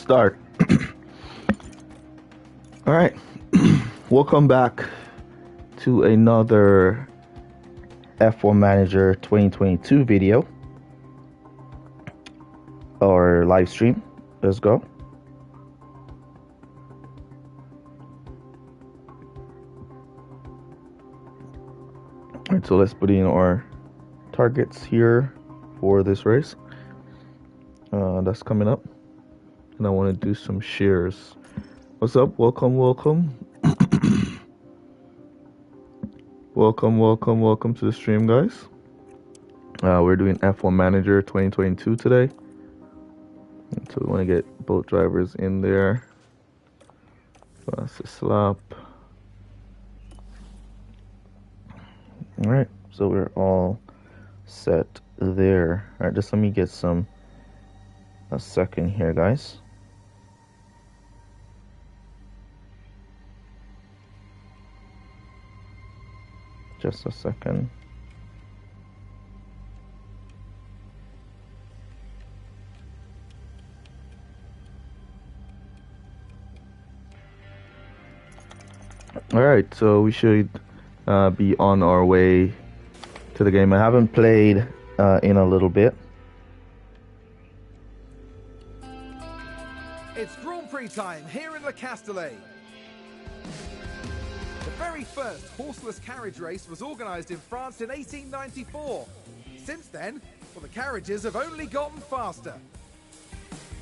start. All right. Welcome back to another F1 Manager 2022 video or live stream. Let's go. All right, so let's put in our targets here for this race. That's coming up. And I want to do some shares. What's up? Welcome. welcome to the stream, guys. We're doing F1 Manager 2022 today. So we want to get both drivers in there. That's a slap. Alright, so we're all set there. Alright, just let me get a second here, guys. Just a second. Alright, so we should be on our way to the game. I haven't played in a little bit. It's Grand Prix time here in Le Castellet. The very first horseless carriage race was organised in France in 1894. Since then, well, the carriages have only gotten faster.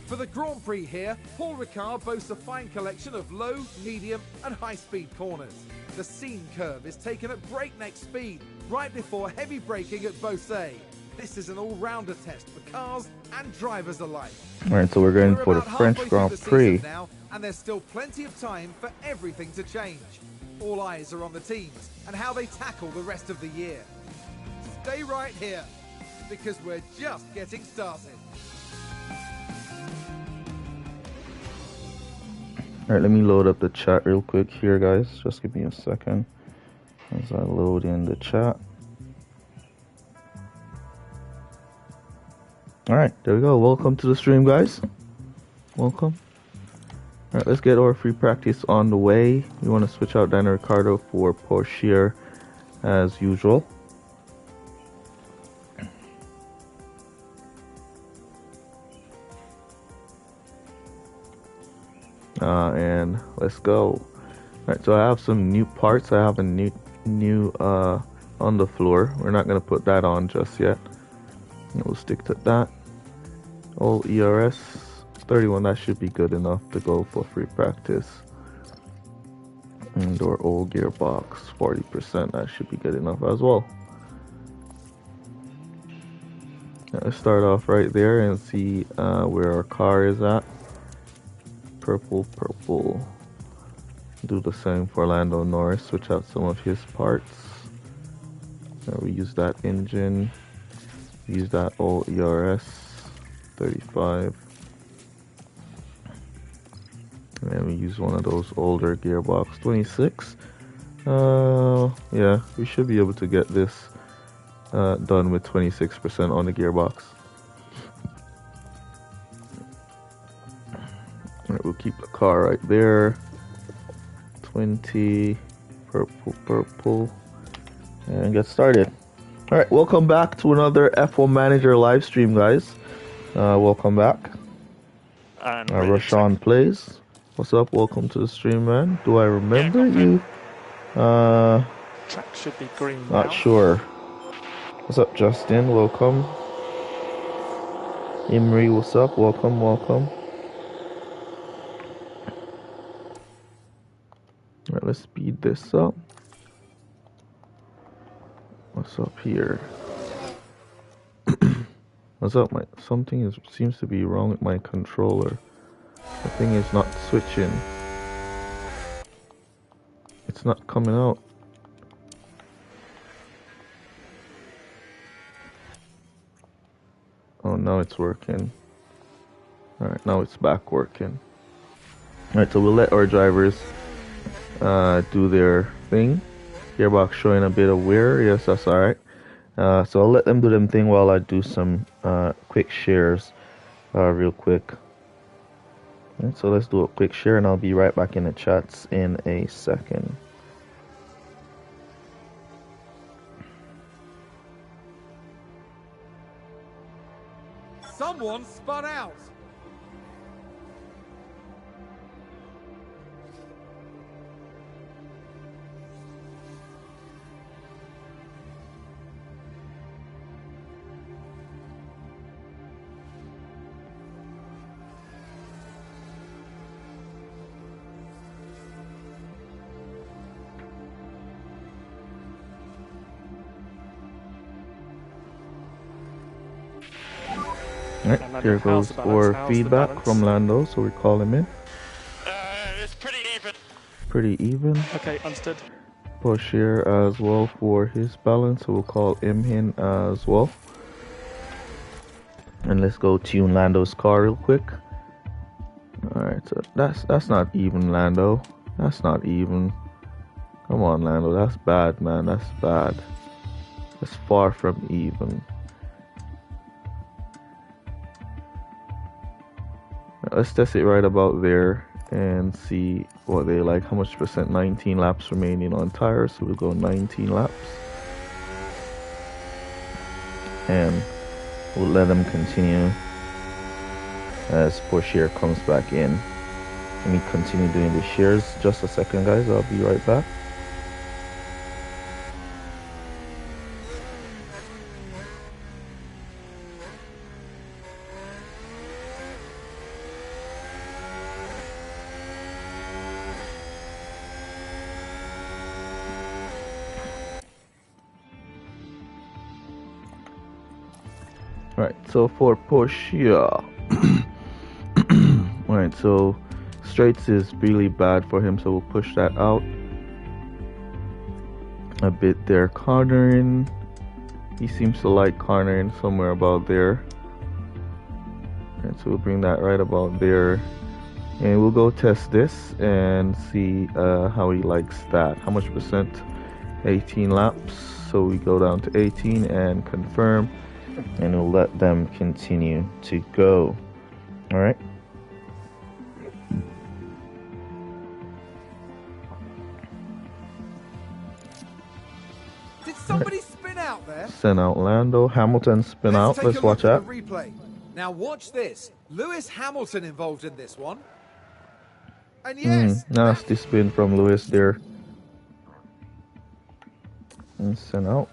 For the Grand Prix here, Paul Ricard boasts a fine collection of low, medium and high-speed corners. The scene curve is taken at breakneck speed, right before heavy braking at Beausset. This is an all-rounder test for cars and drivers alike. Alright, so we're going for the French Grand Prix now, and there's still plenty of time for everything to change. All eyes are on the teams and how they tackle the rest of the year. Stay right here, because we're just getting started. Alright, let me load up the chat real quick here, guys. Just give me a second as I load in the chat. Alright, there we go. Welcome to the stream, guys. Welcome. Alright, let's get our free practice on the way. We want to switch out Daniel Ricciardo for Pourchaire as usual. And let's go. Alright, so I have some new parts. I have a new on the floor. We're not going to put that on just yet. We'll stick to that. All ERS 31, that should be good enough to go for free practice. And our old gearbox 40%, that should be good enough as well. Let's start off right there and see where our car is at. Purple. Do the same for Lando Norris, switch out some of his parts. We use that engine, use that old ERS 35, and then we use one of those older gearbox 26. Yeah, we should be able to get this done with 26% on the gearbox. Alright, we'll keep the car right there. 20, purple, and get started. Alright, welcome back to another F1 Manager live stream, guys. Welcome back. And Roshan Plays. What's up? Welcome to the stream, man. Do I remember you? Track should be green Not now. sure. What's up, Justin? Welcome. Imri, what's up? Welcome. Alright, let's speed this up. What's up here? What's up? Something seems to be wrong with my controller. The thing is not switching. It's not coming out. Oh, now it's working. Alright, now it's back working. Alright, so we'll let our drivers do their thing. Gearbox showing a bit of wear. Yes, that's alright. So I'll let them do them thing while I do some quick shares real quick. Alright, so let's do a quick share and I'll be right back in the chats in a second. Someone spun out. Alright, here goes for feedback from Lando, so we call him in. It's pretty even. Pretty even. Okay, understood. Push here as well for his balance, so we'll call him in as well. And let's go tune Lando's car real quick. Alright, so that's not even, Lando. That's not even. Come on, Lando, that's bad, man. That's bad. That's far from even. Let's test it right about there and see what they like. How much percent? 19 laps remaining on tires, so we'll go 19 laps. And we'll let them continue as Porsche comes back in. Let me continue doing the shares. Just a second, guys. I'll be right back. Right, so for Porsche, right, so straights is really bad for him, so we'll push that out a bit there. Cornering, he seems to like cornering somewhere about there. Right, so we'll bring that right about there, and we'll go test this and see how he likes that. How much percent? 18 laps, so we go down to 18 and confirm. And we'll let them continue to go. All right. Did somebody spin out there? Send out Lando. Hamilton spin out. Let's watch that. Replay. Now watch this. Lewis Hamilton involved in this one. And yes, nasty spin from Lewis there. And send out.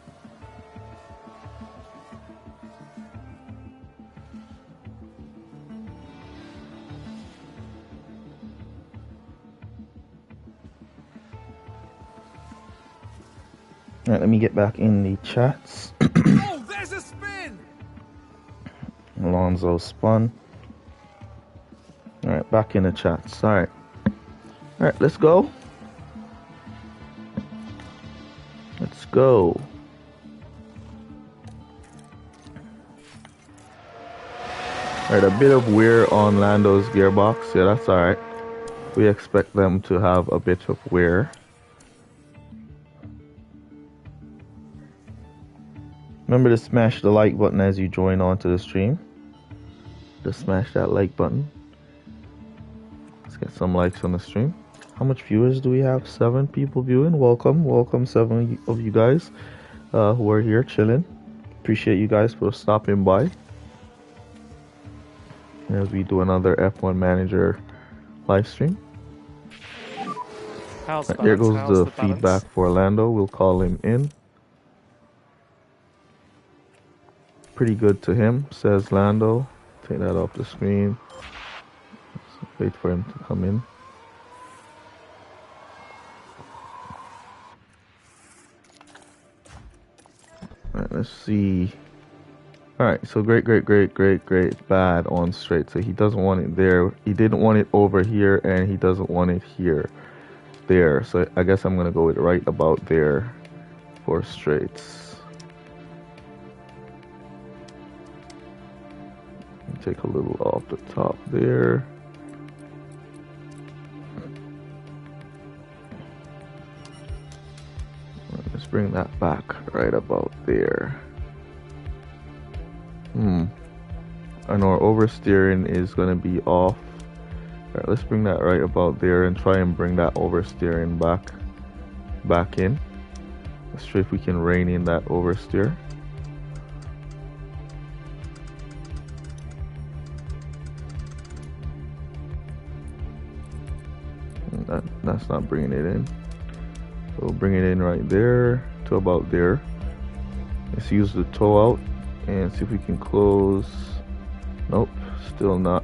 Alright, let me get back in the chats. Oh, there's a spin! Alonso spun. Alright, back in the chats. Alright. Alright, let's go. Let's go. Alright, a bit of wear on Lando's gearbox. Yeah, that's alright. We expect them to have a bit of wear. Remember to smash the like button as you join onto the stream. Just smash that like button. Let's get some likes on the stream. How much viewers do we have? 7 people viewing. Welcome 7 of you guys who are here chilling. Appreciate you guys for stopping by as we do another F1 Manager live stream. There goes the feedback for Orlando. We'll call him in. Pretty good to him, says Lando. Take that off the screen. Let's wait for him to come in. Alright, let's see. Alright, so great, bad on straight. So he doesn't want it there. He didn't want it over here, and he doesn't want it here. There. So I guess I'm going to go with right about there for straights. Take a little off the top there. Let's bring that back right about there. And our oversteering is going to be off Alright, let's bring that right about there and try and bring that oversteering back in. Let's try if we can rein in that oversteer. That's not bringing it in. So we'll bring it in right there to about there. Let's use the toe out and see if we can close. Nope, still not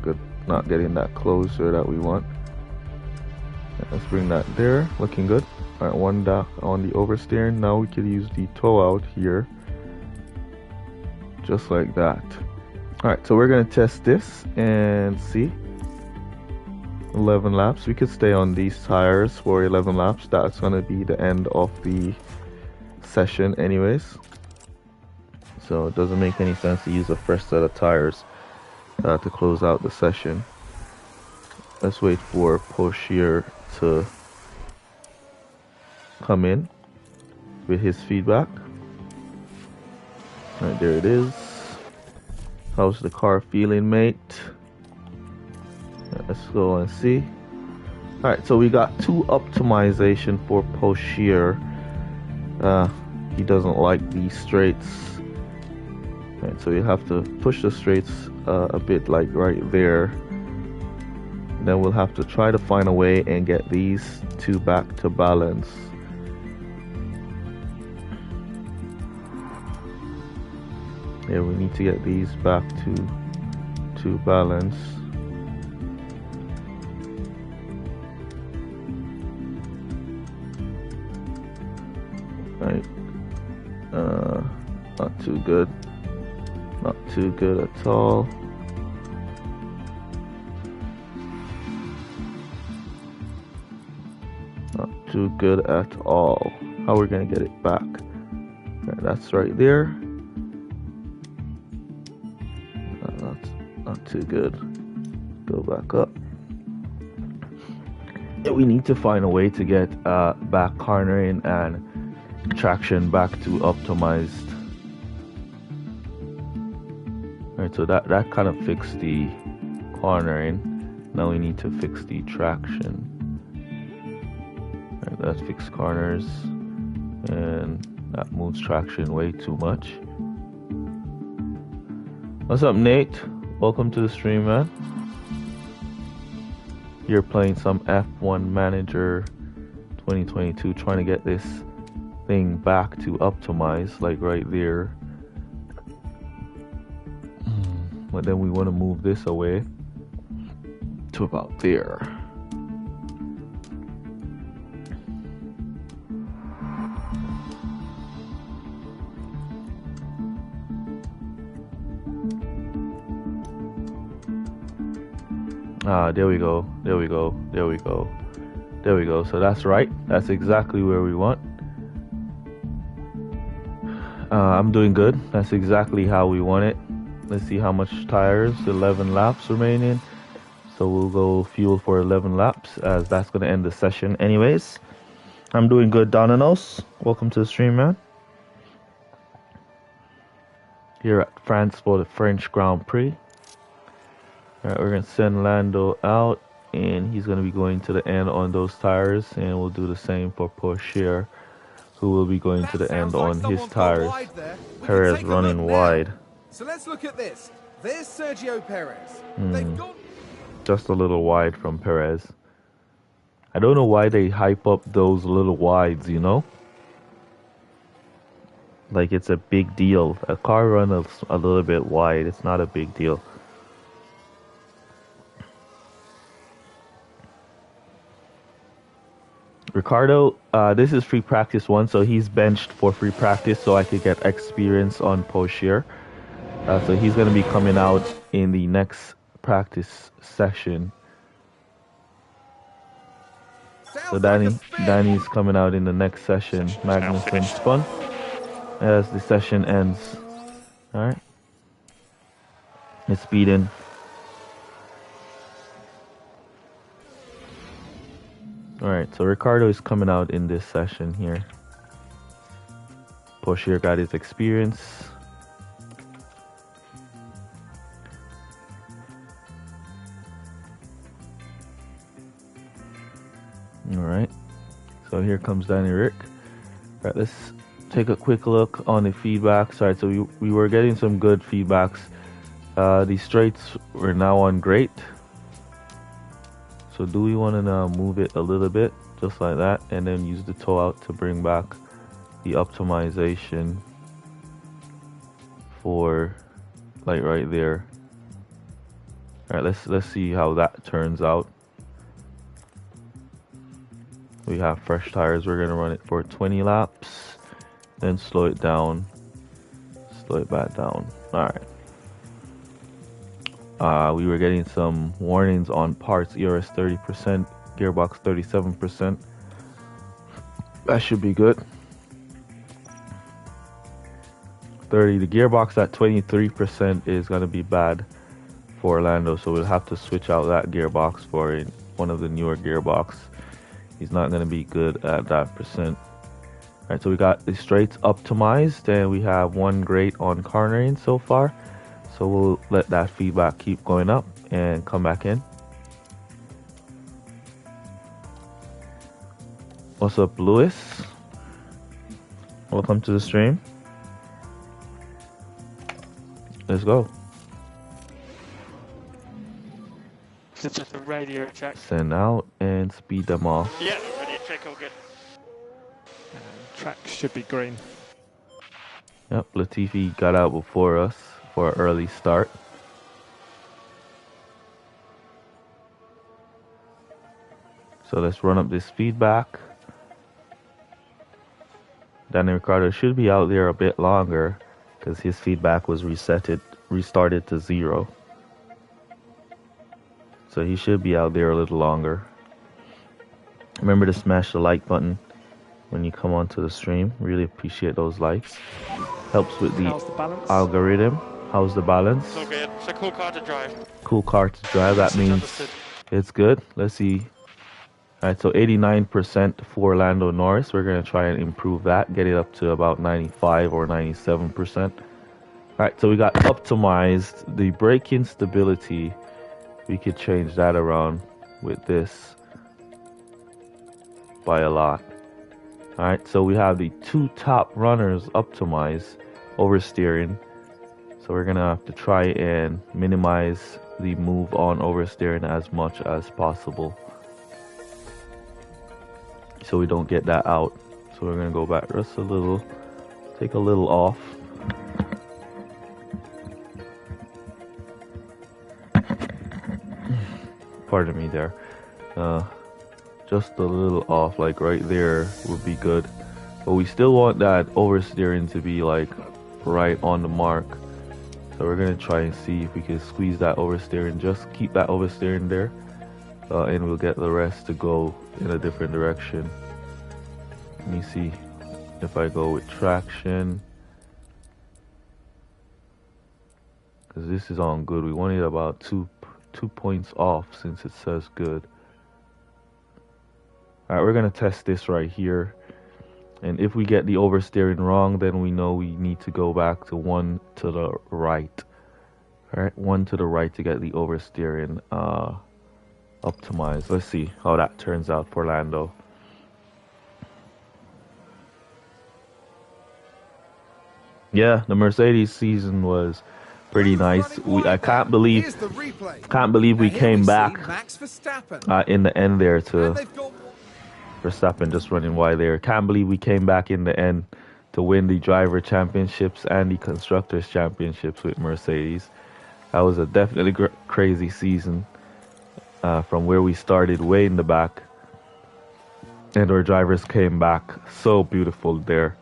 good. Not getting that closure that we want. Let's bring that there, looking good. Alright, one dock on the oversteering. Now we could use the toe out here, just like that. Alright, so we're gonna test this and see. 11 laps. We could stay on these tires for 11 laps. That's gonna be the end of the session anyways. So it doesn't make any sense to use a fresh set of tires to close out the session. Let's wait for Porsche to come in with his feedback. Right, there it is. How's the car feeling, mate? Let's go and see. Alright, so we got 2 optimization for Porsche. He doesn't like these straights. Right, so you have to push the straights a bit like right there. Then we'll have to try to find a way and get these 2 back to balance. Yeah, we need to get these back to balance. Right. Not too good. Not too good at all. Not too good at all. How are we gonna get it back? Right, that's right there. That's not too good. Go back up. Yeah, we need to find a way to get back cornering and traction back to optimized. Alright, so that kind of fixed the cornering. Now we need to fix the traction. Alright, that fixed corners and that moves traction way too much. What's up, Nate? Welcome to the stream, man. You're playing some F1 Manager 2022, trying to get this thing back to optimize, like right there. But then we want to move this away to about there. There we go. There we go. There we go. There we go. So that's right. That's exactly where we want. I'm doing good. That's exactly how we want it. Let's see how much tires. 11 laps remaining. So we'll go fuel for 11 laps, as that's going to end the session anyways. I'm doing good, Donanos. Welcome to the stream, man. Here at France for the French Grand Prix. Alright, we're going to send Lando out, and he's going to be going to the end on those tires, and we'll do the same for Porsche, who will be going to the end on his tires. Perez running wide. So let's look at this. There's Sergio Perez. They've got just a little wide from Perez. I don't know why they hype up those little wides, you know? Like it's a big deal. A car run a little bit wide, it's not a big deal. Ricardo, this is free practice 1, so he's benched for free practice so I could get experience on Porsche. So he's going to be coming out in the next practice session. So Danny's coming out in the next session. Magnussen spun as the session ends. Alright. It's speeding. Alright, so Ricardo is coming out in this session here. Porsche got his experience. All right. So here comes Danny Rick. All right, let's take a quick look on the feedbacks. All right, so we were getting some good feedbacks. The straights were now on great. So do we want to now move it a little bit, just like that, and then use the toe out to bring back the optimization for like right there. All right, let's see how that turns out. We have fresh tires. We're gonna run it for 20 laps, then slow it down, slow it back down. All right. We were getting some warnings on parts. ERS 30%, gearbox 37%. That should be good. 30. The gearbox at 23% is gonna be bad for Orlando, so we'll have to switch out that gearbox for one of the newer gearbox. He's not going to be good at that percent. All right, so we got the straights optimized, and we have one great on cornering so far. So we'll let that feedback keep going up and come back in. What's up, Lewis? Welcome to the stream. Let's go. It's just a radio check. Send out and speed them off. Yeah, radio check, all good. Track should be green. Yep, Latifi got out before us for an early start. So let's run up this feedback. Danny Ricciardo should be out there a bit longer because his feedback was restarted to 0. So he should be out there a little longer. Remember to smash the like button when you come onto the stream. Really appreciate those likes. Helps with the algorithm. How's the balance? So good. It's a cool car to drive. Cool car to drive. That means it's good. Let's see. Alright, so 89% for Lando Norris. We're going to try and improve that. Get it up to about 95 or 97%. Alright, so we got optimized. The braking stability, we could change that around with this by a lot. Alright, so we have the 2 top runners optimized, oversteering. So we're gonna have to try and minimize the move on oversteering as much as possible, so we don't get that out. So we're gonna go back just a little, take a little off. Pardon me there. Just a little off, like right there would be good. But we still want that oversteering to be like right on the mark. So we're gonna try and see if we can squeeze that oversteering. Just keep that oversteering there, and we'll get the rest to go in a different direction. Let me see if I go with traction, because this is on good. We want it about two points off since it says good. Alright, we're gonna test this right here, and if we get the oversteering wrong, then we know we need to go back to 1 to the right. Alright, 1 to the right to get the oversteering optimized. Let's see how that turns out for Lando. Yeah, the Mercedes season was pretty nice. I can't believe we came back in the end there to Verstappen just running wide there. Can't believe we came back in the end to win the driver championships and the constructors championships with Mercedes. That was a definitely crazy season, from where we started way in the back, and our drivers came back so beautiful there.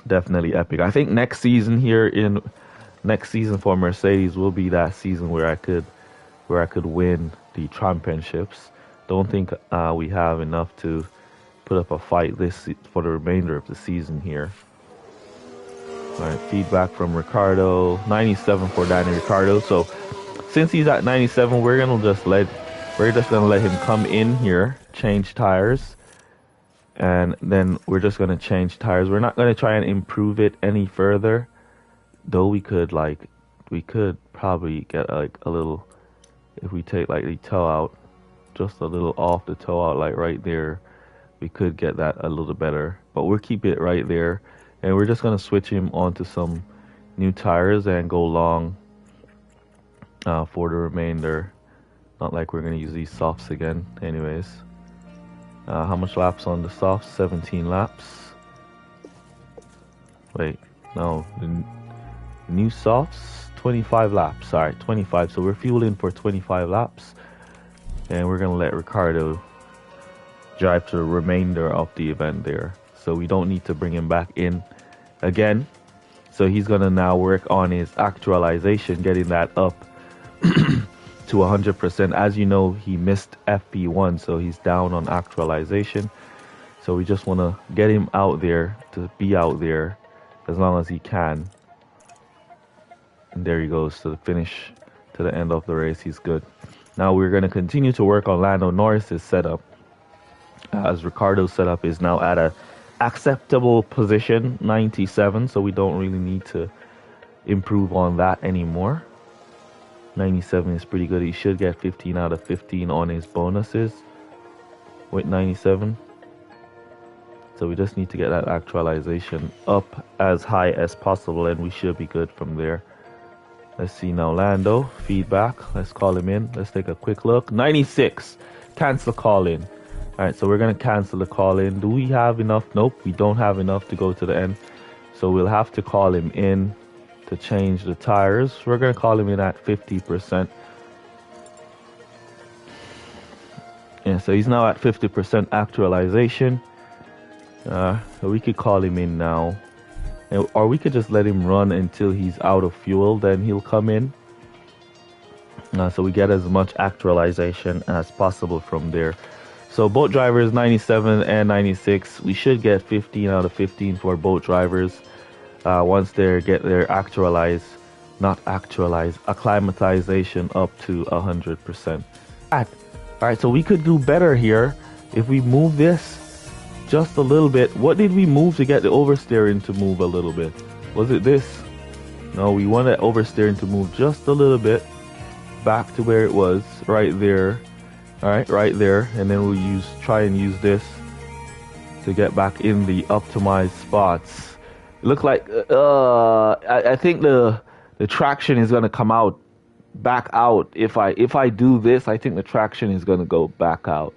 Definitely epic. I think next season for Mercedes will be that season where I could win the championships. Don't think we have enough to put up a fight for the remainder of the season here. All right, feedback from Ricciardo, 97 for Danny Ricciardo. So since he's at 97, we're just gonna let him come in here, change tires, and then we're just gonna change tires. We're not gonna try and improve it any further, though. We could probably get like a little, if we take like the toe out just a little off the toe out, like right there. We could get that a little better, but we'll keep it right there. And we're just gonna switch him onto some new tires and go long for the remainder. Not like we're gonna use these softs again. Anyways, how much laps on the softs? 17 laps. Wait, no, the new softs 25 laps. All right, 25. So we're fueling for 25 laps, and we're gonna let Ricardo drive to the remainder of the event there. So we don't need to bring him back in again. So he's gonna now work on his actualization, getting that up to 100%. As you know, he missed FP1, so he's down on actualization. So we just want to get him out there to be out there as long as he can. And there he goes to the finish, to the end of the race. He's good. Now we're going to continue to work on Lando Norris's setup, as Ricardo's setup is now at a acceptable position, 97. So we don't really need to improve on that anymore. 97 is pretty good. He should get 15 out of 15 on his bonuses with 97. So we just need to get that actualization up as high as possible, and we should be good from there. Let's see now, Lando, feedback. Let's call him in. Let's take a quick look. 96, cancel call in. All right, so we're going to cancel the call in. Do we have enough? Nope, we don't have enough to go to the end. So we'll have to call him in to change the tires. We're going to call him in at 50%. Yeah, so he's now at 50% actualization. So we could call him in now. Or we could just let him run until he's out of fuel, then he'll come in. So we get as much actualization as possible from there. So both drivers, 97 and 96, we should get 15 out of 15 for both drivers. Once they get their acclimatization up to 100%. All right, so we could do better here if we move this just a little bit. What did we move to get the oversteering to move a little bit? Was it this? No, we want the oversteering to move just a little bit back to where it was, right there. All right, right there, and then we'll try and use this to get back in the optimized spots. Look like I think the traction is gonna come out back out. If I do this, I think the traction is gonna go back out.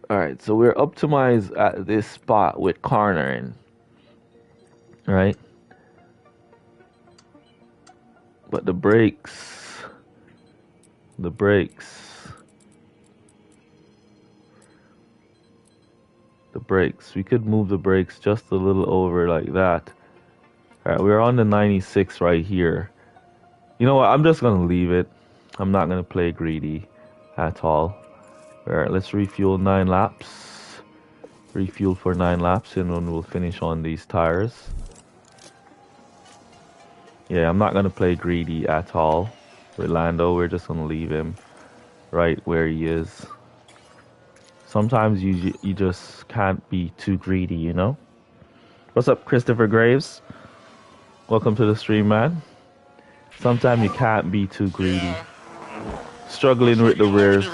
All right, so we're optimized at this spot with cornering. All right, but the brakes. We could move the brakes just a little over like that. All right, we're on the 96 right here. You know what? I'm just gonna leave it. I'm not gonna play greedy at all. All right, let's refuel 9 laps. Refuel for 9 laps, and then we'll finish on these tires. Yeah, I'm not gonna play greedy at all with Lando. We're just gonna leave him right where he is. Sometimes you just can't be too greedy, you know? What's up, Christopher Graves? Welcome to the stream, man. Sometimes you can't be too greedy. Struggling with the rears.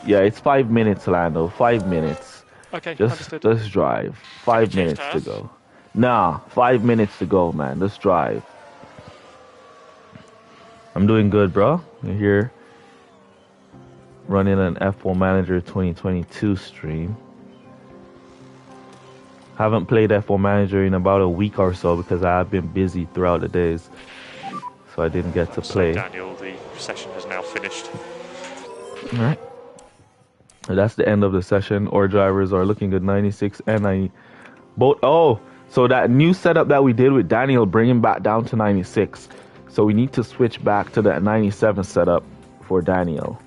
Yeah, it's 5 minutes, Lando. 5 minutes. Okay, just drive. 5 minutes to tires? go. Nah, 5 minutes to go, man. Just drive. I'm doing good, bro. You're here running an F1 Manager 2022 stream. Haven't played F1 Manager in about a week or so because I've been busy throughout the days, so I didn't get to play. So Daniel, the session has now finished. All right. That's the end of the session. Our drivers are looking good. 96 and 90. Both. Oh, so that new setup that we did with Daniel, bring him back down to 96. So we need to switch back to that 97 setup for Daniel.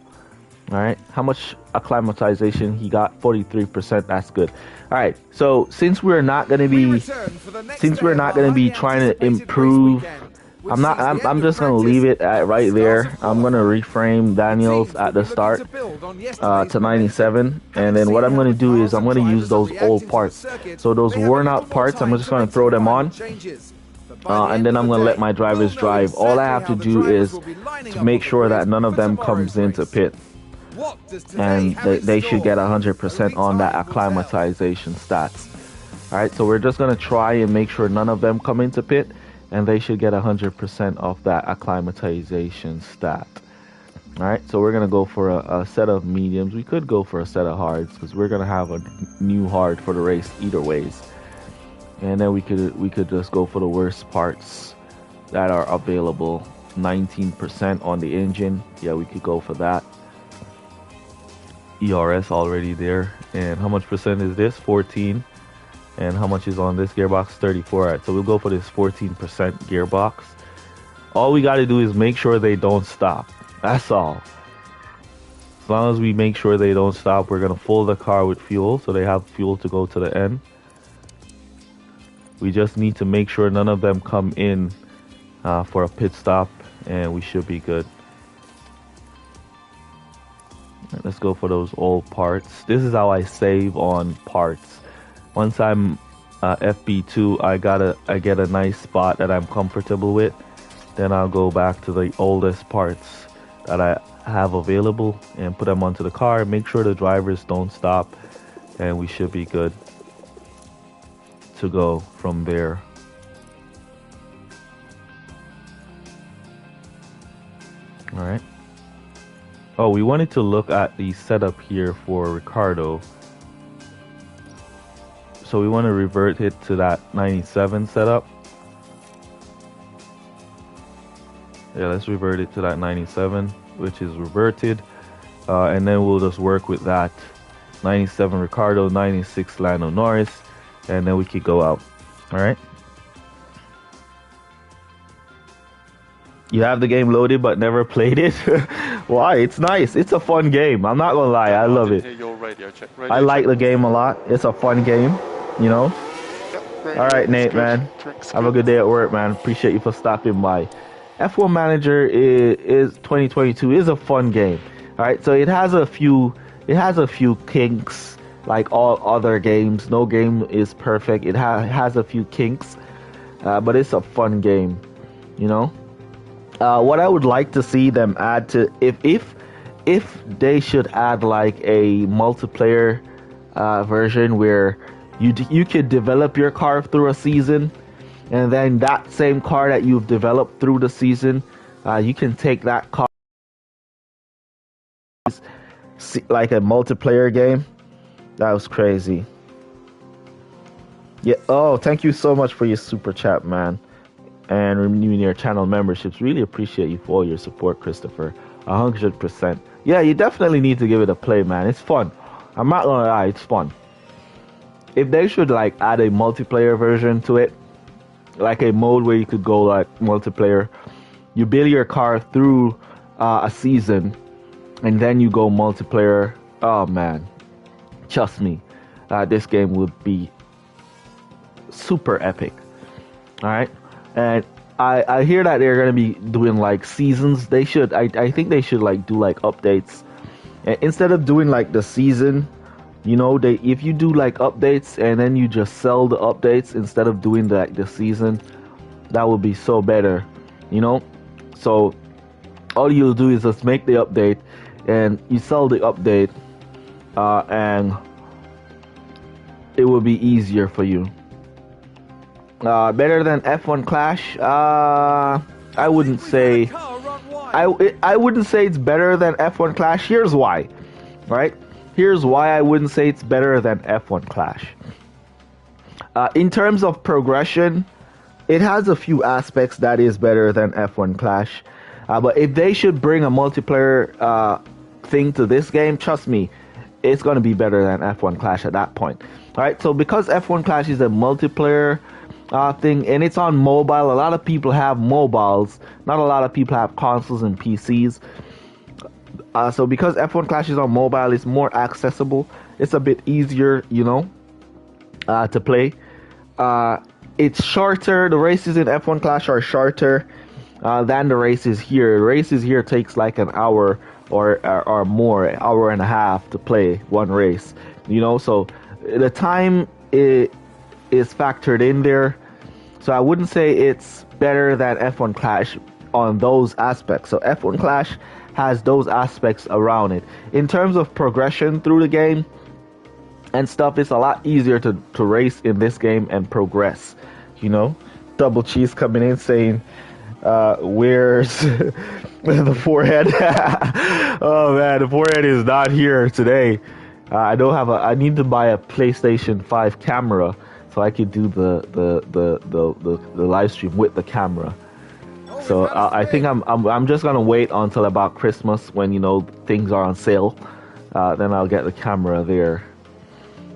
All right. How much acclimatization he got? 43%. That's good. All right. So since we're not going to be trying to improve, I'm just going to leave it at right there. I'm going to reframe Daniel's at the start to 97. And then what I'm going to do is I'm going to use those old parts. So those worn out parts, I'm just going to throw them on. and then I'm going to let my drivers drive. All I have to do is to make sure that none of them comes into pit. And they should get 100% on that acclimatization stats. Alright, so we're just going to try and make sure none of them come into pit, and they should get 100% of that acclimatization stat. Alright, so we're going to go for a set of mediums. We could go for a set of hards, because we're going to have a new hard for the race either ways. And then we could just go for the worst parts that are available. 19% on the engine. Yeah, we could go for that. ERS already there. And how much percent is this? 14. And how much is on this gearbox? 34. Alright, so we'll go for this 14% gearbox. All we got to do is make sure they don't stop. That's all. As long as we make sure they don't stop, we're going to fill the car with fuel so they have fuel to go to the end. We just need to make sure none of them come in for a pit stop, and we should be good. Right, let's go for those old parts. This is how I save on parts. Once I'm FB2, I get a nice spot that I'm comfortable with. Then I'll go back to the oldest parts that I have available and put them onto the car. Make sure the drivers don't stop, and we should be good to go from there. All right. Oh, we wanted to look at the setup here for Ricardo. So we want to revert it to that 97 setup. Yeah, let's revert it to that 97, which is reverted. And then we'll just work with that 97 Ricardo, 96 Lando Norris, and then we could go out. All right. You have the game loaded but never played it? Why? It's nice. It's a fun game. I'm not gonna lie. I love it. I like the game a lot. It's a fun game, you know. All right, Nate, man. Have a good day at work, man. Appreciate you for stopping by. F1 Manager is 2022 is a fun game. All right, so it has a few kinks. Like all other games, no game is perfect. It has a few kinks, but it's a fun game, you know. What I would like to see them add to, if they should add like a multiplayer version where you could develop your car through a season, and then that same car that you've developed through the season, you can take that car like a multiplayer game. That was crazy. Yeah. Oh, thank you so much for your super chat, man, and renewing your channel memberships. Really appreciate you for all your support, Christopher. 100%. Yeah, you definitely need to give it a play, man. It's fun. I'm not gonna lie, it's fun. If they should like add a multiplayer version to it, like a mode where you could go like multiplayer, you build your car through a season, and then you go multiplayer. Oh man. Trust me, this game would be super epic. All right, and I hear that they're gonna be doing like seasons. They should. I think they should like do like updates, and instead of doing like the season, you know, if you do like updates and then you just sell the updates instead of doing like the season, that would be so better, you know. So all you'll do is just make the update and you sell the update. And it will be easier for you. Better than F1 Clash? I wouldn't say. I wouldn't say it's better than F1 Clash. Here's why. Right? Here's why I wouldn't say it's better than F1 Clash. In terms of progression, it has a few aspects that is better than F1 Clash. But if they should bring a multiplayer thing to this game, trust me, it's going to be better than F1 Clash at that point. Alright, so because F1 Clash is a multiplayer thing, and it's on mobile, a lot of people have mobiles, not a lot of people have consoles and PCs. So because F1 Clash is on mobile, it's more accessible. It's a bit easier, you know, to play. It's shorter. The races in F1 Clash are shorter than the races here. The races here takes like an hour or more, hour and a half to play one race, you know. So the time is factored in there. So I wouldn't say it's better than F1 Clash on those aspects. So F1 Clash has those aspects around it. In terms of progression through the game and stuff, it's a lot easier to race in this game and progress. You know, Double Cheese coming in saying, where's the forehead? Oh man, the forehead is not here today. I don't have I need to buy a PlayStation 5 camera so I could do the live stream with the camera. So I think I'm just gonna wait until about Christmas when, you know, things are on sale. Then I'll get the camera there,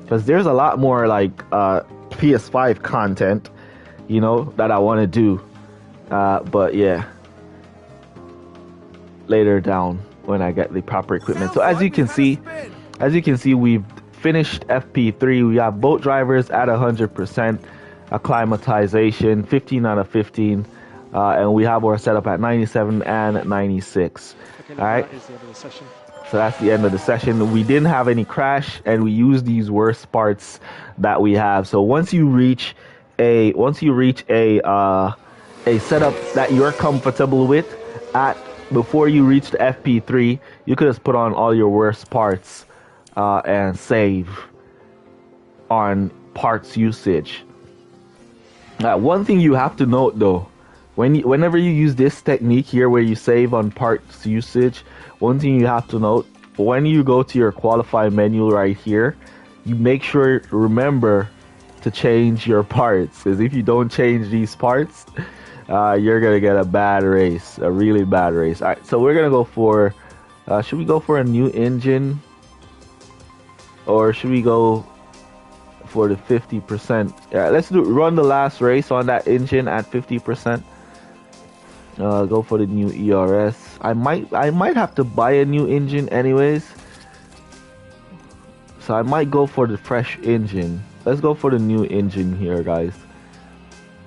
because there's a lot more like PS5 content, you know, that I want to do. But yeah, later down when I get the proper equipment. So as you can see, we've finished FP3. We have both drivers at 100% acclimatization, 15 out of 15. And we have our setup at 97 and 96. Okay, all right, that is the end of the session. So that's the end of the session. We didn't have any crash, and we used these worst parts that we have. So once you reach a setup that you're comfortable with before you reach the FP3, you could just put on all your worst parts and save on parts usage. One thing you have to note though, whenever you use this technique here where you save on parts usage, one thing you have to note, when you go to your qualify menu right here, you make sure, remember to change your parts, because if you don't change these parts, you're gonna get a bad race, a really bad race. All right, so we're gonna go for should we go for a new engine, or should we go for the 50%? Yeah, let's run the last race on that engine at 50%. Go for the new ERS. I might have to buy a new engine anyways, so I might go for the fresh engine. Let's go for the new engine here, guys,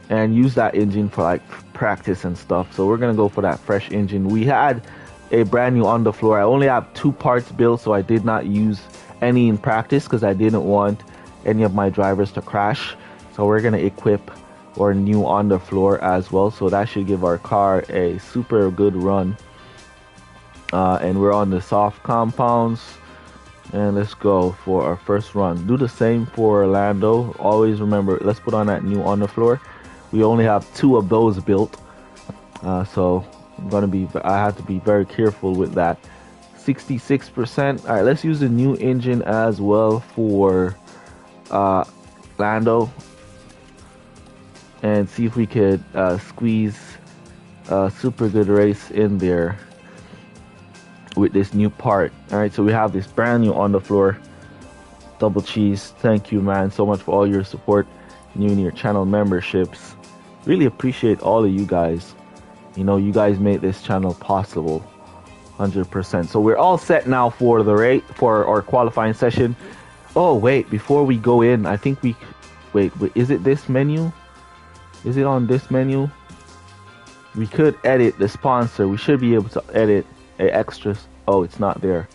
and use that engine for like practice and stuff. So we're gonna go for that fresh engine. We had a brand new on the floor. I only have 2 parts built, so I did not use any in practice because I didn't want any of my drivers to crash. So we're gonna equip or new on the floor as well, so that should give our car a super good run. And we're on the soft compounds, and let's go for our first run. Do the same for Orlando. Always remember, let's put on that new on the floor. We only have 2 of those built, so I have to be very careful with that. 66%. All right, let's use the new engine as well for Lando, and see if we could squeeze a super good race in there with this new part. All right, so we have this brand new on the floor. Double Cheese, thank you, man, so much for all your support, new in your channel memberships. Really appreciate all of you guys. You know, you guys made this channel possible, 100%. So we're all set now for for our qualifying session. Oh wait, before we go in, I think wait, is it this menu? Is it on this menu? We could edit the sponsor. We should be able to edit a extra. Oh, it's not there.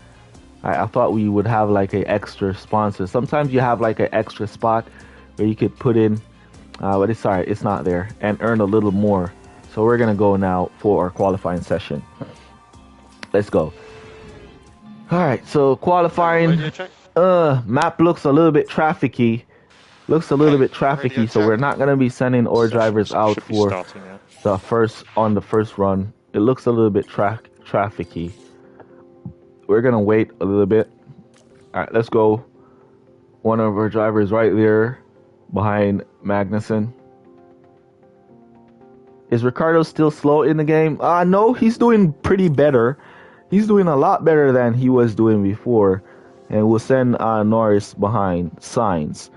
I thought we would have like a extra sponsor. Sometimes you have like an extra spot where you could put in, but it's not there, and earn a little more. So we're gonna go now for our qualifying session. Let's go. All right, so qualifying. Map looks a little bit trafficky. So we're not gonna be sending our drivers out for the first run. It looks a little bit trafficky. We're gonna wait a little bit. All right, let's go. One of our drivers right there behind Magnussen. Is Ricciardo still slow in the game? No, he's doing pretty better. He's doing a lot better than he was doing before. And we'll send Norris behind Sainz.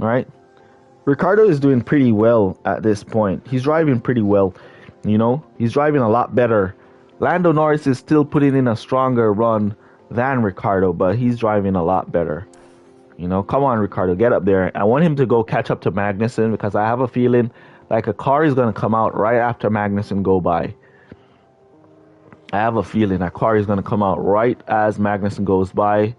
All right, Ricciardo is doing pretty well at this point. He's driving pretty well, you know. He's driving a lot better. Lando Norris is still putting in a stronger run than Ricciardo, but he's driving a lot better. You know, come on, Ricciardo, get up there. I want him to go catch up to Magnussen, because I have a feeling like a car is going to come out right after Magnussen go by. I have a feeling that car is going to come out right as Magnussen goes by.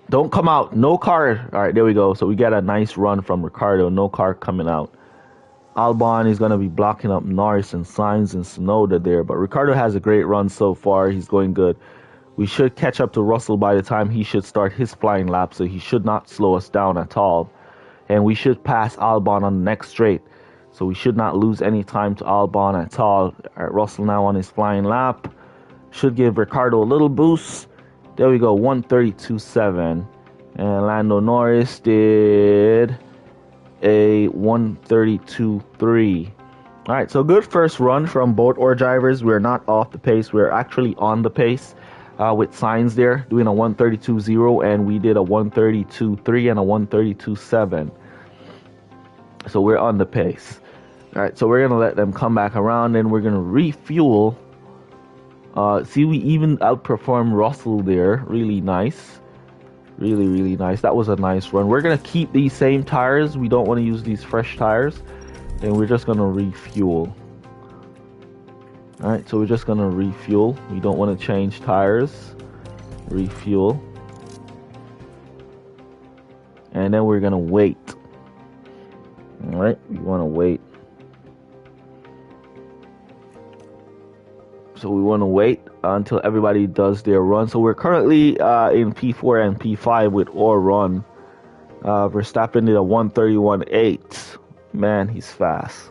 Don't come out. No car. All right, there we go. So we get a nice run from Ricciardo. No car coming out. Albon is going to be blocking up Norris and Sainz and Tsunoda there. But Ricciardo has a great run so far. He's going good. We should catch up to Russell by the time he should start his flying lap. So he should not slow us down at all. And we should pass Albon on the next straight. So we should not lose any time to Albon at all. All right, Russell now on his flying lap. Should give Ricciardo a little boost. There we go, 132.7. And Lando Norris did a 132.3. All right, so good first run from both our drivers. We're not off the pace. We're actually on the pace with Sainz there, doing a 132.0. And we did a 132.3 and a 132.7. So we're on the pace. All right, so we're going to let them come back around and we're going to refuel. See, we even outperformed Russell there. Really nice. Really, really nice. That was a nice run. We're going to keep these same tires. We don't want to use these fresh tires. And we're just going to refuel. All right, so we're just going to refuel. We don't want to change tires. Refuel. And then we're going to wait. All right, we want to wait. So we want to wait until everybody does their run. So we're currently in P4 and P5 with our run. Verstappen did a 131.8. Man, he's fast.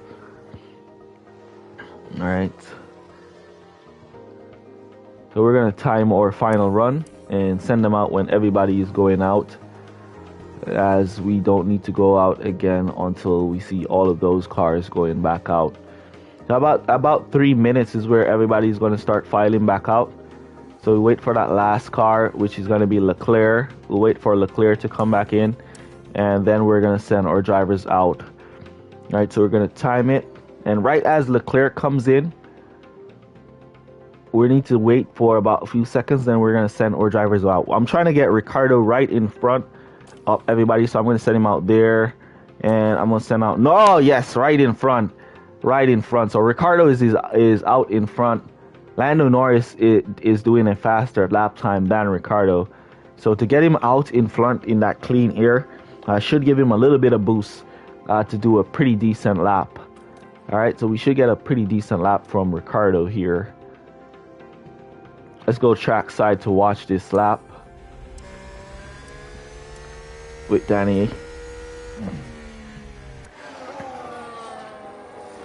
All right. So we're going to time our final run and send them out when everybody is going out, as we don't need to go out again until we see all of those cars going back out. About 3 minutes is where everybody's going to start filing back out. So we wait for that last car, which is going to be Leclerc. We'll wait for Leclerc to come back in, and then we're going to send our drivers out. All right, so we're going to time it. And right as Leclerc comes in, we need to wait for about a few seconds, then we're going to send our drivers out. I'm trying to get Ricciardo right in front of everybody, so I'm going to send him out there. And I'm going to send out... No, yes, right in front. Right in front. So Ricciardo is out in front. Lando Norris is doing a faster lap time than Ricciardo. So to get him out in front in that clean air should give him a little bit of boost to do a pretty decent lap. All right, so we should get a pretty decent lap from Ricciardo here. Let's go trackside to watch this lap with Danny.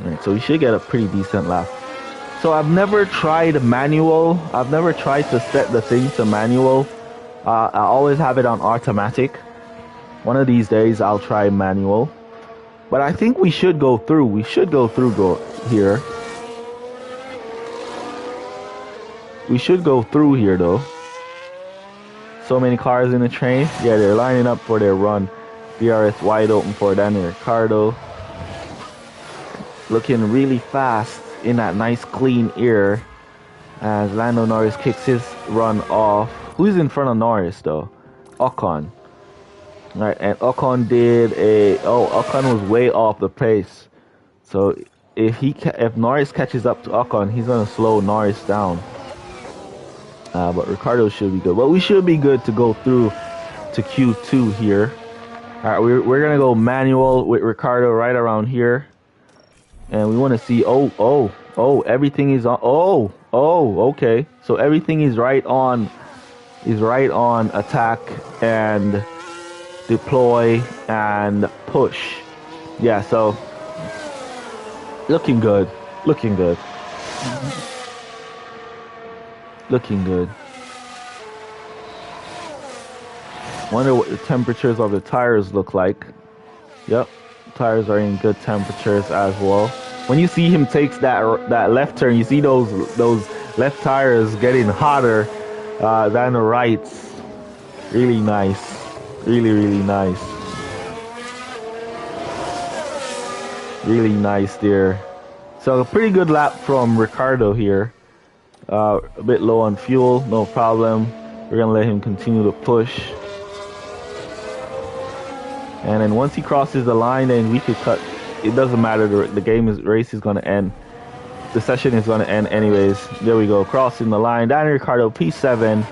Alright, so we should get a pretty decent lap. So I've never tried manual. I've never tried to set the thing to manual. I always have it on automatic. One of these days I'll try manual. But I think we should go through. We should go through here. We should go through here though. So many cars in the train. Yeah, they're lining up for their run. DRS wide open for Daniel Ricciardo. Looking really fast in that nice clean air as Lando Norris kicks his run off. Who's in front of Norris though? Ocon. Alright, and Ocon did Ocon was way off the pace. So if Norris catches up to Ocon, he's gonna slow Norris down. But Ricciardo should be good. But we should be good to go through to Q2 here. Alright, we're gonna go manual with Ricciardo right around here. And we want to see, everything is on, okay. So everything is right on attack and deploy and push. Yeah, so looking good. Looking good. Wonder what the temperatures of the tires look like. Yep. Tires are in good temperatures as well. When you see him takes that left turn, you see those left tires getting hotter than the rights. Really nice. Really nice. Really nice there. So a pretty good lap from Ricciardo here. A bit low on fuel, no problem. We're gonna let him continue to push. And then once he crosses the line, then we could cut. It doesn't matter. The race is going to end. The session is going to end anyways. There we go. Crossing the line. Daniel Ricciardo, P7.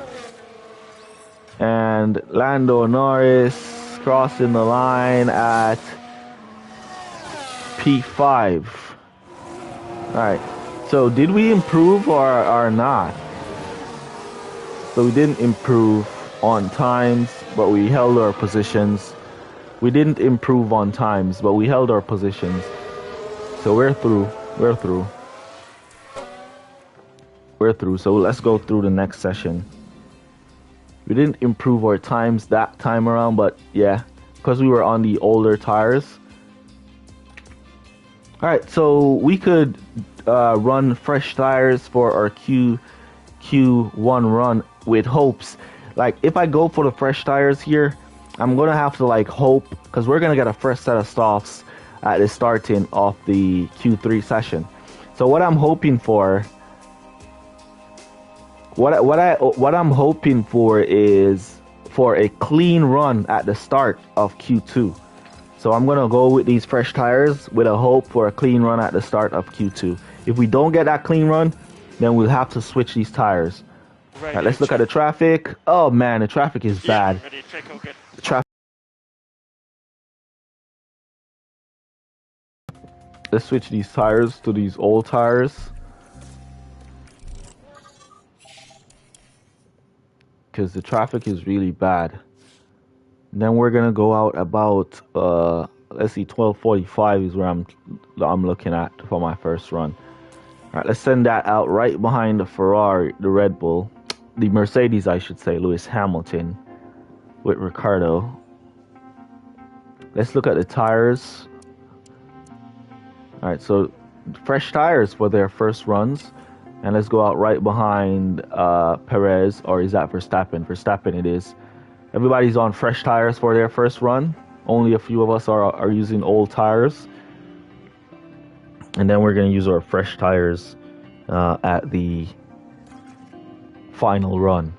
And Lando Norris crossing the line at P5. Alright, so did we improve or not? So we didn't improve on times, but we held our positions. We didn't improve on times, but we held our positions. So we're through. We're through. We're through. So let's go through the next session. We didn't improve our times that time around, but yeah, because we were on the older tires. Alright, so we could run fresh tires for our Q1 run with hopes. Like, if I go for the fresh tires here, I'm going to have to, like, hope, because we're going to get a fresh set of softs at the starting of the Q3 session. So what I'm hoping for, what I'm hoping for is for a clean run at the start of Q2. So I'm going to go with these fresh tires with a hope for a clean run at the start of Q2. If we don't get that clean run, then we'll have to switch these tires. All right, let's look at the traffic. Oh man, the traffic is bad. The traffic. Let's switch these tires to these old tires. Because the traffic is really bad. And then we're gonna go out about let's see, 12:45 is where I'm looking at for my first run. All right, let's send that out right behind the Ferrari, the Red Bull, the Mercedes, I should say, Lewis Hamilton with Ricciardo. Let's look at the tires. All right, so fresh tires for their first runs. And let's go out right behind Perez, or is that Verstappen? Verstappen it is. Everybody's on fresh tires for their first run. Only a few of us are using old tires. And then we're going to use our fresh tires at the final run.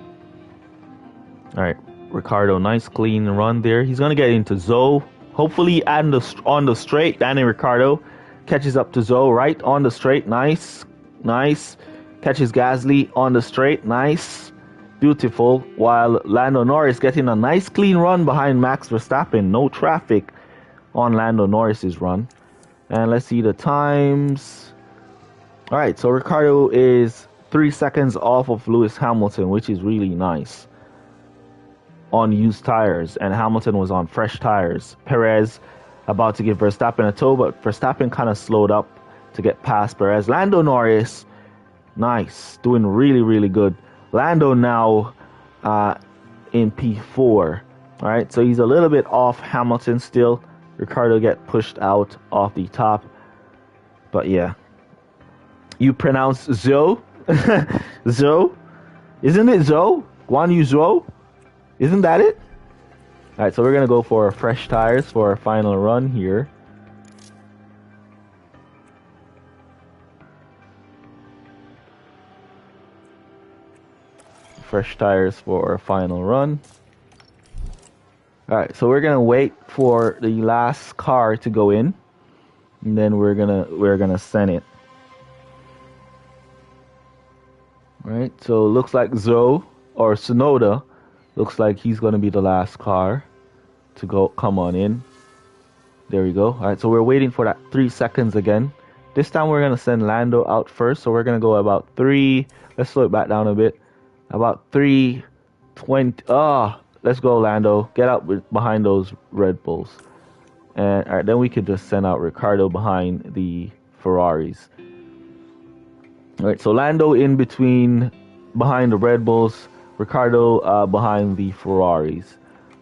All right, Ricciardo, nice clean run there. He's going to get into Zhou. Hopefully on the straight, Danny Ricciardo catches up to Zhou right on the straight. Nice. Nice. Catches Gasly on the straight. Nice. Beautiful. While Lando Norris getting a nice clean run behind Max Verstappen. No traffic on Lando Norris's run. And let's see the times. All right, so Ricciardo is 3 seconds off of Lewis Hamilton, which is really nice. On used tires, and Hamilton was on fresh tires. Perez about to give Verstappen a tow, but Verstappen kind of slowed up to get past Perez. Lando Norris, nice, doing really, really good. Lando now in P4. All right, so he's a little bit off Hamilton still. Ricciardo get pushed out off the top. But yeah. You pronounce Zhou? Zhou? Isn't it Zhou? Guan Yu Zhou? Isn't that it? Alright, so we're going to go for fresh tires for our final run here. Fresh tires for our final run. Alright, so we're gonna wait for the last car to go in, and then we're gonna send it. Alright, so it looks like Zhou or Tsunoda looks like he's gonna be the last car to come on in. There we go. Alright, so we're waiting for that 3 seconds again. This time we're gonna send Lando out first, so we're gonna go about 3. Let's slow it back down a bit. About 3:20. Let's go, Lando. Get out behind those Red Bulls. And all right, then we could just send out Ricciardo behind the Ferraris. All right, so Lando in between, behind the Red Bulls. Ricciardo behind the Ferraris.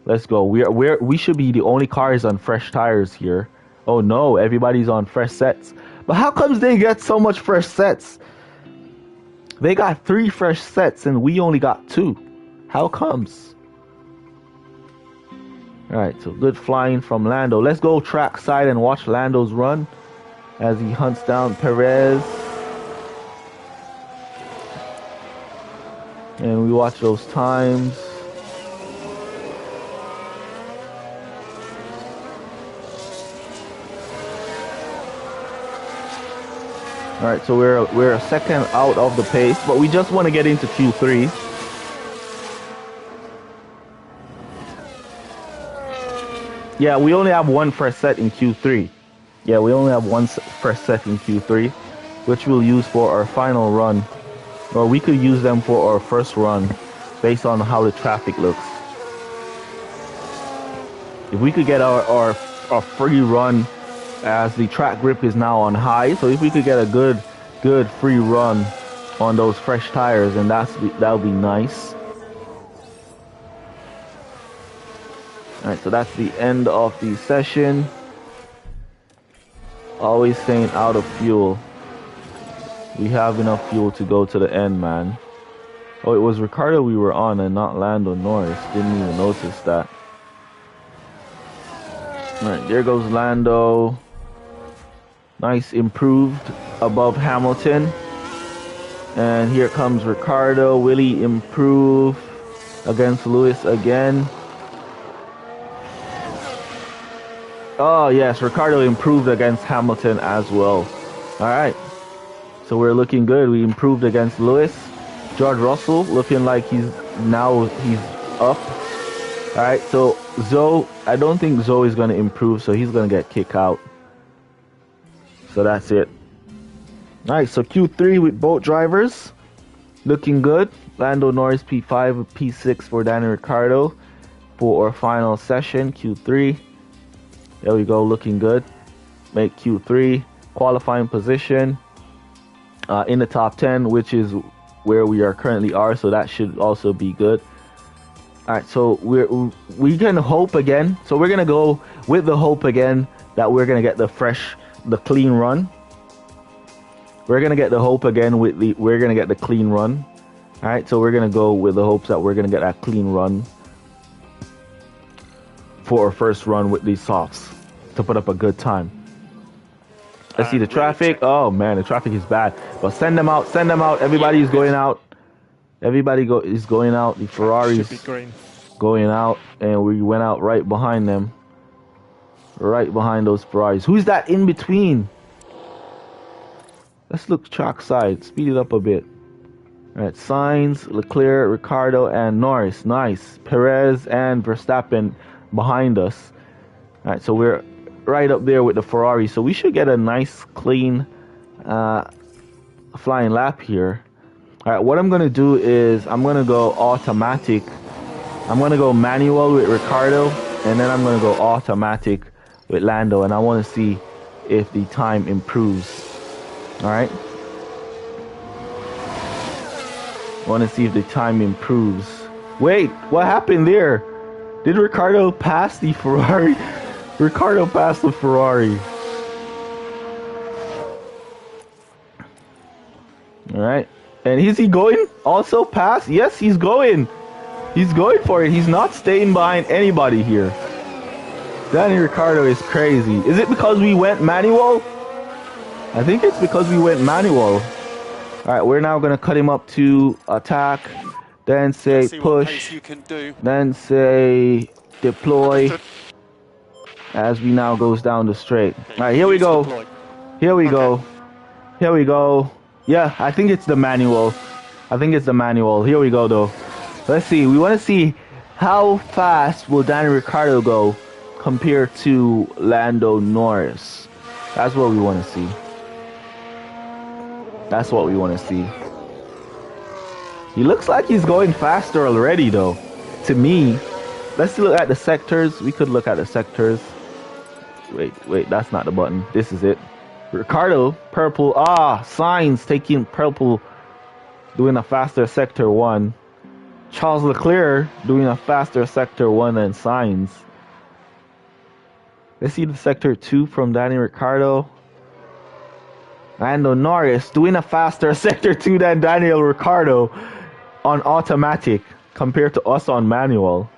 Let's go. We should be the only cars on fresh tires here. Oh no, everybody's on fresh sets. But how comes they get so much fresh sets? They got 3 fresh sets and we only got 2. How comes? Alright, so good flying from Lando. Let's go track side and watch Lando's run as he hunts down Perez. And we watch those times. Alright, so we're a second out of the pace, but we just want to get into Q3. Yeah, we only have one fresh set in Q3. Yeah, we only have one fresh set in Q3, which we'll use for our final run. Or we could use them for our first run, based on how the traffic looks. If we could get our free run, as the track grip is now on high, so if we could get a good free run on those fresh tires, and that would be nice. Alright, so that's the end of the session. Always staying out of fuel. We have enough fuel to go to the end, man. Oh, it was Ricciardo we were on and not Lando Norris. Didn't even notice that. Alright, there goes Lando. Nice, improved above Hamilton. And here comes Ricciardo. Will he improve against Lewis again? Oh yes, Ricciardo improved against Hamilton as well. Alright, so we're looking good. We improved against Lewis. George Russell looking like he's up. Alright, so Zhou, I don't think Zhou is going to improve, so he's going to get kicked out. So that's it. Alright, so Q3 with both drivers. Looking good. Lando Norris P5, P6 for Daniel Ricciardo for our final session, Q3. There we go, looking good. Make Q3 qualifying position in the top 10, which is where we are currently are, so that should also be good. All right, so we can hope again. So we're gonna go with the hope again that we're gonna get the clean run. We're gonna get the hope again we're gonna get the clean run. All right, so we're gonna go with the hopes that we're gonna get that clean run for our first run with these softs to put up a good time. Let's see the traffic. Oh man, the traffic is bad. But send them out. Everybody's going out. Everybody is going out. The Ferraris going out, and we went out right behind them. Right behind those Ferraris. Who's that in between? Let's look track side. Speed it up a bit. All right, Sainz, Leclerc, Ricciardo, and Norris. Nice. Perez and Verstappen behind us. All right, so we're right up there with the Ferrari, so we should get a nice clean flying lap here. All right, what I'm gonna do is I'm gonna go automatic. I'm gonna go manual with Ricciardo, and then I'm gonna go automatic with Lando, and I want to see if the time improves. All right, I want to see if the time improves. Wait, what happened there? Did Ricciardo pass the Ferrari? Ricciardo passed the Ferrari. Alright. And is he going also past? Yes, he's going. He's going for it. He's not staying behind anybody here. Danny Ricciardo is crazy. Is it because we went manual? I think it's because we went manual. Alright, we're now going to cut him up to attack. Then say push. Then say deploy. As we now goes down the straight. Alright, here we go. Here we go. Here we go. Yeah, I think it's the manual. Here we go though. Let's see. We want to see how fast will Danny Ricciardo go compared to Lando Norris. That's what we want to see. That's what we want to see. He looks like he's going faster already though. To me. Let's look at the sectors. We could look at the sectors. Wait, that's not the button. This is it. Ricciardo, purple. Sainz taking purple, doing a faster sector 1. Charles Leclerc doing a faster sector 1 than Sainz. Let's see the sector 2 from Danny Ricciardo. Lando Norris doing a faster sector 2 than Daniel Ricciardo on automatic compared to us on manual.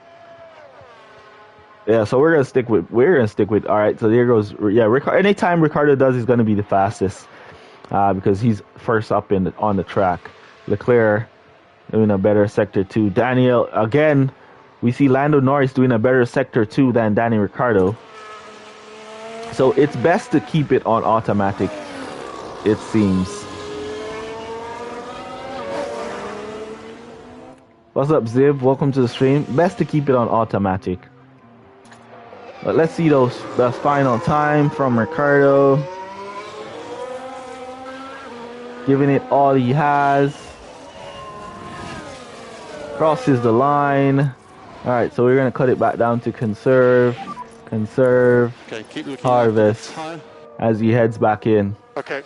Yeah, so we're gonna stick with. All right, so there goes. Yeah, anytime Ricciardo does, he's gonna be the fastest because he's first up on the track. Leclerc doing a better sector 2. Daniel again. We see Lando Norris doing a better sector 2 than Danny Ricciardo. So it's best to keep it on automatic. It seems. What's up, Zib? Welcome to the stream. Best to keep it on automatic. But let's see the final time from Ricardo. Giving it all he has. Crosses the line. Alright, so we're going to cut it back down to conserve, Okay, keep looking harvest at time. as he heads back in. Okay.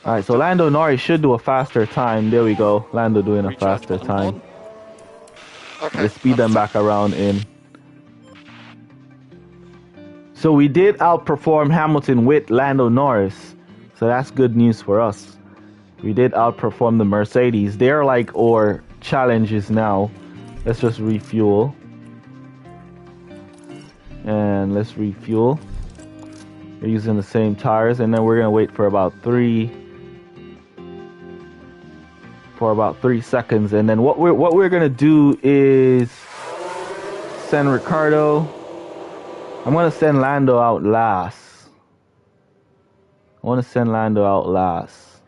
Alright, so Lando Norris should do a faster time. There we go. Lando doing a Recharge faster button time. on. Okay. Let's speed them back around in. So we did outperform Hamilton with Lando Norris. So that's good news for us. We did outperform the Mercedes. They're like our challenges now. Let's just refuel. And let's refuel. We're using the same tires, and then we're gonna wait for about 3 seconds, and then what we're gonna do is send Ricardo. I'm gonna send Lando out last. I want to send Lando out last.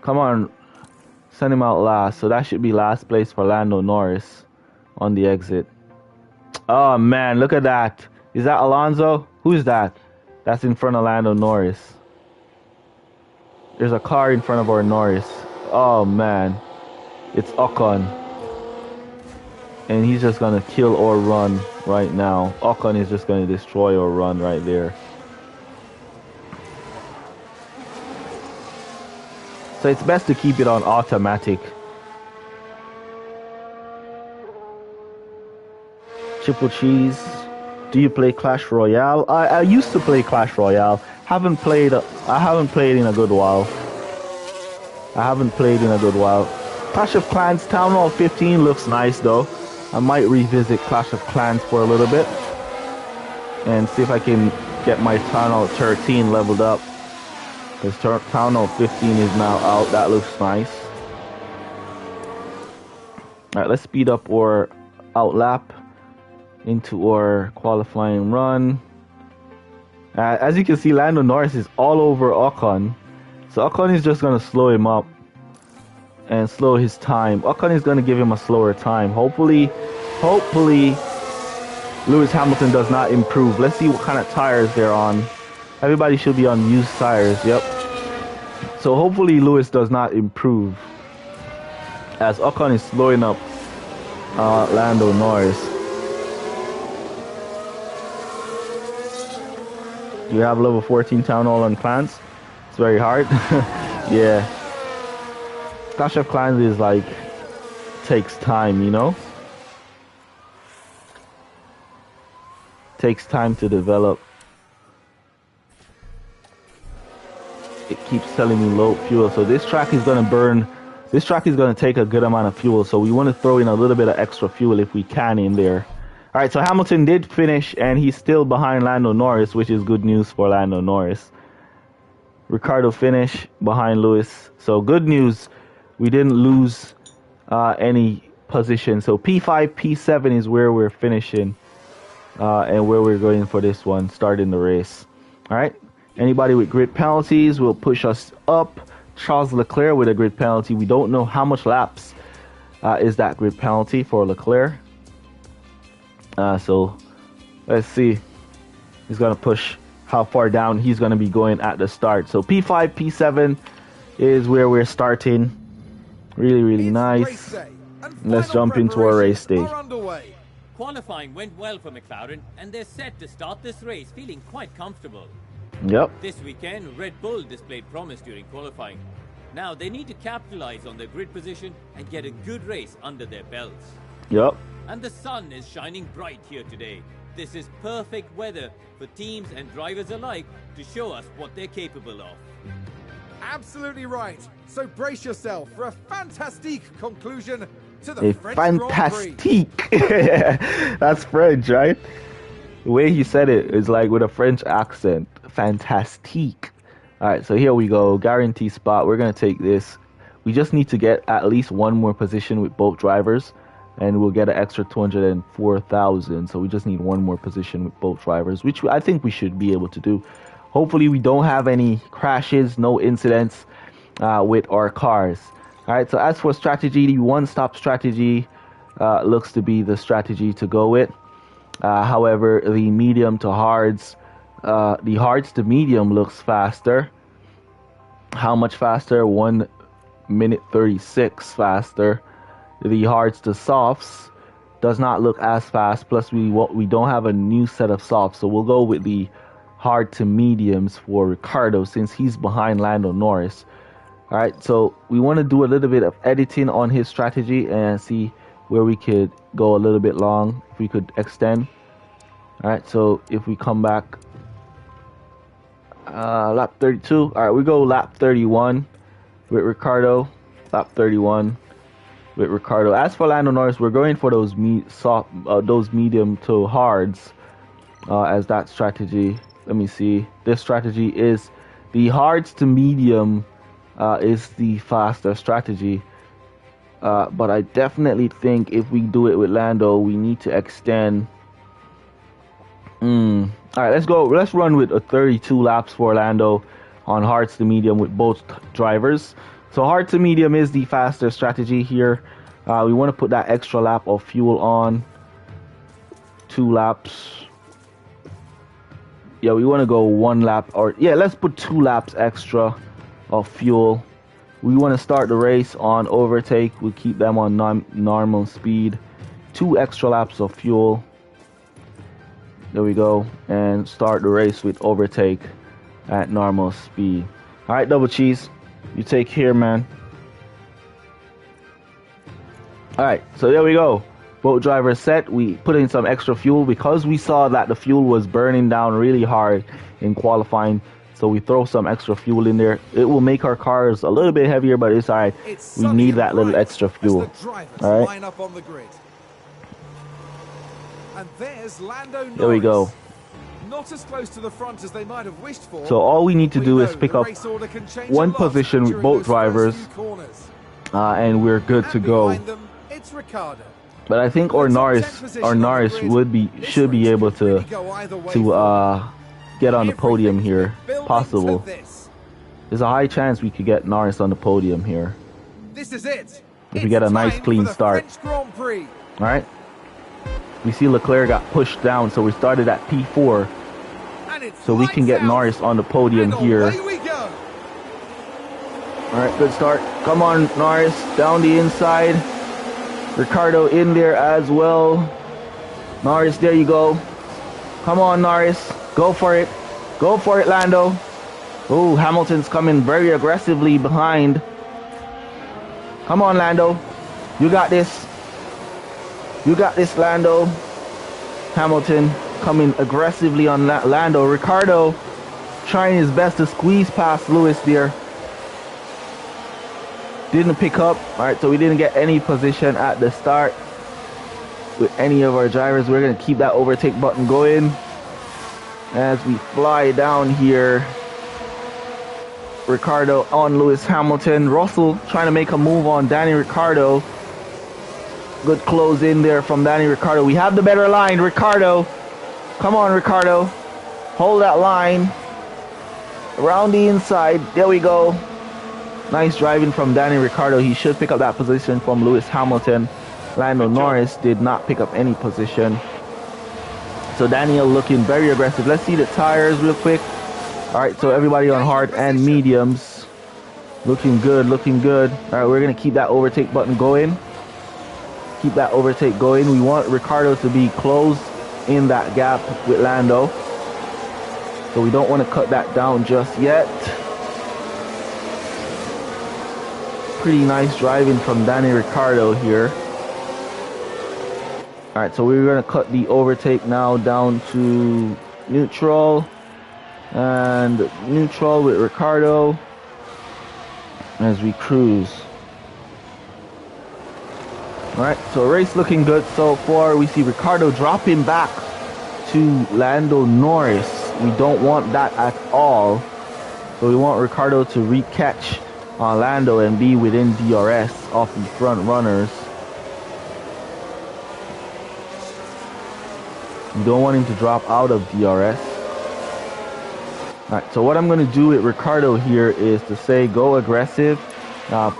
Come on, send him out last. So that should be last place for Lando Norris on the exit. Oh man, look at that. Is that Alonso? Who's that? That's in front of Lando Norris. There's a car in front of our Norris. Oh man, it's Ocon. And he's just gonna kill or run right now. Ocon is just gonna destroy or run right there. So it's best to keep it on automatic. Triple cheese. Do you play Clash Royale? I used to play Clash Royale. I haven't played in a good while. Clash of Clans Town Hall 15 looks nice though. I might revisit Clash of Clans for a little bit and see if I can get my Town Hall 13 leveled up. Because Town Hall 15 is now out. That looks nice. Alright, let's speed up our outlap into our qualifying run. As you can see, Lando Norris is all over Ocon. So Ocon is just going to slow him up and slow his time. Ocon is going to give him a slower time. Hopefully Lewis Hamilton does not improve. Let's see what kind of tires they're on. Everybody should be on used tires. Yep. So hopefully Lewis does not improve as Ocon is slowing up Lando Norris. Do you have level 14 Town Hall on Clans? It's very hard. Yeah. Clash of Clans is like, takes time, you know? Takes time to develop. It keeps telling me low fuel. So this track is going to take a good amount of fuel. So we want to throw in a little bit of extra fuel if we can in there. All right, so Hamilton did finish, and he's still behind Lando Norris, which is good news for Lando Norris. Ricardo finished behind Lewis. So good news, we didn't lose any position. So P5, P7 is where we're finishing and where we're going for this one, starting the race. All right, anybody with grid penalties will push us up. Charles Leclerc with a grid penalty. We don't know how much laps is that grid penalty for Leclerc. So let's see. He's going to push how far down he's going to be going at the start. So P5, P7 is where we're starting. Really nice. Let's jump into our race day. Qualifying went well for McLaren, and they're set to start this race feeling quite comfortable. Yep. This weekend, Red Bull displayed promise during qualifying. Now they need to capitalize on their grid position and get a good race under their belts. Yep. And the sun is shining bright here today. This is perfect weather for teams and drivers alike to show us what they're capable of. Absolutely right. So brace yourself for a fantastique conclusion to the French Grand Prix. Fantastique. That's French, right? The way he said it is like with a French accent. Fantastique. All right, so here we go. Guarantee spot. We're going to take this. We just need to get at least one more position with both drivers, and we'll get an extra 204,000. So we just need one more position with both drivers, which I think we should be able to do. Hopefully we don't have any crashes, no incidents with our cars. All right, so as for strategy, the one-stop strategy looks to be the strategy to go with. However, the medium to hards, the hards to medium looks faster. How much faster? 1 minute 36 faster. The hards to softs does not look as fast. Plus, we don't have a new set of softs, so we'll go with the hard to mediums for Ricciardo since he's behind Lando Norris. All right, so we want to do a little bit of editing on his strategy and see where we could go a little bit long, if we could extend. All right, so if we come back, lap 32. All right, we go lap 31 with Ricciardo, lap 31 with Ricciardo. As for Lando Norris, we're going for those those medium to hards as that strategy. Let me see. This strategy is the hards to medium is the faster strategy. But I definitely think if we do it with Lando, we need to extend. All right, let's go. Let's run with a 32 laps for Lando on hards to medium with both drivers. So hard to medium is the faster strategy here. We want to put that extra lap of fuel on. 2 laps. Yeah, we want to go 1 lap, or yeah, let's put 2 laps extra of fuel. We want to start the race on overtake. We keep them on normal speed. 2 extra laps of fuel. There we go. And start the race with overtake at normal speed. All right, Double Cheese. You take here, man. All right, so there we go. Both drivers set. We put in some extra fuel because we saw that the fuel was burning down really hard in qualifying. So we throw some extra fuel in there. It will make our cars a little bit heavier, but it's all right. We need that little extra fuel. All right. Line up on the grid. And there's Lando Norris. There we go. Not as close to the front as they might have wished for. So all we need to do is pick up 1 position with both drivers, and we're good to go. Them, it's Ricciardo. But I think Norris should be able to get on the podium here. Possible. There's a high chance we could get Norris on the podium here. This is it. If we get a nice clean start. All right. We see Leclerc got pushed down, so we started at P4. So we can get Norris on the podium here. All right, good start. Come on, Norris, down the inside. Ricciardo in there as well. Norris, there you go. Come on, Norris. Go for it. Go for it, Lando. Oh, Hamilton's coming very aggressively behind. Come on, Lando. You got this. You got this, Lando. Hamilton coming aggressively on Lando. Ricciardo trying his best to squeeze past Lewis there. Didn't pick up. All right, so we didn't get any position at the start with any of our drivers. We're going to keep that overtake button going as we fly down here. Ricciardo on Lewis Hamilton. Russell trying to make a move on Danny Ricciardo. Good close in there from Danny Ricciardo. We have the better line, Ricciardo. Come on, Ricciardo. Hold that line. Around the inside. There we go. Nice driving from Danny Ricciardo. He should pick up that position from Lewis Hamilton. Lando Norris did not pick up any position. So Daniel looking very aggressive. Let's see the tires real quick. All right, so everybody on hard and mediums. Looking good, looking good. All right, we're going to keep that overtake button going. Keep that overtake going. We want Ricciardo to be close in that gap with Lando. So we don't want to cut that down just yet. Pretty nice driving from Danny Ricciardo here. All right, so we're going to cut the overtake now down to neutral. And neutral with Ricciardo as we cruise. All right, so race looking good so far. We see Ricciardo dropping back to Lando Norris. We don't want that at all. So we want Ricciardo to recatch on Lando and be within DRS off the front runners. You don't want him to drop out of DRS. All right, so what I'm going to do with Ricciardo here is to say go aggressive,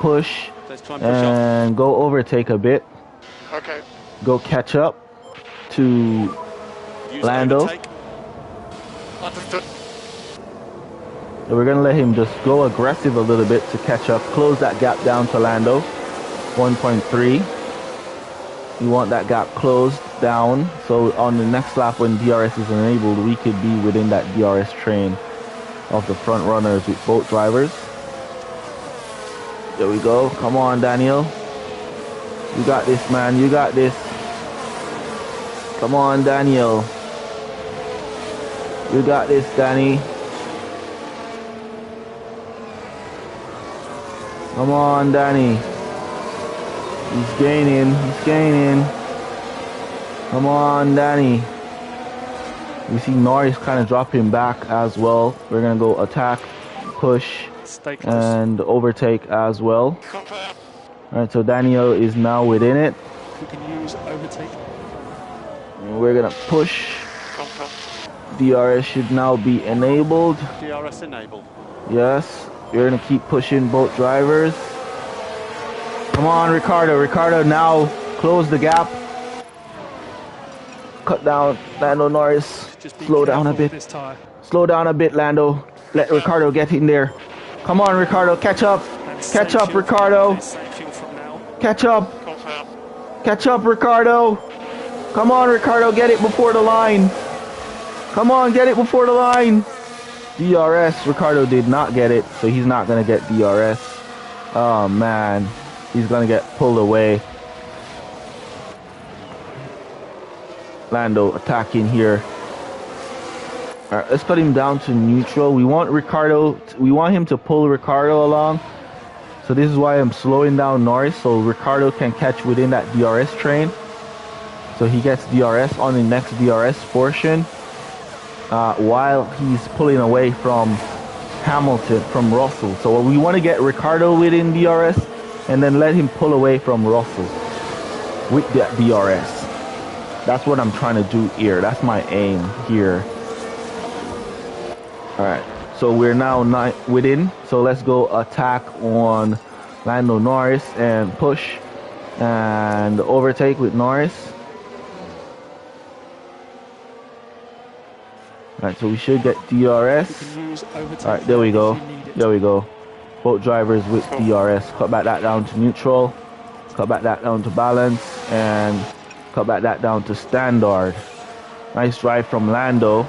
push, and go overtake a bit. Okay. Go catch up to Lando. Understood. So we're going to let him just go aggressive a little bit to catch up, close that gap down to Lando. 1.3. You want that gap closed down, so on the next lap when DRS is enabled, we could be within that DRS train of the front runners with both drivers. There we go. Come on, Daniel. You got this, man. You got this. Come on, Daniel. You got this, Danny. Come on, Danny. He's gaining. He's gaining. Come on, Danny. We see Norris kind of dropping back as well. We're going to go attack, push, and overtake as well. Alright, so Daniel is now within it. We can use overtake. And we're going to push. DRS should now be enabled. DRS enabled. Yes. You're going to keep pushing both drivers. Come on, Ricardo. Ricardo, now close the gap. Cut down Lando Norris. Slow down a bit. Slow down a bit, Lando. Let Ricardo get in there. Come on, Ricardo. Catch up. Catch up, Ricardo. Catch up. Catch up, Ricardo. Come on, Ricardo. Get it before the line. Come on, get it before the line. DRS. Ricardo did not get it, so he's not going to get DRS. Oh, man. He's going to get pulled away. Lando attacking here. All right, let's cut him down to neutral. We want Ricardo. We want him to pull Ricardo along. So this is why I'm slowing down Norris, so Ricardo can catch within that DRS train. So he gets DRS on the next DRS portion. While he's pulling away from Hamilton, from Russell. So we want to get Ricardo within DRS and then let him pull away from Russell with that DRS. That's what I'm trying to do here. That's my aim here. Alright, so we're now within. So let's go attack on Lando Norris and push and overtake with Norris. Alright, so we should get DRS. Alright, there we go. There we go. Both drivers with DRS. Cut back that down to neutral. Cut back that down to balance. And cut back that down to standard. Nice drive from Lando.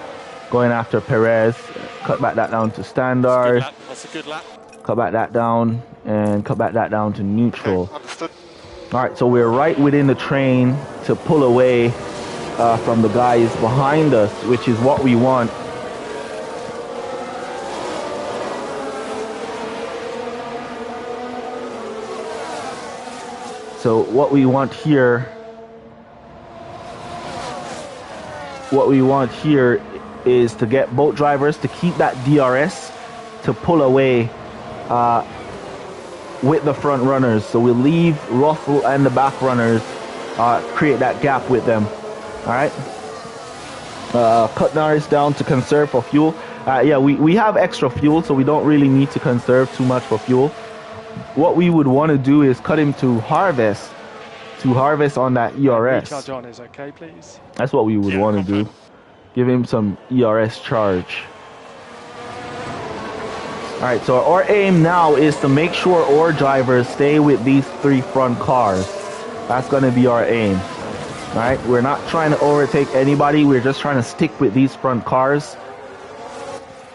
Going after Perez. Cut back that down to standard. That's a good lap. Cut back that down. And cut back that down to neutral. Understood. Alright, so we're right within the train to pull away from the guys behind us, which is what we want. So what we want here is to get both drivers to keep that DRS to pull away with the front runners. So we'll leave Russell and the back runners, create that gap with them. Alright, cut Norris down to conserve for fuel. Yeah, we have extra fuel, so we don't really need to conserve too much for fuel. What we would want to do is cut him to harvest on that ERS. Recharge on is okay, please. That's what we would want to do. Give him some ERS charge. Alright, so our aim now is to make sure our drivers stay with these three front cars. That's going to be our aim. Alright, we're not trying to overtake anybody. We're just trying to stick with these front cars.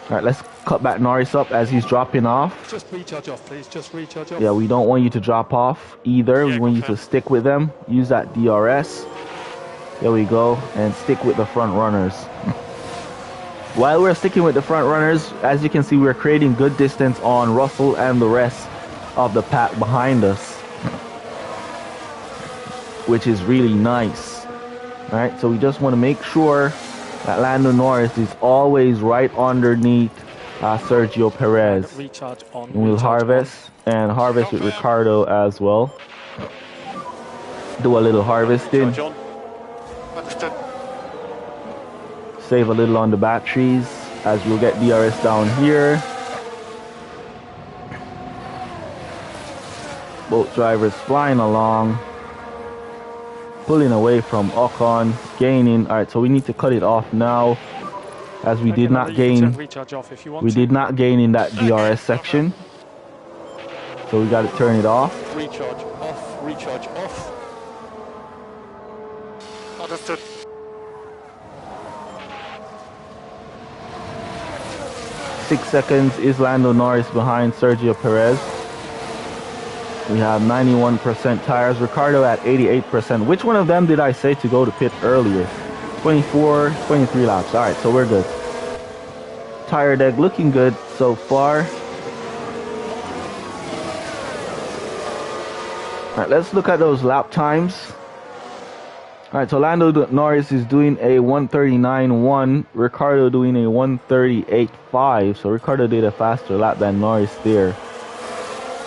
Alright, let's cut back Norris up as he's dropping off. Just recharge off, please. Just recharge off. Yeah, we don't want you to drop off either. We want you to stick with them. Use that DRS. There we go. And stick with the front runners. While we're sticking with the front runners, as you can see, we're creating good distance on Russell and the rest of the pack behind us, which is really nice. Alright, so we just want to make sure that Lando Norris is always right underneath Sergio Perez. Recharge on. And we'll harvest with Ricardo as well. Do a little harvesting. Understood. Save a little on the batteries as we'll get DRS down here. Both drivers flying along. pulling away from Ocon, gaining. All right, so we need to cut it off now, as we did not gain. Recharge off if you want We did not gain in that DRS section, so we got to turn it off. Recharge off, recharge off. Understood. Six seconds is Lando Norris behind Sergio Perez. We have 91% tires. Ricardo at 88%. Which one of them did I say to go to pit earlier? 24, 23 laps. All right, so we're good. Tire deck looking good so far. All right, let's look at those lap times. All right, so Lando Norris is doing a 1:39.1. Ricardo doing a 1:38.5. So Ricardo did a faster lap than Norris there.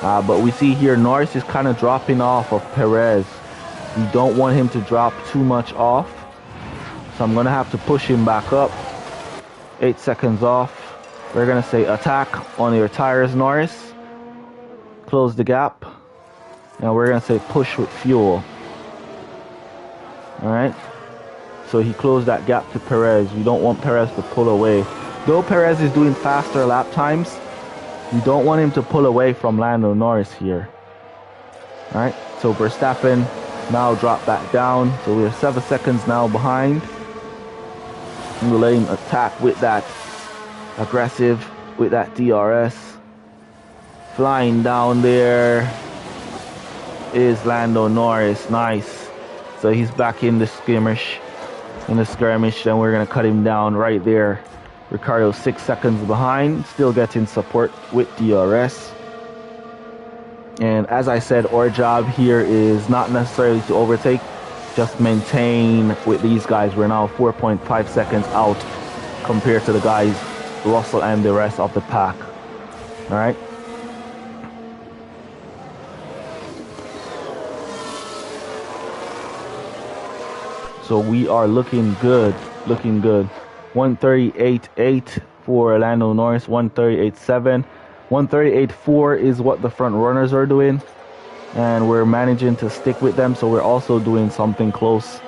But we see here Norris is kind of dropping off of Perez. We don't want him to drop too much off. So I'm going to have to push him back up. 8 seconds off. We're going to say attack on your tires, Norris. Close the gap. And we're going to say push with fuel. Alright. So he closed that gap to Perez. We don't want Perez to pull away. Though Perez is doing faster lap times, we don't want him to pull away from Lando Norris here. Alright. So Verstappen now drop back down. So we're 7 seconds now behind. And we'll let him attack with that aggressive, with that DRS. Flying down there is Lando Norris. Nice. So he's back in the skirmish. And we're going to cut him down right there. Ricardo 6 seconds behind. Still getting support with DRS. And as I said, our job here is not necessarily to overtake. Just maintain with these guys. We're now 4.5 seconds out compared to the guys, Russell and the rest of the pack. Alright. So we are looking good. 1:38.8 for Lando Norris. 1:38.7. 1:38.4 is what the front runners are doing. And we're managing to stick with them. So we're also doing something close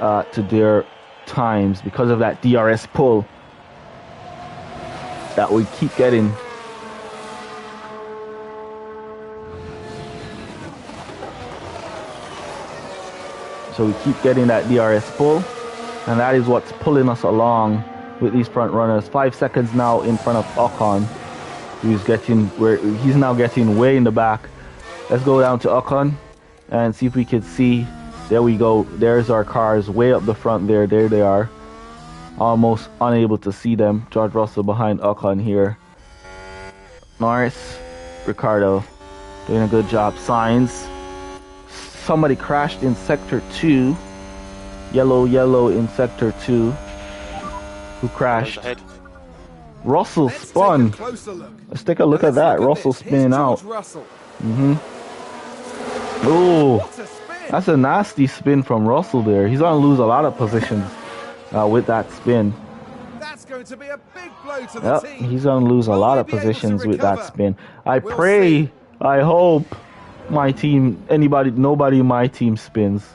to their times because of that DRS pull that we keep getting. So we keep getting that DRS pull, and that is what's pulling us along with these front runners. 5 seconds now in front of Ocon. He's now getting way in the back. Let's go down to Ocon and see if we can see. There we go. There's our cars way up the front there. There they are. Almost unable to see them. George Russell behind Ocon here. Norris, Ricardo doing a good job. Sainz. Somebody crashed in sector 2. Yellow in sector 2. Who crashed? Russell spun. Let's take a look at that. Russell spinning out. Oh, that's a nasty spin from Russell there. He's going to lose a lot of positions with that spin. That's going to be a big blow to the team. He's going to lose a lot of positions with that spin. I hope my team, nobody in my team spins.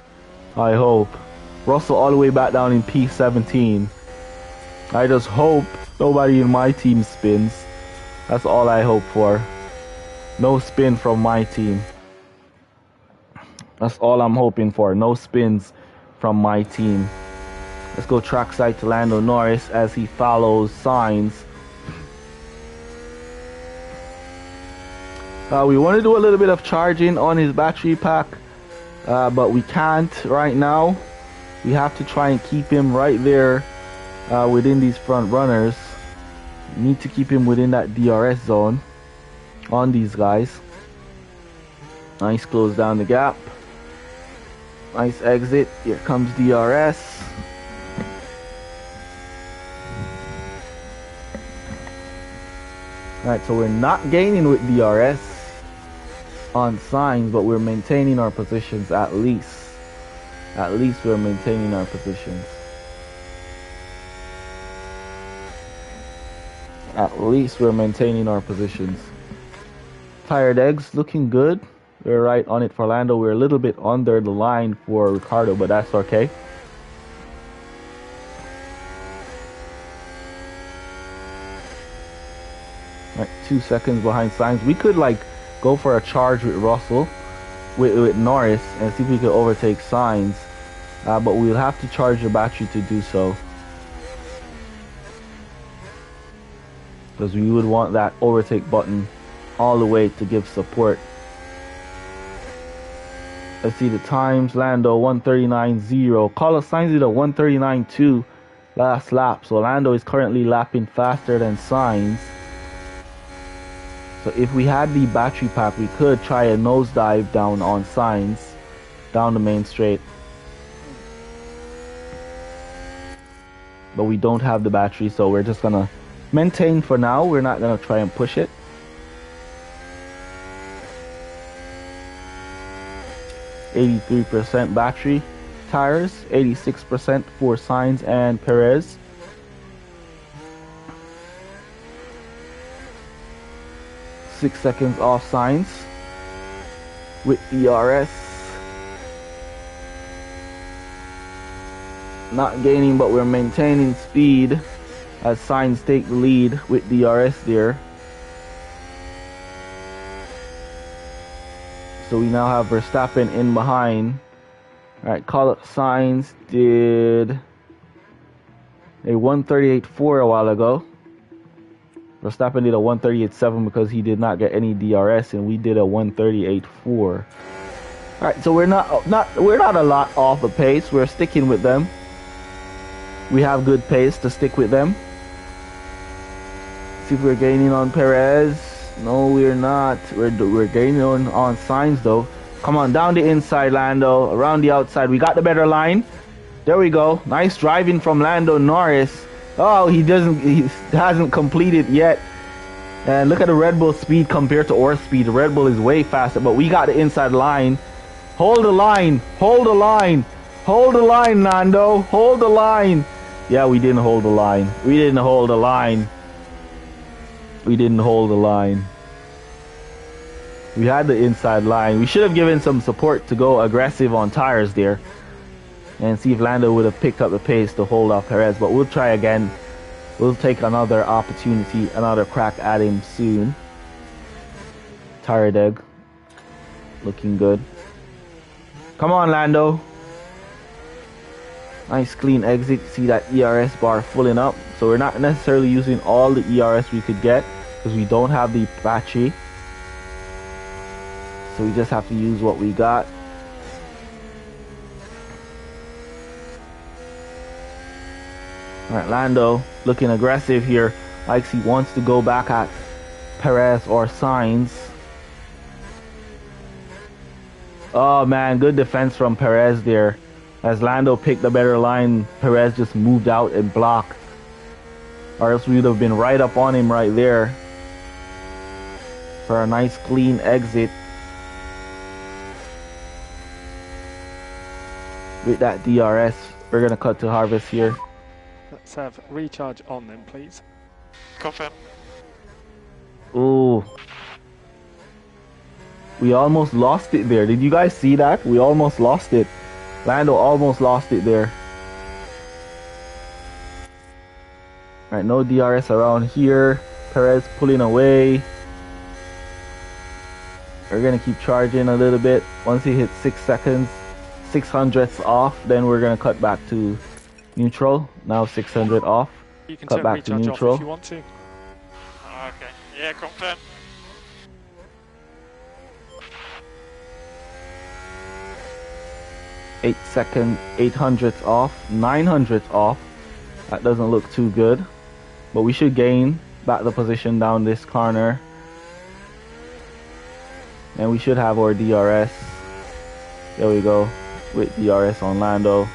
I hope. Russell all the way back down in P17. I just hope nobody in my team spins. That's all I hope for. No spin from my team. That's all I'm hoping for. No spins from my team. Let's go trackside to Lando Norris as he follows Sainz. We want to do a little bit of charging on his battery pack, but we can't right now. We have to try and keep him right there within these front runners. We need to keep him within that DRS zone on these guys. Nice close down the gap. Nice exit. Here comes DRS. Alright, so we're not gaining with DRS on Sainz, but we're maintaining our positions at least. At least we're maintaining our positions. At least we're maintaining our positions. Tired eggs looking good. We're right on it for Lando. We're a little bit under the line for Ricardo, but that's okay. Right, 2 seconds behind Sainz. We could like go for a charge with Russell, with Norris, and see if we could overtake Sainz. But we'll have to charge the battery to do so, because we would want that overtake button all the way to give support. Let's see the times. Lando 139.0. Carlos Sainz did a 139.2 last lap. So Lando is currently lapping faster than Sainz. So if we had the battery pack, we could try a nosedive down on Sainz, down the main straight. But we don't have the battery, so we're just gonna maintain for now. We're not gonna try and push it. 83% battery, tires, 86% for Sainz and Perez. Six seconds off Sainz with DRS. Not gaining, but we're maintaining speed as Sainz take the lead with DRS there. So we now have Verstappen in behind. Alright, Carlos Sainz did a 138.4 a while ago. Verstappen did a 138.7 because he did not get any DRS, and we did a 138.4. Alright, so we're not a lot off the pace. We're sticking with them. We have good pace to stick with them. See if we're gaining on Perez. No, we're not. We're gaining on Sainz though. Come on, down the inside, Lando. Around the outside. We got the better line. There we go. Nice driving from Lando Norris. Oh, he hasn't completed yet. And look at the Red Bull speed compared to our speed. The Red Bull is way faster, but we got the inside line. Hold the line. Hold the line. Hold the line, Lando. Hold the line. Yeah, we didn't hold the line. We didn't hold the line. We didn't hold the line. We had the inside line. We should have given some support to go aggressive on tires there and see if Lando would have picked up the pace to hold off Perez. But we'll try again. We'll take another opportunity, another crack at him soon. Tire deg. Looking good. Come on, Lando. Nice clean exit. See that ERS bar filling up. So we're not necessarily using all the ERS we could get because we don't have the battery. So we just have to use what we got. Alright, Lando looking aggressive here. Likes he wants to go back at Perez or Sainz. Oh man, good defense from Perez there. As Lando picked the better line, Perez just moved out and blocked. Or else we would have been right up on him right there for a nice clean exit. With that DRS, we're going to cut to harvest here. Let's have recharge on then, please. Confirm. Ooh. We almost lost it there. Did you guys see that? We almost lost it. Lando almost lost it there. Alright, no DRS around here. Perez pulling away. We're going to keep charging a little bit. Once he hits 6 seconds, 600ths off, then we're going to cut back to neutral. Now 600 off. You can cut back to neutral. Off if you want to. Okay. Yeah, confirm. Eight second, 800ths off, 900ths off. That doesn't look too good, but we should gain back the position down this corner, and we should have our DRS. There we go, with DRS on Lando.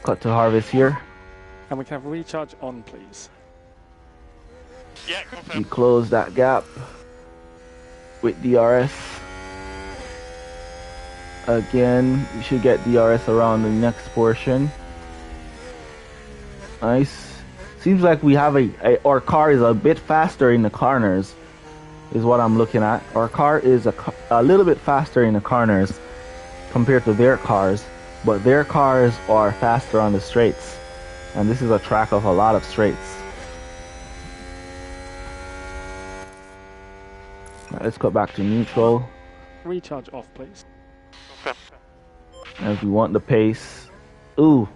Cut to harvest here. And we can have recharge on, please. Yeah, We confirm. close that gap with DRS. Again, we should get DRS around the next portion. Nice. Seems like we have our car is a bit faster in the corners. is what I'm looking at. Our car is a little bit faster in the corners compared to their cars, but their cars are faster on the straights, and this is a track of a lot of straights. Right, let's go back to neutral. Recharge off, please. Confirm. As we want the pace. Ooh.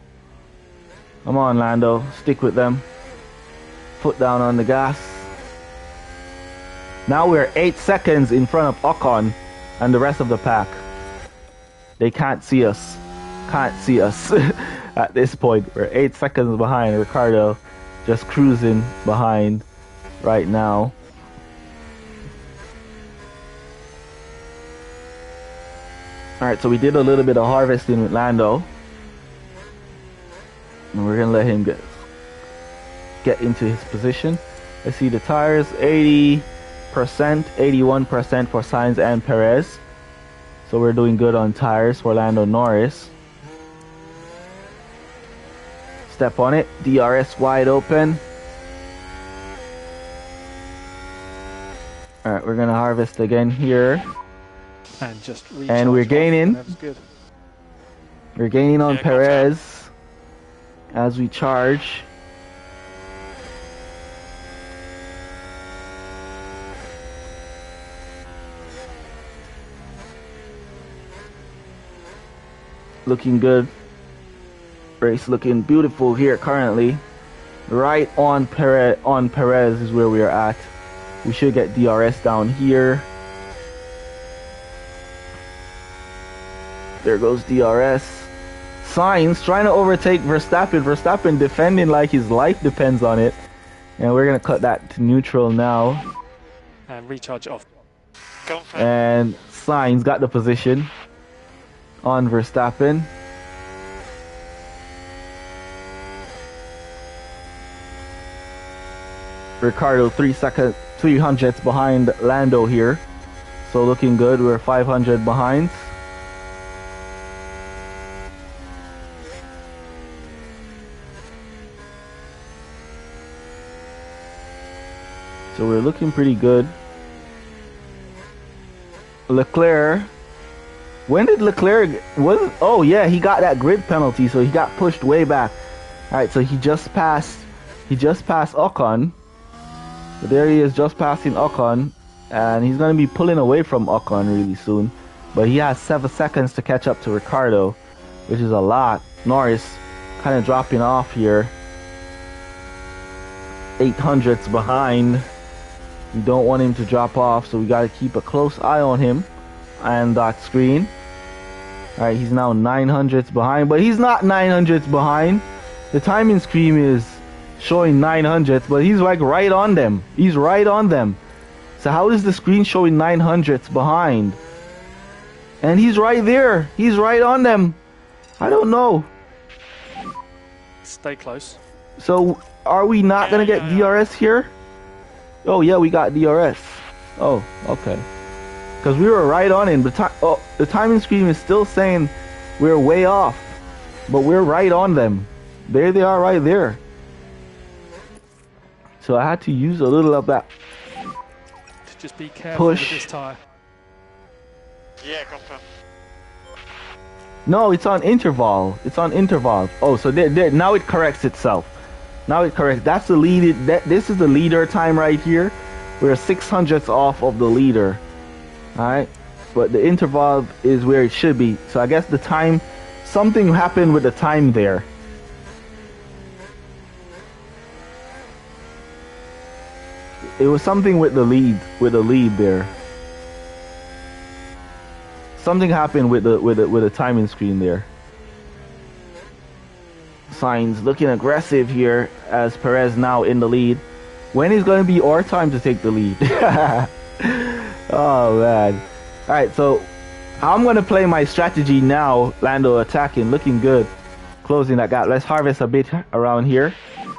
Come on, Lando. Stick with them. Foot down on the gas. Now we're 8 seconds in front of Ocon and the rest of the pack. They can't see us. Can't see us at this point. We're 8 seconds behind. Ricardo just cruising behind right now. Alright, so we did a little bit of harvesting with Lando. And we're gonna let him get into his position. Let's see the tires, 80%, 81% for Sainz and Perez. So we're doing good on tires for Lando Norris. Step on it, DRS wide open. Alright, we're gonna harvest again here. And just And we're gaining. That was good. We're gaining on Yeah, Perez as we charge. Looking good. Race looking beautiful here currently. Right on Perez is where we are at. We should get DRS down here. There goes DRS. Sainz trying to overtake Verstappen. Verstappen defending like his life depends on it. And we're going to cut that to neutral now. And recharge off. Confirm. And Sainz got the position on Verstappen. Ricardo 300ths behind Lando here. So looking good. We're 500 behind. So we're looking pretty good. Leclerc. When did Leclerc oh yeah, he got that grid penalty, so he got pushed way back. Alright, so he just passed Ocon. So there he is, just passing Ocon, and he's gonna be pulling away from Ocon really soon. But he has 7 seconds to catch up to Ricardo, which is a lot. Norris kind of dropping off here. 800ths behind. We don't want him to drop off, so we got to keep a close eye on him and that screen. Alright, he's now 900ths behind, but he's not 900ths behind. The timing screen is showing 900ths, but he's like right on them. He's right on them. So how is the screen showing 900ths behind? And he's right there. He's right on them. I don't know. Stay close. So are we not going to get DRS here? Oh yeah, we got DRS. Oh, okay. Because we were right on him. The timing screen is still saying we're way off, but we're right on them. There they are, right there. So I had to use a little of that Just be careful push. with this tyre. Yeah, confirm. No, it's on interval. It's on interval. Oh, so there. Now it corrects itself. Now it corrects. That's the lead. This is the leader time right here. We're 600ths off of the leader. All right, but the interval is where it should be. So I guess the time, something happened with the time there. It was something with the lead there. Something happened with the timing screen there. Sainz looking aggressive here as Perez now in the lead. When is going to be our time to take the lead? Oh man. Alright, so I'm going to play my strategy now. Lando attacking, looking good. Closing that gap. Let's harvest a bit around here.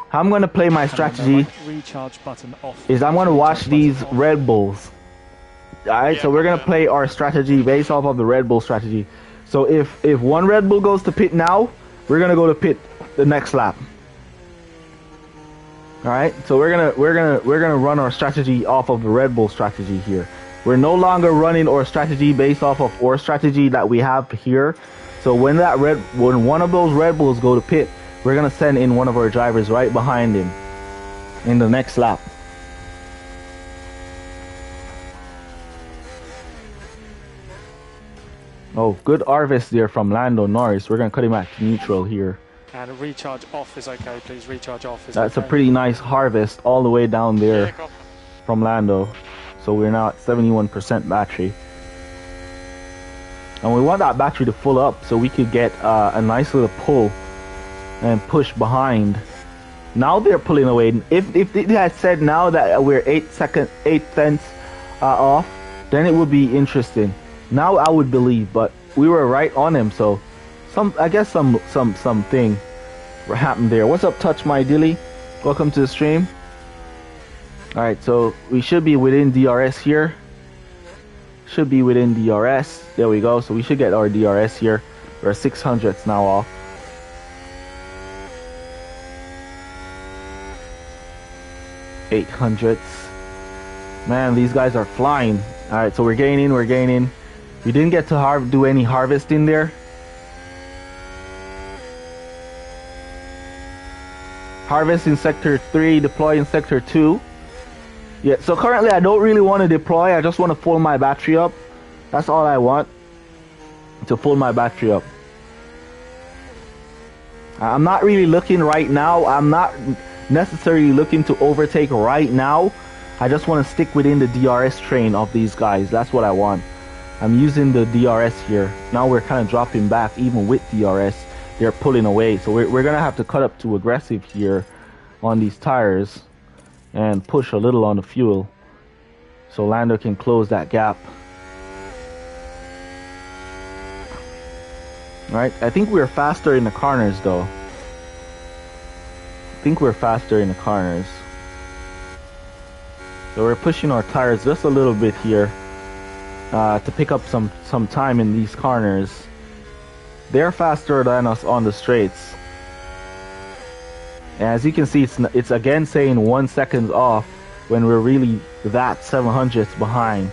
How I'm going to play my strategy Recharge button off. is I'm going to watch these Red Bulls. Alright, so we're going to play our strategy based off of the Red Bull strategy. So if one Red Bull goes to pit now, we're going to go to pit the next lap. All right, so we're gonna run our strategy off of the Red Bull strategy here. We're no longer running our strategy based off of our strategy that we have here. So when one of those Red Bulls go to pit, we're gonna send in one of our drivers right behind him in the next lap. Oh, good harvest there from Lando Norris. We're gonna cut him at neutral here. And a recharge off is okay, please. Recharge off is That's okay. a pretty nice harvest all the way down there Yeah, confirm. from Lando. So we're now at 71% battery. And we want that battery to full up so we could get a nice little pull and push behind. Now they're pulling away. If they had said now that we're 8 tenths off, then it would be interesting. Now I would believe, but we were right on him, so I guess something happened there. What's up, Touch My Dilly? Welcome to the stream. All right, so we should be within DRS here. Should be within DRS. There we go. So we should get our DRS here. We're 600ths now off. Eight hundredths. Man, these guys are flying. All right, so we're gaining. We didn't get to do any harvesting there. Harvest in sector 3, deploy in sector 2. Yeah, so currently I don't really want to deploy. I just want to fill my battery up. That's all I want, to fill my battery up. I'm not really looking right now. I'm not necessarily looking to overtake right now. I just want to stick within the DRS train of these guys. That's what I want. I'm using the DRS here. Now we're kind of dropping back. Even with DRS, they're pulling away. So we're going to have to cut up to aggressive here on these tires and push a little on the fuel so Lando can close that gap. Right, I think we're faster in the corners though. So we're pushing our tires just a little bit here to pick up some time in these corners. They're faster than us on the straights. And as you can see, it's again saying 1 second off when we're really that 700ths behind.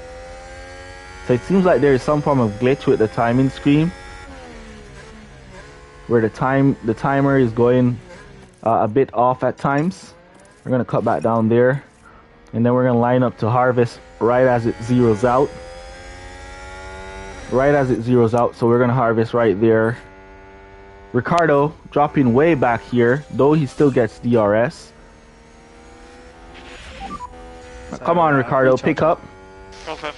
So it seems like there is some form of glitch with the timing screen, where the timer is going a bit off at times. We're gonna cut back down there, and then we're gonna line up to harvest right as it zeroes out. So we're gonna harvest right there. Ricardo dropping way back here, though he still gets DRS. So, come on, Ricardo, pick up. Confirm.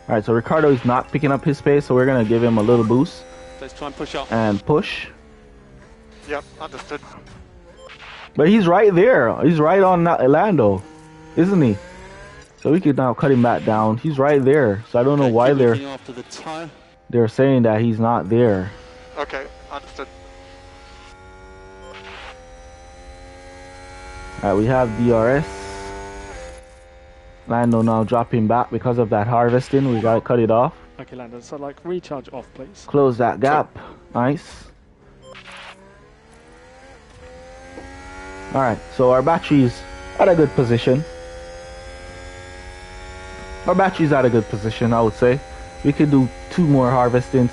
All right, so Ricardo is not picking up his pace, so we're gonna give him a little boost Let's try and push up. and push. Yep, understood. But he's right there. He's right on Lando, isn't he? So we could now cut him back down. He's right there. So I don't know Okay, why keep looking after the tire. they're saying that he's not there. Okay, understood. Alright, we have DRS. Lando now dropping back because of that harvesting. We gotta cut it off. Okay, Landon. So, like, recharge off, please. Close that gap. Nice. Alright, so our battery's at a good position. I would say. We could do 2 more harvesting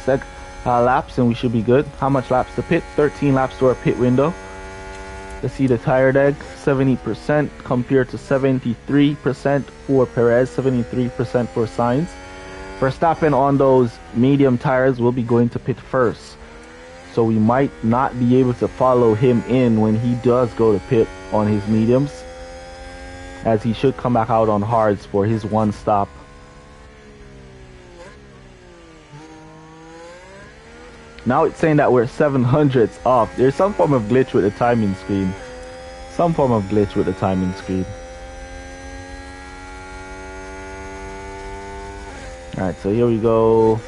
laps and we should be good. How much laps to pit? 13 laps to our pit window. Let's see the tire deg. 70% compared to 73% for Perez, 73% for Sainz. Verstappen on those medium tires will be going to pit first. So we might not be able to follow him in when he does go to pit on his mediums, as he should come back out on hards for his 1 stop. Now it's saying that we're 700ths off. There's some form of glitch with the timing screen. Alright, so here we go.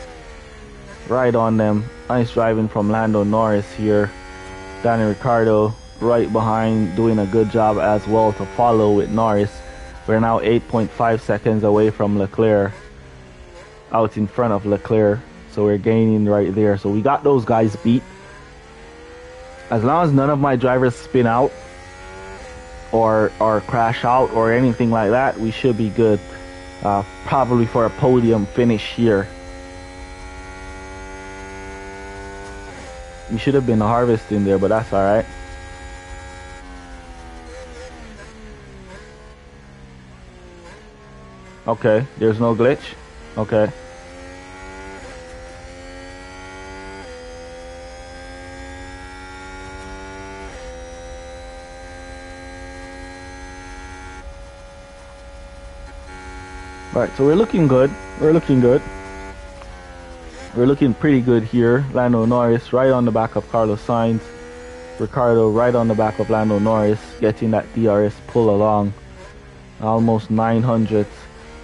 Right on them. Nice driving from Lando Norris here. Danny Ricciardo right behind, doing a good job as well to follow with Norris. We're now 8.5 seconds away from Leclerc, out in front of Leclerc. So we're gaining right there. So we got those guys beat. As long as none of my drivers spin out, or crash out or anything like that, we should be good. Probably for a podium finish here. We should have been harvesting there, but that's all right. Okay, there's no glitch. Okay. Right, so we're looking good. We're looking good. We're looking pretty good here. Lando Norris right on the back of Carlos Sainz. Ricardo right on the back of Lando Norris, getting that DRS pull along. Almost 900.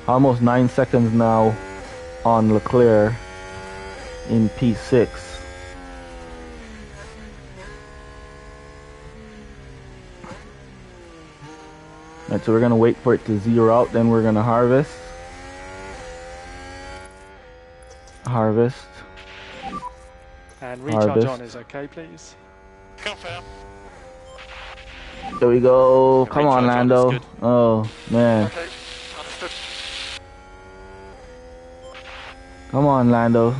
Almost 9 seconds now on Leclerc in P6. Right, so we're gonna wait for it to zero out, then we're gonna harvest. Harvest. And recharge Harvest. on is okay, please. Confirm. There we go. The Come on, recharge on is Lando. good. Oh, man. Okay, understood. Come on, Lando.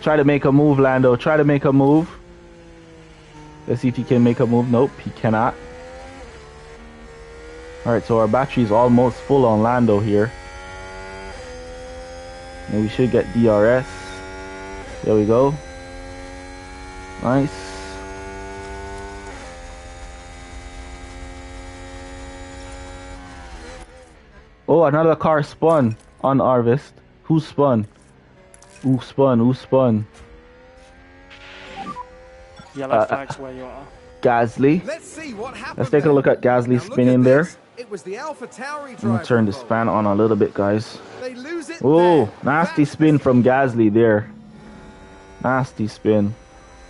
Try to make a move, Lando. Try to make a move. Let's see if he can make a move. Nope, he cannot. Alright, so our battery is almost full on Lando here. And we should get DRS. There we go. Nice. Oh, another car spun on Harvest. Who spun? Who spun? Who spun? Yellow flags where you are. Gasly. Let's see what happened. Let's take a there. look at Gasly Now look spinning at there. this. It was the AlphaTauri I'm gonna driver turn this involved. fan on a little bit, guys. They lose it Oh, there. nasty That's spin the from Gasly there. Nasty spin.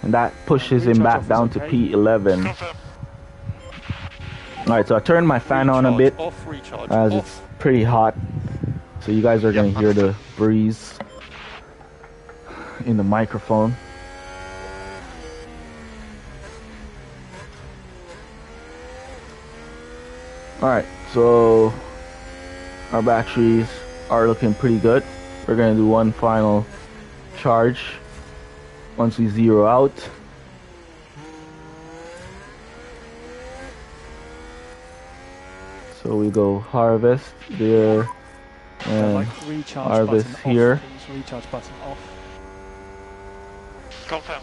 And that pushes him back down to P11. Confirm. Alright, so I turned my fan on a Recharge bit Off, recharge as off. it's pretty hot. So you guys are gonna hear the breeze in the microphone. Alright, so our batteries are looking pretty good. We're gonna do one final charge once we zero out. So we go harvest there and Like recharge harvest button here. off, please. Recharge button off. Confirm.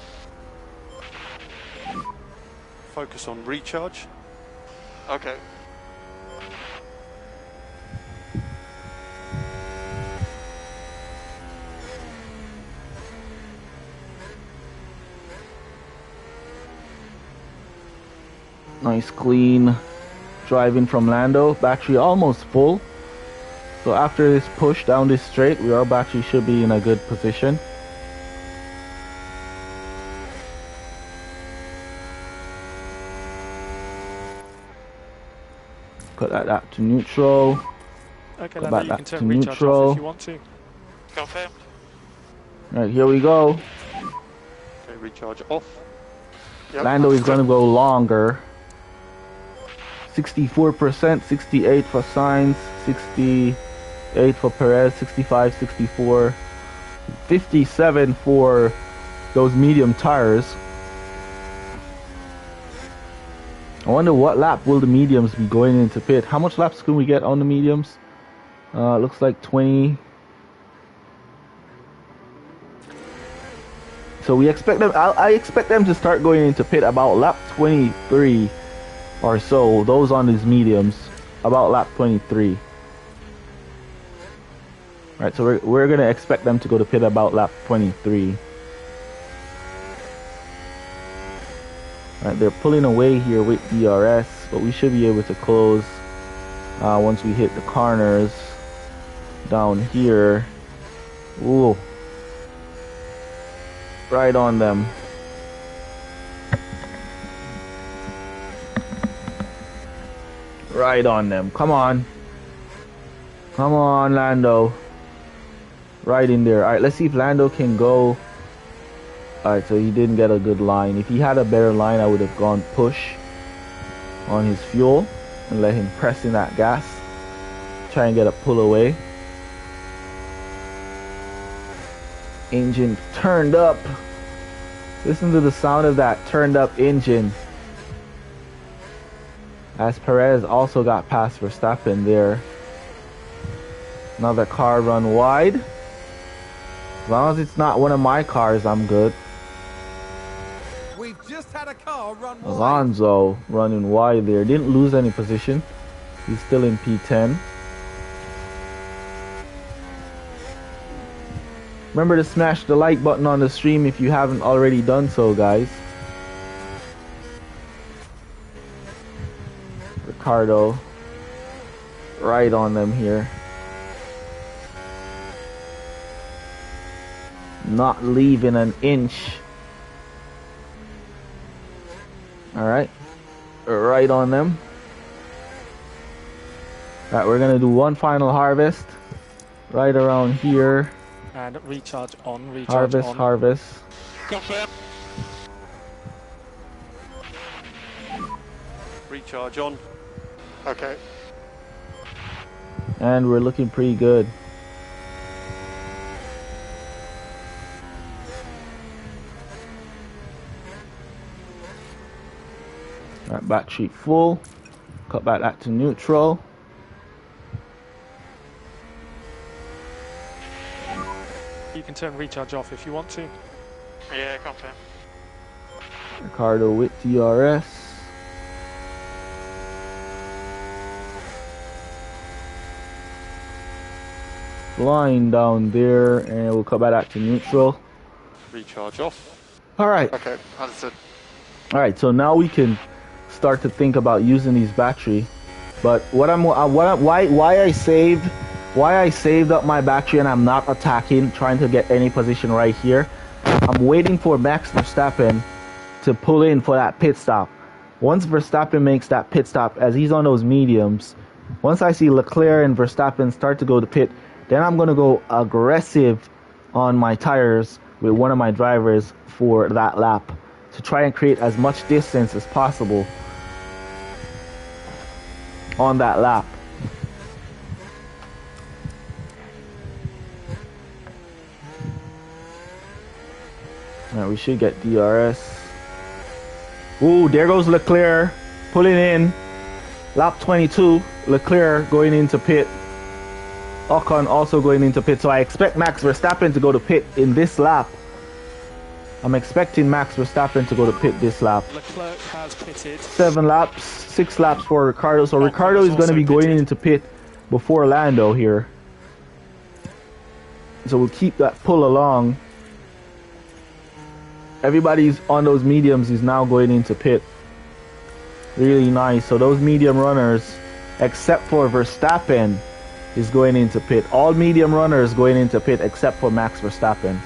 Focus on recharge. Okay. Nice clean driving from Lando. Battery almost full. So after this push down this straight, our battery should be in a good position. Put that to neutral. Okay, Go Lando, back you back can to turn recharge neutral. off if you want to. Confirmed. Right, here we go. Okay, recharge off. Yep, Lando is going to understood. go longer. 64%, 68 for Sainz, 68 for Perez, 65, 64, 57 for those medium tires. I wonder what lap will the mediums be going into pit. How much laps can we get on the mediums? Looks like 20. So we expect them. I expect them to start going into pit about lap 23 or so. Those on these mediums, about lap 23. Right. So we're gonna expect them to go to pit about lap 23. Right. They're pulling away here with DRS, but we should be able to close once we hit the corners down here. Ooh. Right on them. Right on them. Come on. Come on, Lando. Right in there. Alright, let's see if Lando can go Alright, so he didn't get a good line. If he had a better line, I would have gone push on his fuel and let him press in that gas. Try and get a pull away. Engine turned up. Listen to the sound of that turned up engine. As Perez also got past Verstappen there. Another car run wide. As long as it's not one of my cars, I'm good. We've just had a car run wide. Alonso running wide there. Didn't lose any position. He's still in P10. Remember to smash the like button on the stream if you haven't already done so, guys. Ricardo right on them here. Not leaving an inch. Alright. Right on them. Alright, we're gonna do one final harvest. Right around here. And recharge on, recharge Harvest, on. harvest. Confirm. Recharge on. Okay. And we're looking pretty good. Alright, battery full. Cut back that to neutral. You can turn recharge off if you want to. Yeah, confirm. Ricardo with DRS. Flying down there, and we'll cut back that to neutral. Recharge off. Alright. Okay, understood. Alright, so now we can start to think about using these battery. But why I saved up my battery and I'm not attacking, trying to get any position right here. I'm waiting for Max Verstappen to pull in for that pit stop. Once Verstappen makes that pit stop, as he's on those mediums, once I see Leclerc and Verstappen start to go to pit, then I'm going to go aggressive on my tires with one of my drivers for that lap to try and create as much distance as possible on that lap. Alright, we should get DRS. Ooh, there goes Leclerc pulling in. Lap 22, Leclerc going into pit. Ocon also going into pit. So I expect Max Verstappen to go to pit in this lap. I'm expecting Max Verstappen to go to pit this lap. Leclerc has pitted. 7 laps, 6 laps for Ricardo. So Ricardo is going to be going into pit before Lando here. So we'll keep that pull along. Everybody's on those mediums is now going into pit. Really nice. So those medium runners, except for Verstappen, is going into pit. All medium runners going into pit except for Max Verstappen.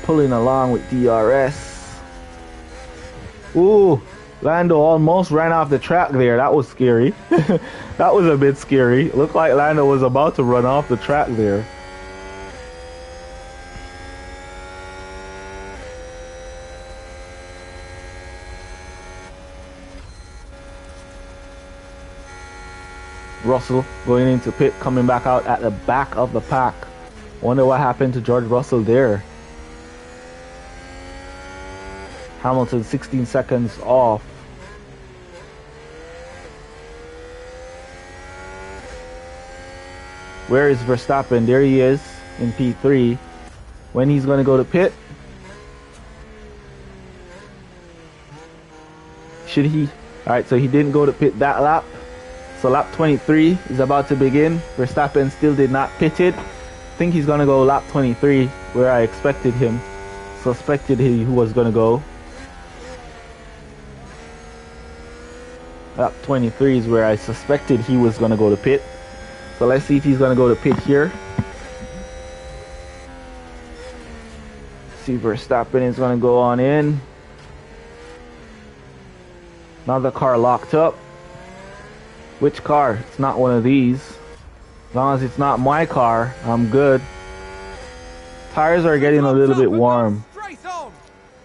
Pulling along with DRS. Ooh, Lando almost ran off the track there. That was scary. That was a bit scary. Looked like Lando was about to run off the track there. Russell going into pit, coming back out at the back of the pack. Wonder what happened to George Russell there. Hamilton 16 seconds off. Where is Verstappen? There he is in P3. When he's going to go to pit? Should he? Alright, so he didn't go to pit that lap. So lap 23 is about to begin. Verstappen still did not pit it. I think he's going to go lap 23 where I expected him. Suspected he was going to go. Lap 23 is where I suspected he was going to go to pit. So let's see if he's going to go to pit here. See if Verstappen is going to go on in. Another car locked up. Which car? It's not one of these. As long as it's not my car, I'm good. Tires are getting a little bit warm. Straight on.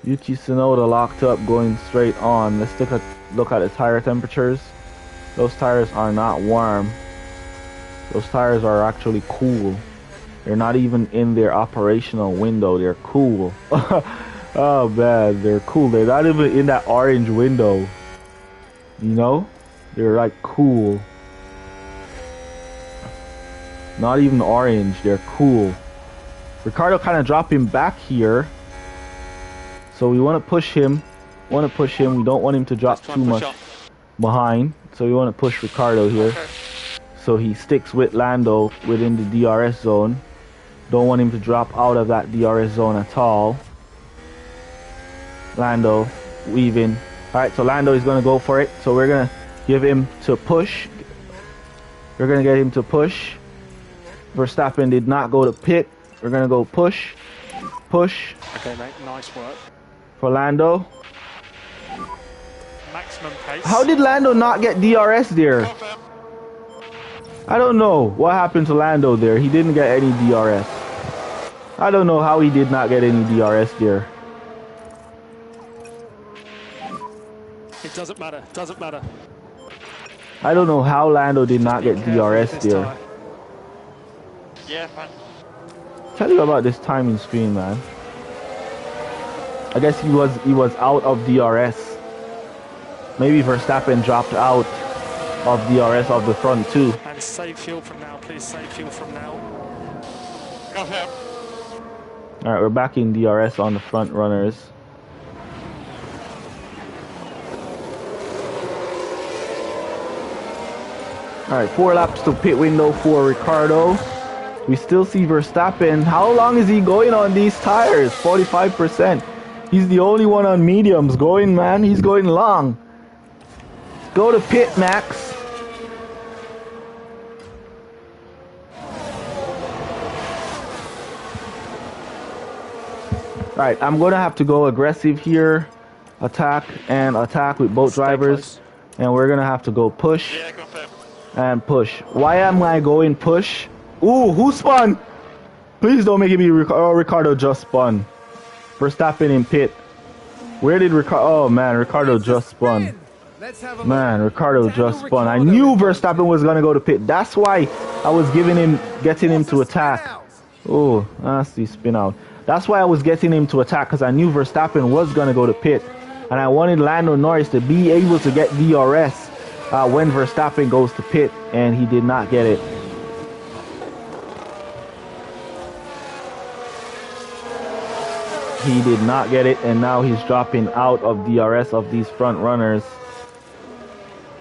Yuki Tsunoda locked up, going straight on. Let's take a look at the tire temperatures. Those tires are not warm. Those tires are actually cool. They're not even in their operational window. They're cool. Oh man, they're cool. They're not even in that orange window. You know? They're like cool. Not even orange. They're cool. Ricardo kind of dropping back here. So we want to push him. We don't want him to drop too much behind. So we want to push Ricardo here. Okay. So he sticks with Lando within the DRS zone. Don't want him to drop out of that DRS zone at all. Lando weaving. Alright, so Lando is going to go for it. So we're going to give him to push. We're going to get him to push. Verstappen did not go to pit. We're going to go push. Push Okay, mate, nice work. for Lando. Maximum pace. How did Lando not get DRS there? Confirm. I don't know what happened to Lando there. He didn't get any DRS. I don't know how he did not get any DRS there. It doesn't matter. Doesn't matter. I don't know how Lando did not get Careful DRS this there. time. Yeah, fine. Tell you about this timing screen, man. I guess he was out of DRS. Maybe Verstappen dropped out of DRS of the front too. And save fuel from now, please. Save fuel from now. Confirm. Alright, we're back in DRS on the front runners. Alright, 4 laps to pit window for Ricardo. We still see Verstappen. How long is he going on these tires? 45%. He's the only one on mediums going, man. He's going long. Go to pit, Max. Alright, I'm going to have to go aggressive here. Attack with both Stay drivers. close. And we're going to have to go push Yeah, confirm. and push. Why am I going push? Ooh, who spun? Please don't make it be Ricardo just spun. Verstappen in pit. Where did Ricardo? Oh man, Ricardo just spun. Let's have a Man, look. Ricardo Daniel just spun. I Ricciardo knew in Verstappen was gonna go to pit. That's why I was getting him to attack. Oh, nasty spin out. That's why I was getting him to attack, because I knew Verstappen was gonna go to pit, and I wanted Lando Norris to be able to get DRS when Verstappen goes to pit, and he did not get it. He did not get it, and now he's dropping out of DRS of these front runners.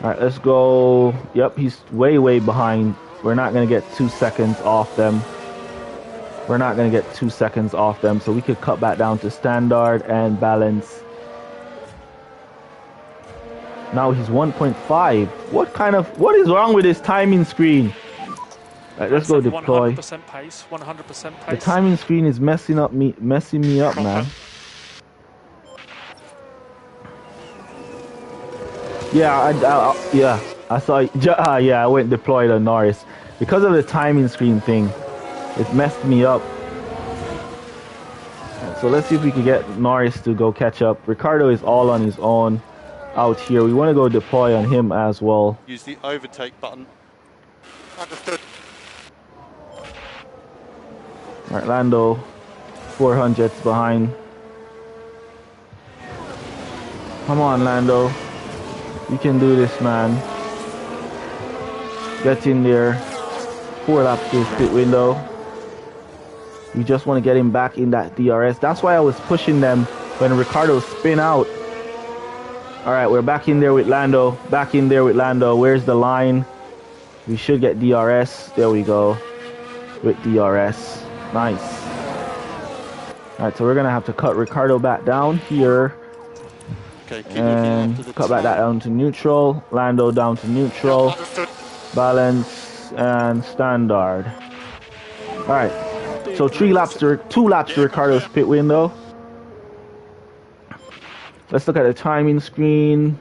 Alright, let's go. Yep, he's way behind. We're not going to get 2 seconds off them. We're not going to get 2 seconds off them, so we could cut back down to standard and balance. Now he's 1.5. What is wrong with this timing screen? Alright, let's go deploy. 100% pace. 100% pace. The timing screen is messing me up, man. Yeah, I saw. Yeah, I went deployed on Norris because of the timing screen thing. It messed me up. So let's see if we can get Norris to go catch up. Ricardo is all on his own out here. We want to go deploy on him as well. Use the overtake button. Understood. Alright, Lando, 400s behind. Come on, Lando. You can do this, man. Get in there. 4 laps to his pit window. We just want to get him back in that DRS. That's why I was pushing them when Ricardo spin out. Alright, we're back in there with Lando. Back in there with Lando. Where's the line? We should get DRS. There we go. With DRS. Nice. Alright, so we're going to have to cut Ricardo back down here. Okay, keep looking And after the cut back that down to neutral. Lando down to neutral. Understood. Balance and standard. Alright, so 2 laps to Ricardo's pit window. Let's look at the timing screen.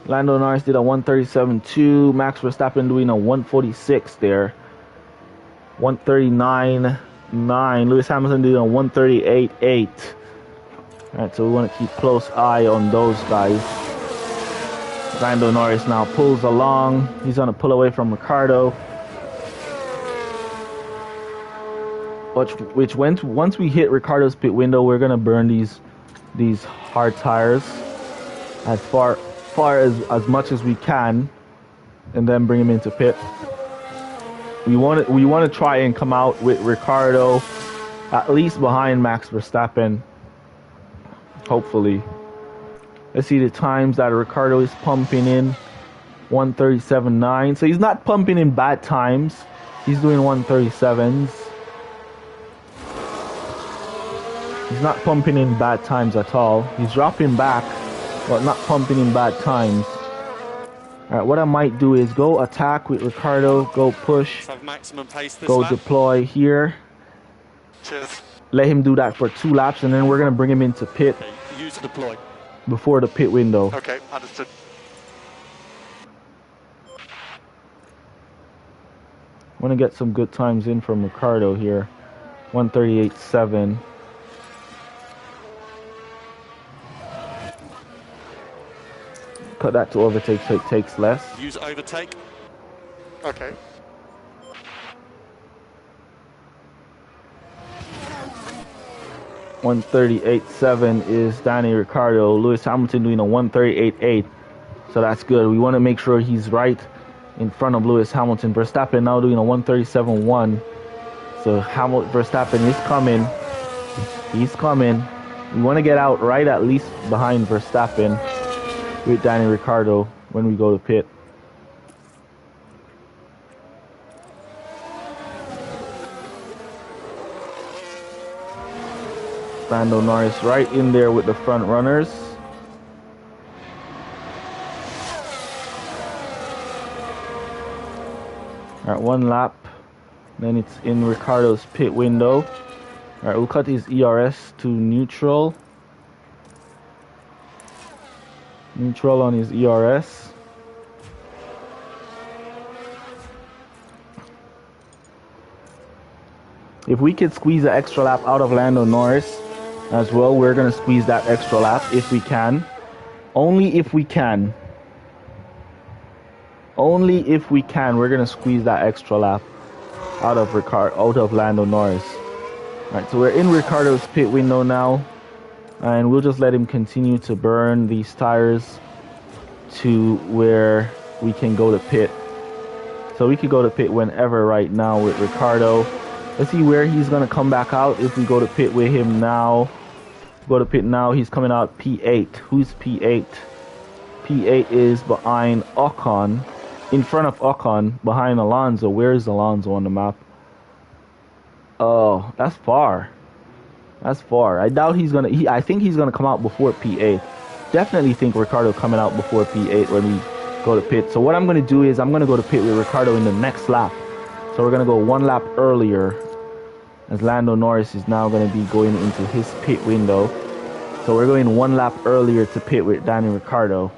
Lando Norris did a 137.2. Max Verstappen doing a 146 there. 139.9 138.9. Lewis Hamilton doing a 138.8. Alright, so we want to keep close eye on those guys. Lando Norris now pulls along. He's going to pull away from Ricardo. Once we hit Ricardo's pit window, we're going to burn these hard tires as far as much as we can, and then bring him into pit. We want to try and come out with Ricardo at least behind Max Verstappen. Hopefully. Let's see the times that Ricardo is pumping in. 137.9. So he's not pumping in bad times. He's doing 137s. He's not pumping in bad times at all. He's dropping back, but not pumping in bad times. Alright, what I might do is go attack with Ricardo, go push, Have maximum pace this go lap. deploy here. Cheers. Let him do that for 2 laps, and then we're going to bring him into pit Okay, use deploy. before the pit window. Okay, understood. Want to get some good times in from Ricardo here. 138.7. Cut that to overtake so it takes less. Use overtake. Okay. .138.7 is Danny Ricciardo. Lewis Hamilton doing a 138.8. So that's good. We want to make sure he's right in front of Lewis Hamilton. Verstappen now doing a 137.1. So Verstappen is coming. He's coming. We want to get out right at least behind Verstappen with Danny Ricciardo when we go to pit. Lando Norris right in there with the front runners. Alright, 1 lap. Then it's in Ricciardo's pit window. Alright, we'll cut his ERS to neutral. Neutral on his ERS. If we could squeeze an extra lap out of Lando Norris as well, we're going to squeeze that extra lap if we can. Only if we can. Only if we can, we're going to squeeze that extra lap out of Lando Norris. Alright, so we're in Ricciardo's pit window now. And we'll just let him continue to burn these tires to where we can go to pit. So we could go to pit whenever right now with Ricciardo. Let's see where he's going to come back out if we go to pit with him now. Go to pit now. He's coming out P8. Who's P8? P8 is behind Ocon. In front of Ocon, behind Alonso. Where is Alonso on the map? Oh, that's far. That's far. I doubt he's going to... I think he's going to come out before P8. Definitely think Ricciardo coming out before P8 when we go to pit. So what I'm going to do is I'm going to go to pit with Ricciardo in the next lap. So we're going to go 1 lap earlier, as Lando Norris is now going to be going into his pit window. So we're going 1 lap earlier to pit with Danny Ricciardo,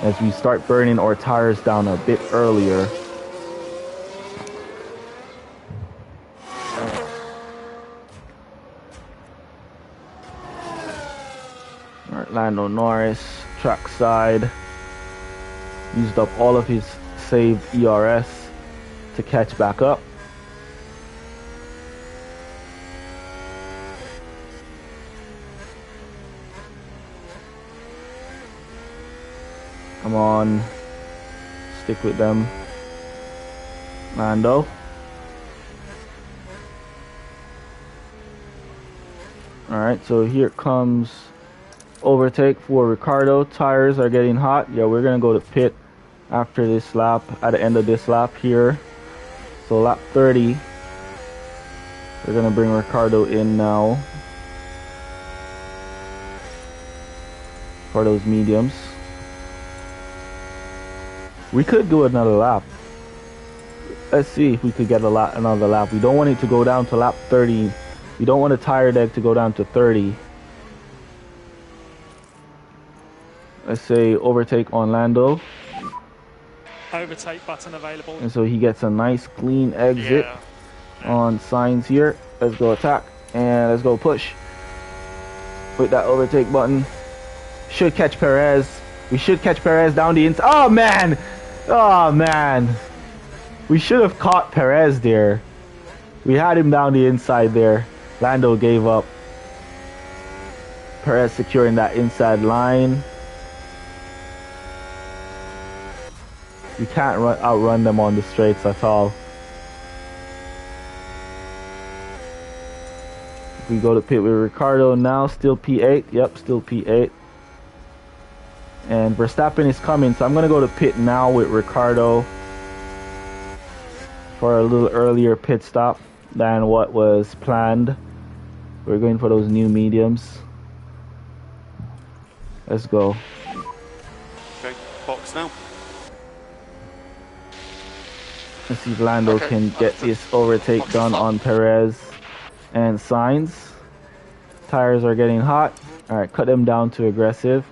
as we start burning our tires down a bit earlier. Alright, Lando Norris, trackside, used up all of his saved ERS to catch back up. Come on, stick with them, Lando. Alright, so here comes overtake for Ricciardo. Tires are getting hot. Yeah, we're gonna go to pit after this lap, at the end of this lap here. So lap 30, we're gonna bring Ricciardo in now for those mediums. We could do another lap. Let's see if we could get another lap. We don't want it to go down to lap 30. We don't want a tire deck to go down to 30. Let's say overtake on Lando. Overtake button available. And so he gets a nice clean exit. Yeah. on Sainz here. Let's go attack and let's go push with that overtake button. Should catch Perez. We should catch Perez down the inside. Oh man! Oh man! We should have caught Perez there. We had him down the inside there. Lando gave up. Perez securing that inside line. We can't outrun them on the straights at all. We go to pit with Ricardo now, still P8. Yep, still P8. And Verstappen is coming, so I'm going to go to pit now with Ricardo for a little earlier pit stop than what was planned. We're going for those new mediums. Let's go. Okay, box now. Let's see if Lando can get this overtake done on Perez and Sainz. Tires are getting hot. Alright, cut them down to aggressive.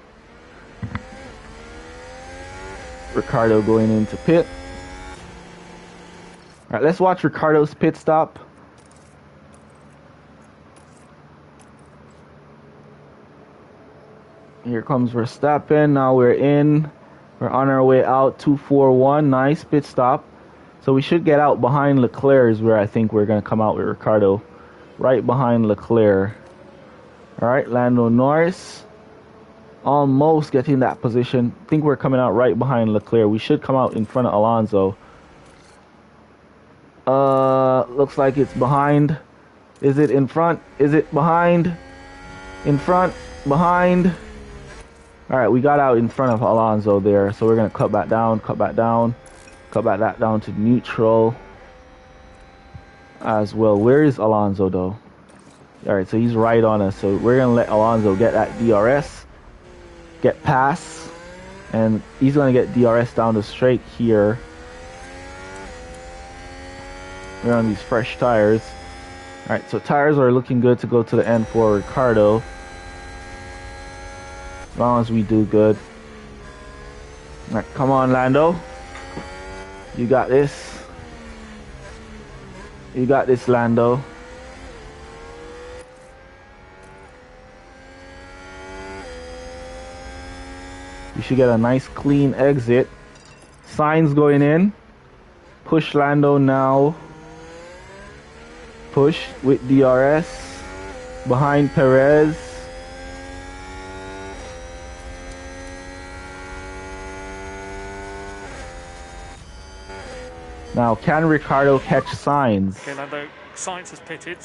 Ricardo going into pit. Alright, let's watch Ricardo's pit stop. Here comes Verstappen. Now we're in. We're on our way out. 2-4-1. Nice pit stop. So we should get out behind Leclerc is where I think we're going to come out with Ricardo. Right behind Leclerc. Alright, Lando Norris. Almost getting that position. I think we're coming out right behind Leclerc. We should come out in front of Alonso. Looks like it's behind. Is it in front? Is it behind? In front? Behind? Alright, we got out in front of Alonso there. So we're going to cut back down, cut back down. Cut back that down to neutral as well. Where is Alonso though? Alright, so he's right on us. So we're going to let Alonso get that DRS. Get past. And he's going to get DRS down the straight here. We're on these fresh tires. Alright, so tires are looking good to go to the end for Ricardo. As long as we do good. Alright, come on Lando. You got this. You got this, Lando. You should get a nice clean exit. Sainz going in. Push Lando now. Push with DRS. Behind Perez. Now, can Ricardo catch Sainz? Okay, Lando, Sainz has pitted.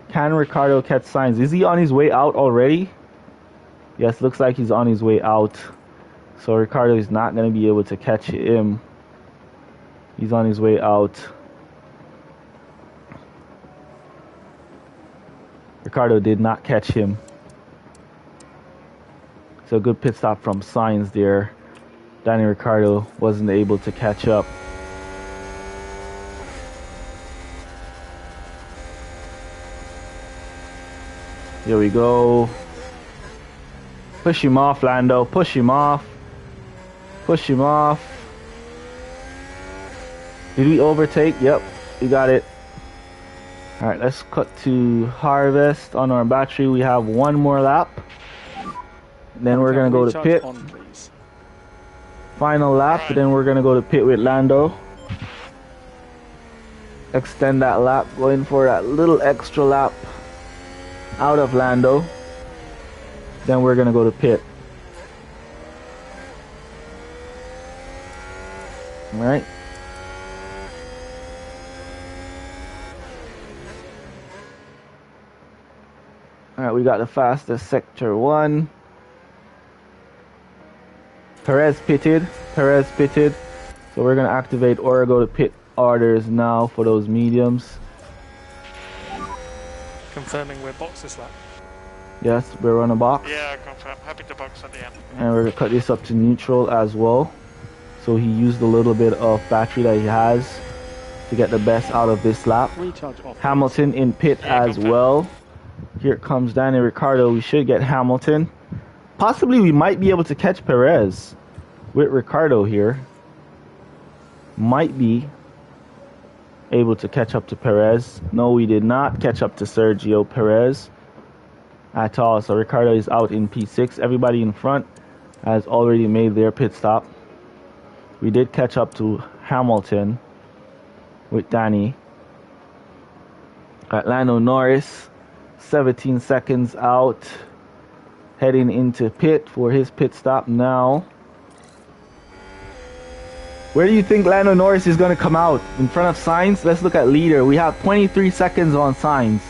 Can Ricardo catch Sainz? Is he on his way out already? Yes, looks like he's on his way out. So Ricardo is not going to be able to catch him. He's on his way out. Ricardo did not catch him. So good pit stop from Sainz there. Danny Ricciardo wasn't able to catch up. Here we go. Push him off, Lando. Push him off. Push him off. Did we overtake? Yep, we got it. Alright, let's cut to harvest on our battery. We have one more lap. Then we're going to go to pit. Final lap, then we're going to go to pit with Lando. Extend that lap, going for that little extra lap out of Lando. Then we're going to go to pit. Alright. Alright, we got the fastest sector 1. Perez pitted. Perez pitted. So we're going to activate or go to pit orders now for those mediums. Confirming we're box this lap. Yes, we're on a box. Yeah, confirm. Happy to box at the end. And we're going to cut this up to neutral as well. So he used a little bit of battery that he has to get the best out of this lap. Recharge off. Hamilton in pit as well. Here comes Danny Ricciardo. We should get Hamilton. Possibly we might be able to catch Perez with Ricciardo here. Might be able to catch up to Perez. No, we did not catch up to Sergio Perez at all. So Ricciardo is out in P6. Everybody in front has already made their pit stop. We did catch up to Hamilton with Danny. Got Lando Norris, 17 seconds out, heading into pit for his pit stop now. Where do you think Lando Norris is going to come out? In front of Sainz? Let's look at leader. We have 23 seconds on Sainz,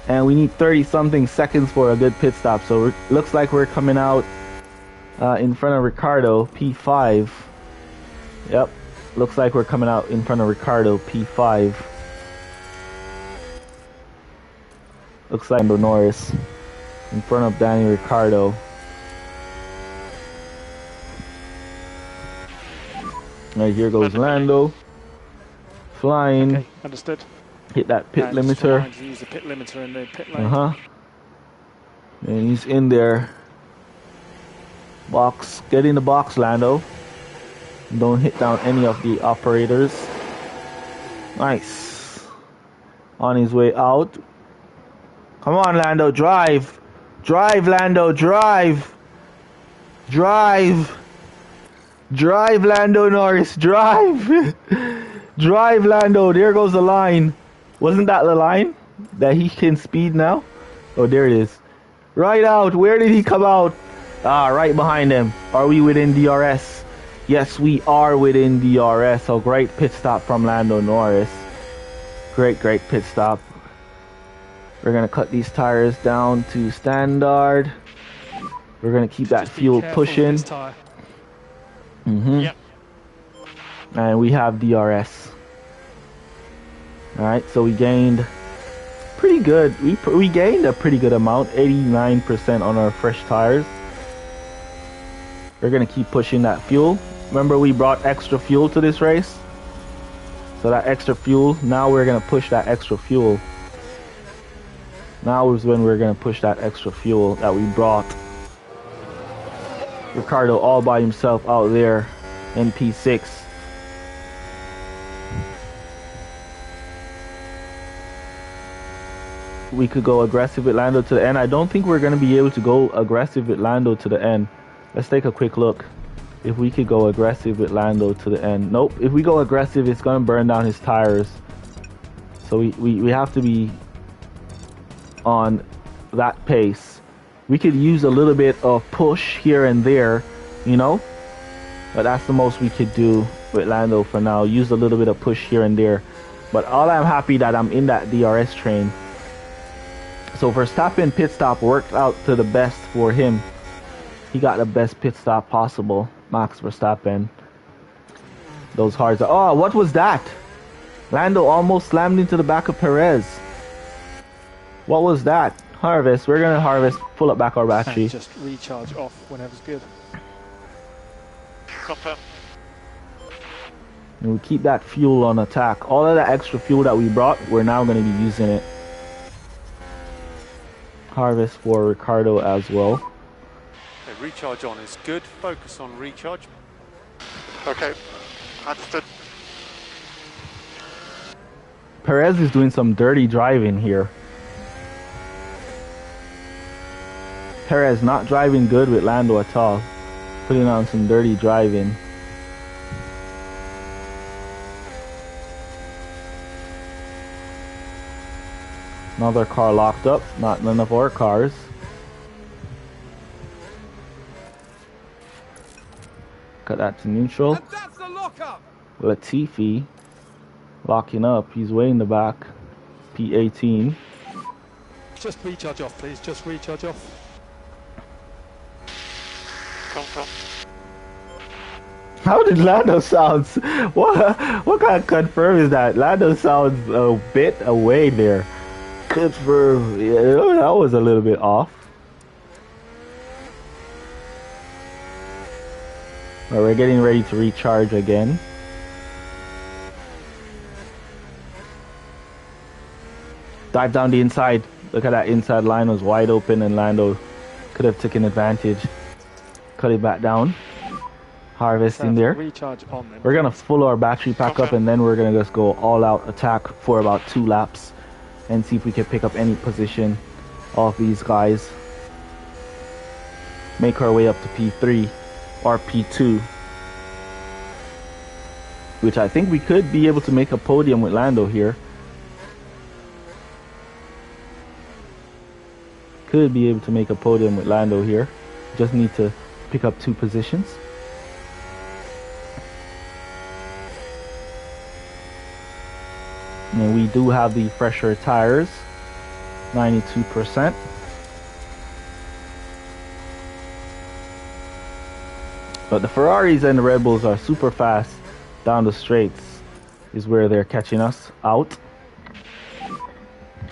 and we need 30-something seconds for a good pit stop. So it looks like we're coming out in front of Ricciardo, P5. Yep, looks like we're coming out in front of Ricciardo, P5. Looks like Lando Norris in front of Danny Ricciardo. Right, here goes Lando. Flying. Okay, understood. Hit that pit And limiter. to use the pit limiter in the pit lane. And he's in there. Box. Get in the box, Lando. Don't hit down any of the operators. Nice. On his way out. Come on, Lando, drive. Drive, Lando, drive. Drive. Drive, Lando Norris, drive. Drive, Lando. There goes the line. Wasn't that the line? That he can speed now? Oh, there it is. Right out. Where did he come out? Ah, right behind him. Are we within DRS? Yes, we are within DRS. So great pit stop from Lando Norris. Great pit stop. We're going to cut these tires down to standard. We're going to keep that fuel pushing. Yep. And we have DRS. Alright, so we gained pretty good. We gained a pretty good amount, 89% on our fresh tires. We're going to keep pushing that fuel. Remember, we brought extra fuel to this race? So that extra fuel, now we're going to push that extra fuel. Now is when we're going to push that extra fuel that we brought. Ricciardo all by himself out there in P6. We could go aggressive with Lando to the end. I don't think we're going to be able to go aggressive with Lando to the end. Let's take a quick look. If we could go aggressive with Lando to the end. Nope. If we go aggressive, it's going to burn down his tires. So we have to be on that pace. We could use a little bit of push here and there, you know, but that's the most we could do with Lando for now. Use a little bit of push here and there, but all I'm happy that I'm in that DRS train. So Verstappen pit stop worked out to the best for him. He got the best pit stop possible, Max Verstappen. Those hards are, oh, what was that? Lando almost slammed into the back of Perez. What was that? Harvest. We're gonna harvest. Pull up back our battery. And just recharge off whenever's good. Confirm. And we keep that fuel on attack. All of that extra fuel that we brought, we're now gonna be using it. Harvest for Ricciardo as well. Okay, recharge on is good. Focus on recharge. Okay, understood. Perez is doing some dirty driving here. Perez not driving good with Lando at all. Putting on some dirty driving. Another car locked up. Not none of our cars. Cut that to neutral. And that's the lockup. Latifi locking up. He's way in the back. P18. Just recharge off, please. Just recharge off. Confirm. How did Lando sound? What kind of confirm is that? Lando sounds a bit away there. Confirm. Yeah, that was a little bit off. But we're getting ready to recharge again. Dive down the inside. Look at that inside line was wide open and Lando could have taken advantage. Cut it back down. harvest in So there. recharge on then. We're gonna fill our battery pack up, and then we're gonna just go all out attack for about 2 laps and see if we can pick up any position off these guys. Make our way up to P3 or P2, which I think we could be able to make a podium with Lando here. Could be able to make a podium with Lando here. Just need to pick up 2 positions. And we do have the fresher tires, 92%. But the Ferraris and the Red Bulls are super fast down the straights, is where they're catching us out.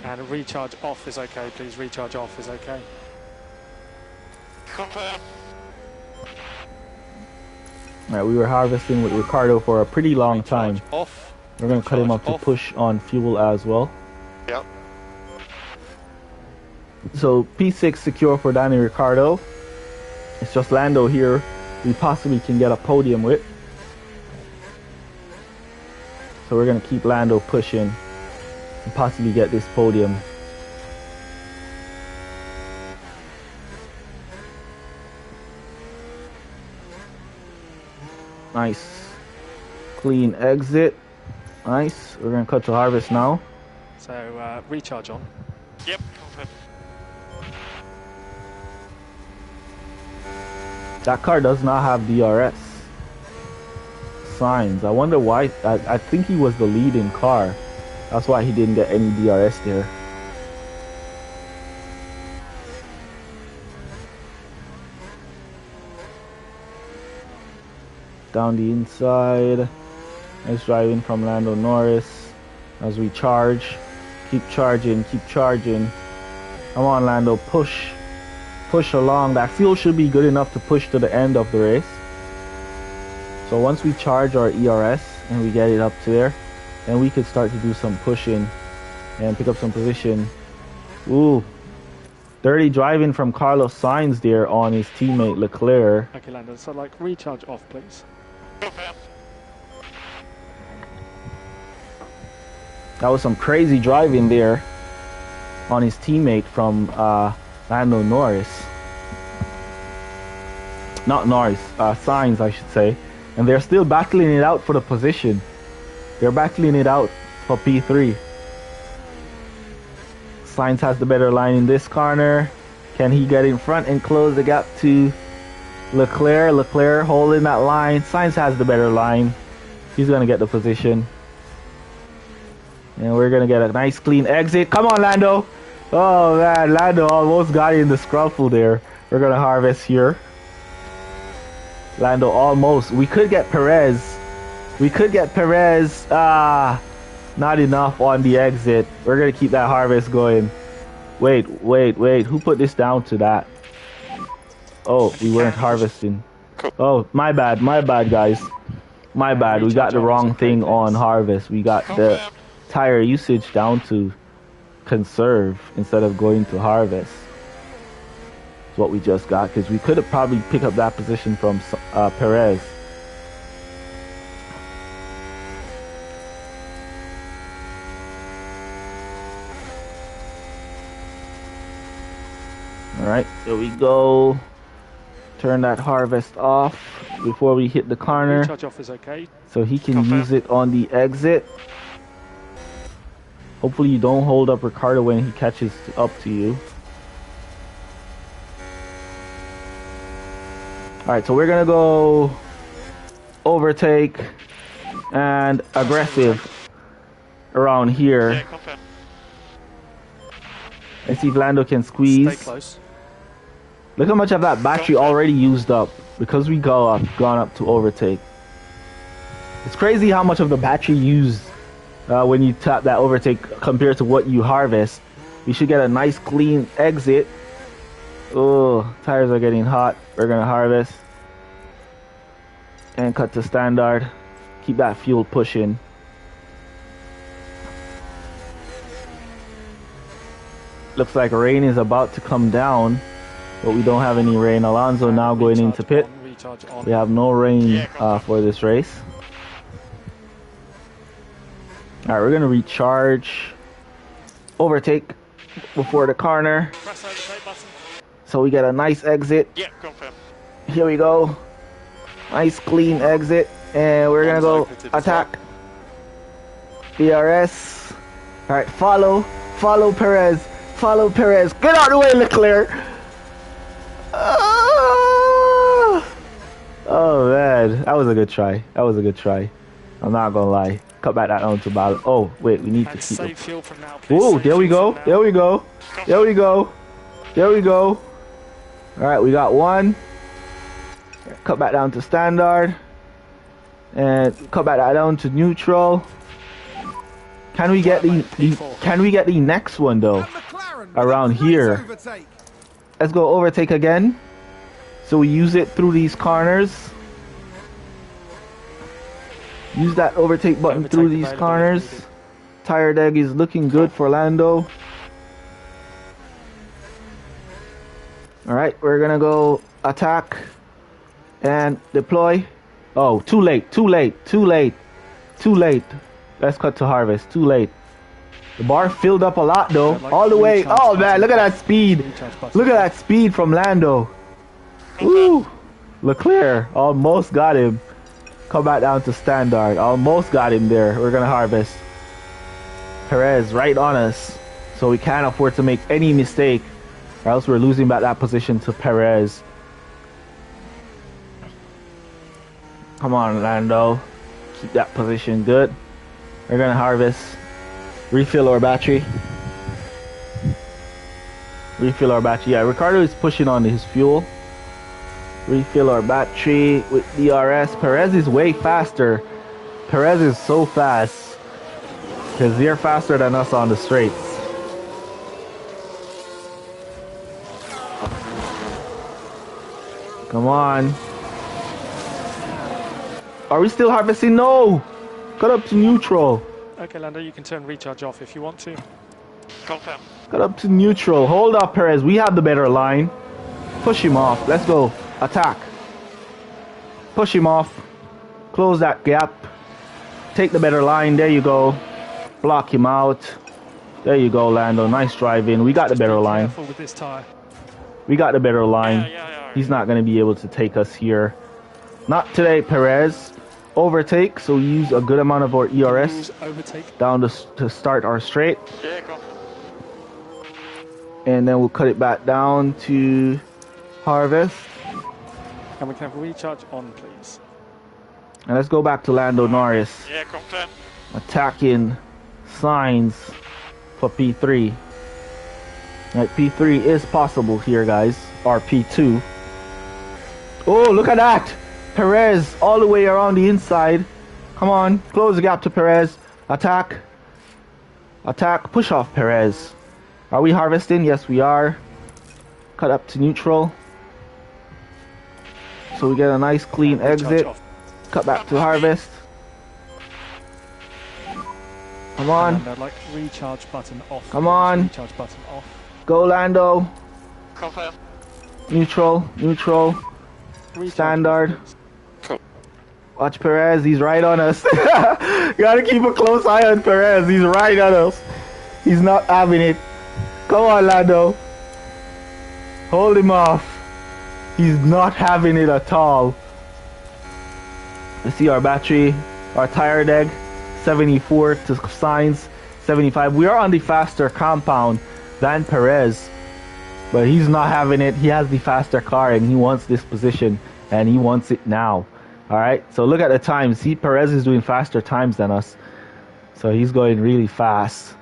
And recharge off is okay, please. Recharge off is okay. Confirm. Alright, we were harvesting with Ricardo for a pretty long time. Off. We're going to cut him up to Off. push on fuel as well. Yep. So P6 secure for Danny Ricardo. It's just Lando here we possibly can get a podium with. So we're going to keep Lando pushing and possibly get this podium. Nice. Clean exit. Nice. We're going to cut to harvest now. So recharge on. Yep. Confirm. That car does not have DRS signs. I wonder why. I think he was the leading car. That's why he didn't get any DRS there. Down the inside. Nice driving from Lando Norris as we charge. Keep charging, keep charging. Come on, Lando, push. Push along. That fuel should be good enough to push to the end of the race. So once we charge our ERS and we get it up to there, then we could start to do some pushing and pick up some position. Ooh, dirty driving from Carlos Sainz there on his teammate Leclerc. Okay, Landon. So like recharge off, please. Confirm. That was some crazy driving there on his teammate from Lando Norris. Not Norris, Sainz I should say. And they're still battling it out for the position. They're battling it out for P3. Sainz has the better line in this corner. Can he get in front and close the gap to Leclerc? Leclerc holding that line. Sainz has the better line. He's going to get the position. And we're going to get a nice clean exit. Come on, Lando. Oh, man. Lando almost got in the scruffle there. We're going to harvest here. Lando almost. We could get Perez. We could get Perez. Not enough on the exit. We're going to keep that harvest going. Wait. Who put this down to that? Oh, we weren't harvesting. Oh, my bad, guys. My bad. We got the wrong thing on harvest. We got the tire usage down to conserve instead of going to harvest. That's what we just got, because we could have probably picked up that position from Perez. Alright, there we go. Turn that harvest off before we hit the corner. Recharge off is okay. So he can use it on the exit. Hopefully you don't hold up Ricardo when he catches up to you. Alright, so we're gonna go overtake and aggressive around here. Yeah, confirm. Let's see if Lando can squeeze. Stay close. Look how much of that battery already used up because we gone up to overtake. It's crazy how much of the battery used when you tap that overtake compared to what you harvest. We should get a nice clean exit. Oh, tires are getting hot. We're gonna harvest and cut to standard. Keep that fuel pushing. Looks like rain is about to come down, but we don't have any rain. Alonso now going into pit. recharge on. We have no rain for this race. Alright, we're gonna recharge. Overtake before the corner. Press overtake button. So we get a nice exit. Yeah, confirm. Here we go. Nice clean exit. And we're gonna go attack. DRS. Alright, follow Perez. Follow Perez. Get out of the way, Leclerc. Oh man, that was a good try. I'm not gonna lie. Cut back that down to balance. Oh wait, we need to keep save fuel from now, please. Whoa, Save there we fuel go. from There now. we go. There we go. There we go. Alright, we got one. Cut back down to standard. And cut back that down to neutral. Can we get the next one though? And McLaren with Around a great here. overtake. Let's go overtake again. So we use it through these corners. Use that overtake button Overtake through these available if corners. needed. Tire deck is looking good for Lando. Alright, we're gonna go attack and deploy. Oh, too late. Let's cut to harvest. Too late. The bar filled up a lot though. I'd like All the to way. recharge Oh button. man, look at that speed. Recharge button. Look at that speed from Lando. Woo! Leclerc almost got him. Come back down to standard. Almost got him there. We're gonna harvest. Perez right on us. So we can't afford to make any mistake, or else we're losing back that position to Perez. Come on, Lando. Keep that position good. We're gonna harvest. Refill our battery. Yeah, Ricardo is pushing on his fuel. Refill our battery with DRS. Perez is way faster. Perez is so fast. Because they're faster than us on the straights. Come on. Are we still harvesting? No! Cut up to neutral. Okay, Lando, you can turn recharge off if you want to. Confirm. Cut up to neutral. Hold up, Perez. We have the better line. Push him off. Let's go. Attack. Push him off. Close that gap. Take the better line. There you go. Block him out. There you go, Lando. Nice driving. We got the better line. Careful with this tire. We got the better line. Yeah. He's not going to be able to take us here. Not today, Perez. Overtake, so we use a good amount of our ERS Use overtake. down to start our straight. Yeah, confirm. And then we'll cut it back down to harvest. And we can have recharge on, please. And let's go back to Lando Norris. Yeah, confirm. Attacking signs for P3. Right, P3 is possible here, guys. Or P2. Oh, look at that! Perez all the way around the inside. Come on, close the gap to Perez. Attack. Attack. Push off Perez. Are we harvesting? Yes, we are. Cut up to neutral. So we get a nice clean Recharge exit. off. Cut back to harvest. Come on. And I'd like recharge button off. Come on. Recharge button off. Go Lando. Confirm. Neutral. Neutral. Recharge Standard. off, please. Watch Perez. He's right on us. Gotta keep a close eye on Perez. He's right on us. He's not having it. Come on, Lando. Hold him off. He's not having it at all. Let's see our battery, our tire deck, 74 to signs, 75. We are on the faster compound than Perez, but he's not having it. He has the faster car and he wants this position and he wants it now. All right, so look at the times. See, Perez is doing faster times than us, so he's going really fast.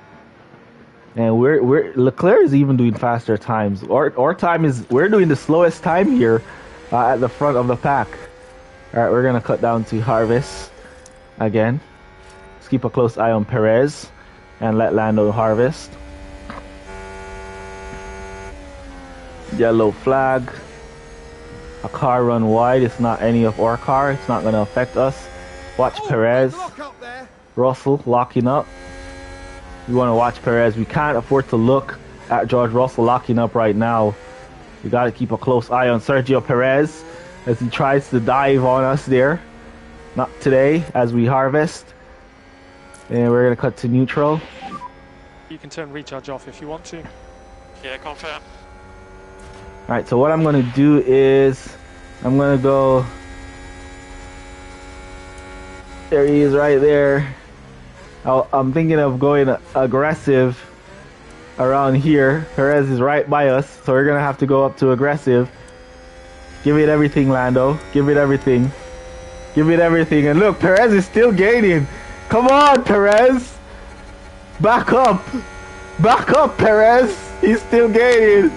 And Leclerc is even doing faster times. Our time is, we're doing the slowest time here at the front of the pack. All right, we're gonna cut down to harvest again. Let's keep a close eye on Perez and let Lando harvest. Yellow flag. A car run wide. It's not any of our car. It's not gonna affect us. Watch Perez. Lock up there. Russell locking up. We want to watch Perez. We can't afford to look at George Russell locking up right now. We got to keep a close eye on Sergio Perez. as he tries to dive on us there. Not today, as we harvest. And we're going to cut to neutral. You can turn recharge off if you want to. Yeah, confirm. Alright, so what I'm going to do is I'm going to go. There he is right there. I'm thinking of going aggressive around here. Perez is right by us, so we're going to have to go up to aggressive. Give it everything, Lando. Give it everything. Give it everything. And look, Perez is still gaining. Come on, Perez. Back up. Back up, Perez. He's still gaining.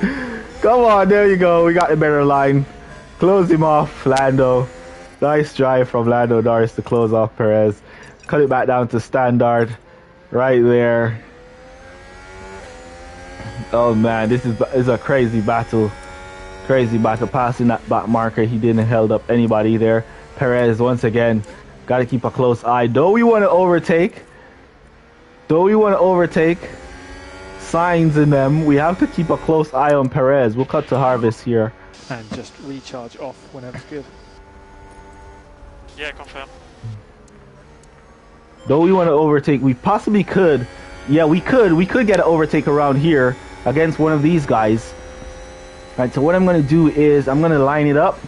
Come on, there you go. We got the better line. Close him off, Lando. Nice drive from Lando Norris to close off Perez. Cut it back down to standard. Right there. Oh man, this is a crazy battle. Crazy battle. Passing that back marker. He didn't held up anybody there. Perez, once again, got to keep a close eye. Though we want to overtake. Signs in them. We have to keep a close eye on Perez. We'll cut to harvest here. And just recharge off whenever it's good. Yeah, confirm. Though we want to overtake, we possibly could. Yeah, we could get an overtake around here against one of these guys. Alright, so what I'm going to do is I'm going to line it up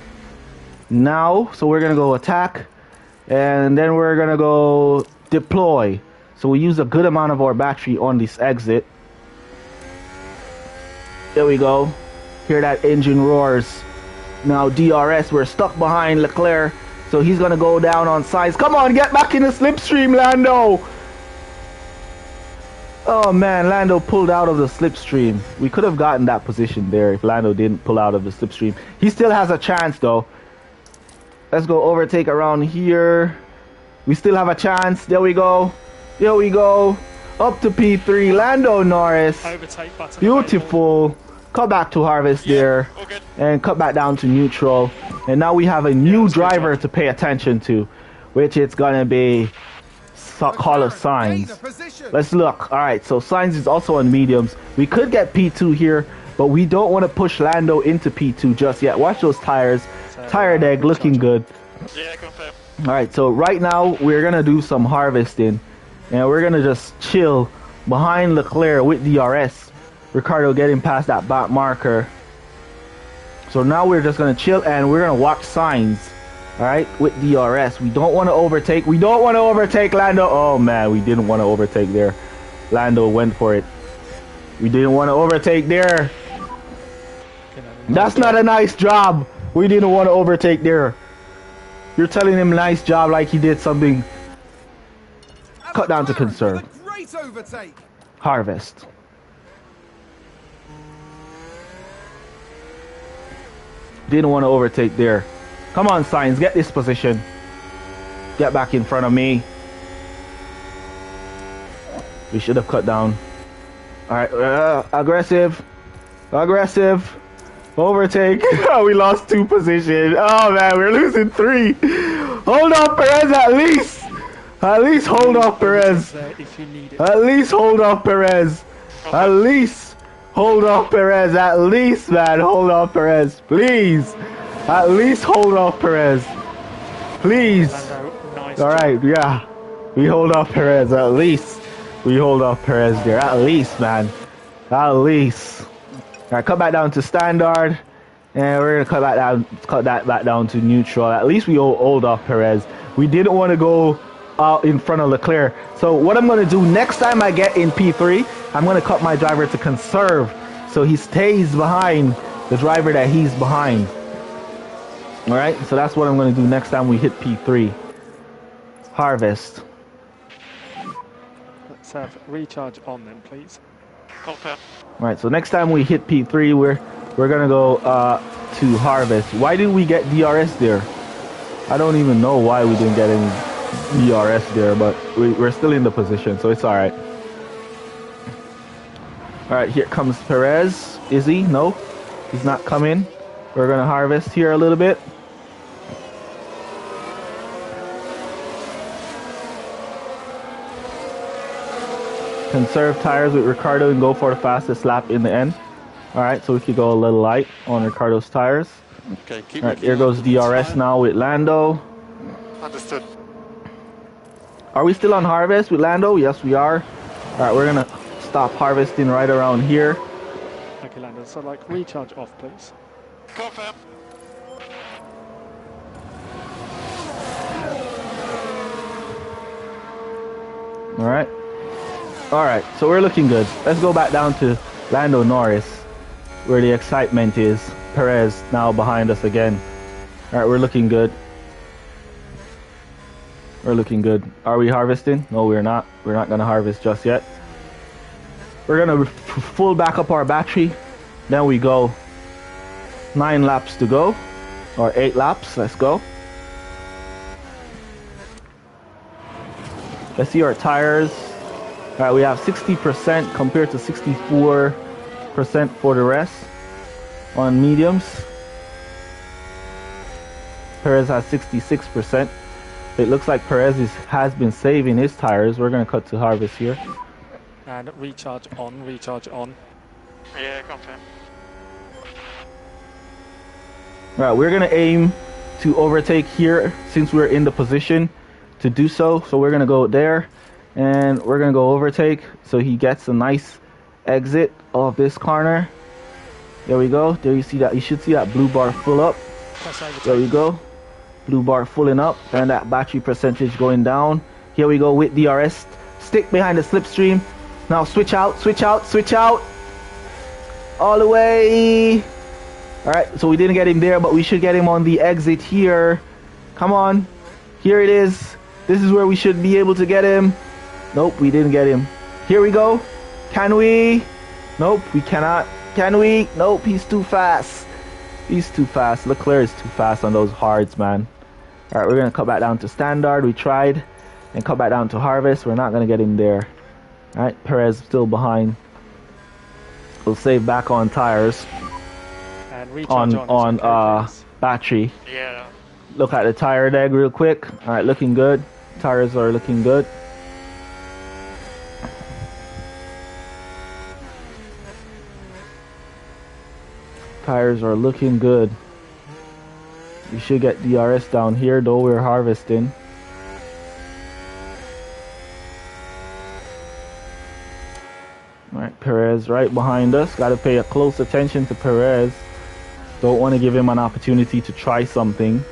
now. So we're going to go attack. And then we're going to go deploy. So we use a good amount of our battery on this exit. There we go. Hear that engine roars. Now DRS, we're stuck behind Leclerc. So he's going to go down on sides. Come on, get back in the slipstream, Lando. Oh man, Lando pulled out of the slipstream. We could have gotten that position there if Lando didn't pull out of the slipstream. He still has a chance though. Let's go overtake around here. We still have a chance. There we go. There we go. Up to P3. Lando Norris. Overtake button. Beautiful. Cut back to harvest there. All good. And cut back down to neutral. And now we have a new driver to pay attention to, which it's going to be Carlos Sainz. Let's look. Alright, so Sainz is also on mediums. We could get P2 here, but we don't want to push Lando into P2 just yet. Watch those tires. Tire deck looking good. Yeah, confirm. Alright, so right now we're going to do some harvesting. And we're going to just chill behind Leclerc with DRS. Ricardo getting past that back marker. So now we're just going to chill and we're going to watch Sainz. Alright, with DRS. We don't want to overtake. We don't want to overtake Lando. Oh man, we didn't want to overtake there. Lando went for it. We didn't want to overtake there. That's not a nice job. We didn't want to overtake there. You're telling him nice job like he did something. Cut down to conserve. Great overtake. Harvest. Didn't want to overtake there. Come on, Sainz, get this position. Get back in front of me. We should have cut down. Alright, aggressive. Aggressive. Overtake. We lost 2 positions. Oh man, we're losing 3. Hold off Perez at least. At least hold off Perez. If you need it. At least hold off Perez. At least hold off Perez. At least, man, hold off Perez. Please. At least hold off Perez. Please. Nice. Alright, yeah. We hold off Perez. At least. We hold off Perez there. At least, man. At least. Alright, cut back down to standard. And we're gonna cut that back down to neutral. At least we hold off Perez. We didn't want to go out in front of Leclerc. So what I'm going to do next time I get in P3, I'm going to cut my driver to conserve so he stays behind the driver that he's behind. Alright, so that's what I'm going to do next time we hit P3. Harvest. Let's have recharge on then, please. Confirm. Alright, so next time we hit P3, we're going to go to harvest. Why did we get DRS there? I don't even know why we didn't get any DRS there, but we're still in the position, so it's alright. Alright, here comes Perez. Is he? No, he's not coming. We're going to harvest here a little bit. Conserve tires with Ricardo and go for the fastest lap in the end. Alright, so we could go a little light on Ricardo's tires. Okay, keep All right, looking here goes under the DRS tyre. now with Lando. Understood. Are we still on harvest with Lando? Yes, we are. All right, we're gonna stop harvesting right around here. Okay, Lando. So, like, recharge off, please. Confirm. All right. All right, so we're looking good. Let's go back down to Lando Norris, where the excitement is. Perez now behind us again. All right, we're looking good. We're looking good. Are we harvesting? No, we're not. We're not gonna harvest just yet. We're gonna full back up our battery. Then we go. 9 laps to go, or 8 laps. Let's go. Let's see our tires. All right, we have 60% compared to 64% for the rest on mediums. Perez has 66%. It looks like Perez has been saving his tires. We're going to cut to harvest here. And recharge on, recharge on. Yeah, confirm. All right, we're going to aim to overtake here since we're in the position to do so. So we're going to go there and we're going to go overtake so he gets a nice exit of this corner. There we go. There you see that. You should see that blue bar full up. Press overtake. There we go. Blue bar filling up and that battery percentage going down. Here we go with DRS. Stick behind the slipstream. Now switch out, switch out, switch out. All the way. All right, so we didn't get him there, but we should get him on the exit here. Come on. Here it is. This is where we should be able to get him. Nope, we didn't get him. Here we go. Can we? Nope, we cannot. Can we? Nope, he's too fast. He's too fast. Leclerc is too fast on those hards, man. All right, we're going to cut back down to standard. We tried. And cut back down to harvest. We're not going to get him there. All right, Perez still behind. We'll save back on tires. And recharge On okay, please. battery. Yeah. Look at the tire deg real quick. All right, looking good. Tires are looking good. Tires are looking good. We should get DRS down here, though we're harvesting. Alright, Perez right behind us. Got to pay a close attention to Perez. Don't want to give him an opportunity to try something.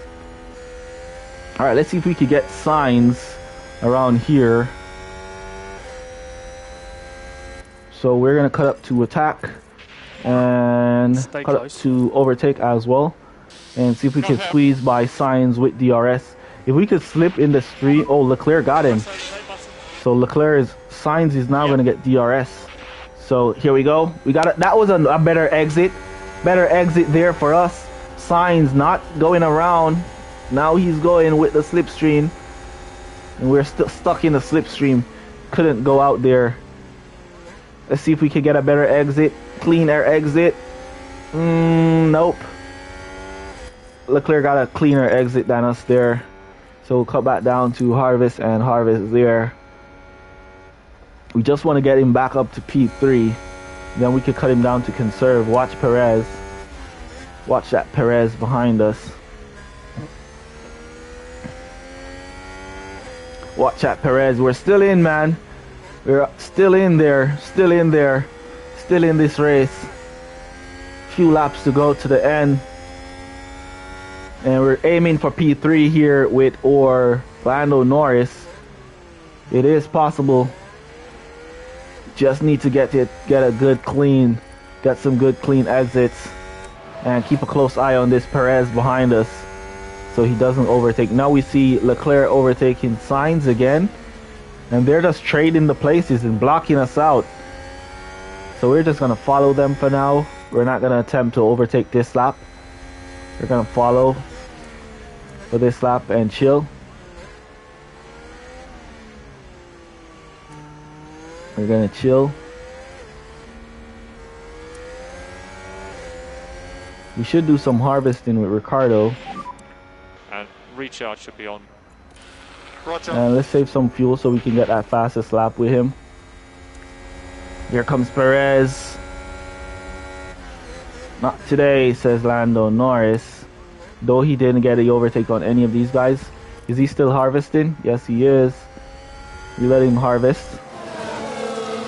Alright, let's see if we could get Sainz around here. So we're going to cut up to attack. And Stay cut close. up to overtake as well. And see if we can squeeze by Sainz with DRS. If we could slip in the street. Oh, Leclerc got him. Press overtake button. So Leclerc Sainz is now going to get DRS. So here we go. We got it. That was a better exit. Better exit there for us. Sainz not going around. Now he's going with the slipstream. And we're still stuck in the slipstream. Couldn't go out there. Let's see if we can get a better exit. Clean air exit. Nope. Leclerc got a cleaner exit than us there. So we'll cut back down to harvest and harvest there. We just want to get him back up to P3. Then we could cut him down to conserve. Watch Perez. Watch that Perez behind us. Watch that Perez. We're still in, man. We're still in there. Still in there. Still in this race. Few laps to go to the end. And we're aiming for P3 here with Lando Norris. It is possible. Just need to get a good clean, get some good clean exits, and keep a close eye on this Perez behind us so he doesn't overtake. Now we see Leclerc overtaking Sainz again, and they're just trading the places and blocking us out. So we're just gonna follow them for now. We're not gonna attempt to overtake this lap. We're gonna follow for this lap and chill. We're gonna chill. We should do some harvesting with Ricardo. And recharge should be on. Roger. And let's save some fuel so we can get that fastest lap with him. Here comes Perez. Not today, says Lando Norris. though he didn't get the overtake on any of these guys. Is he still harvesting? Yes, he is. We let him harvest.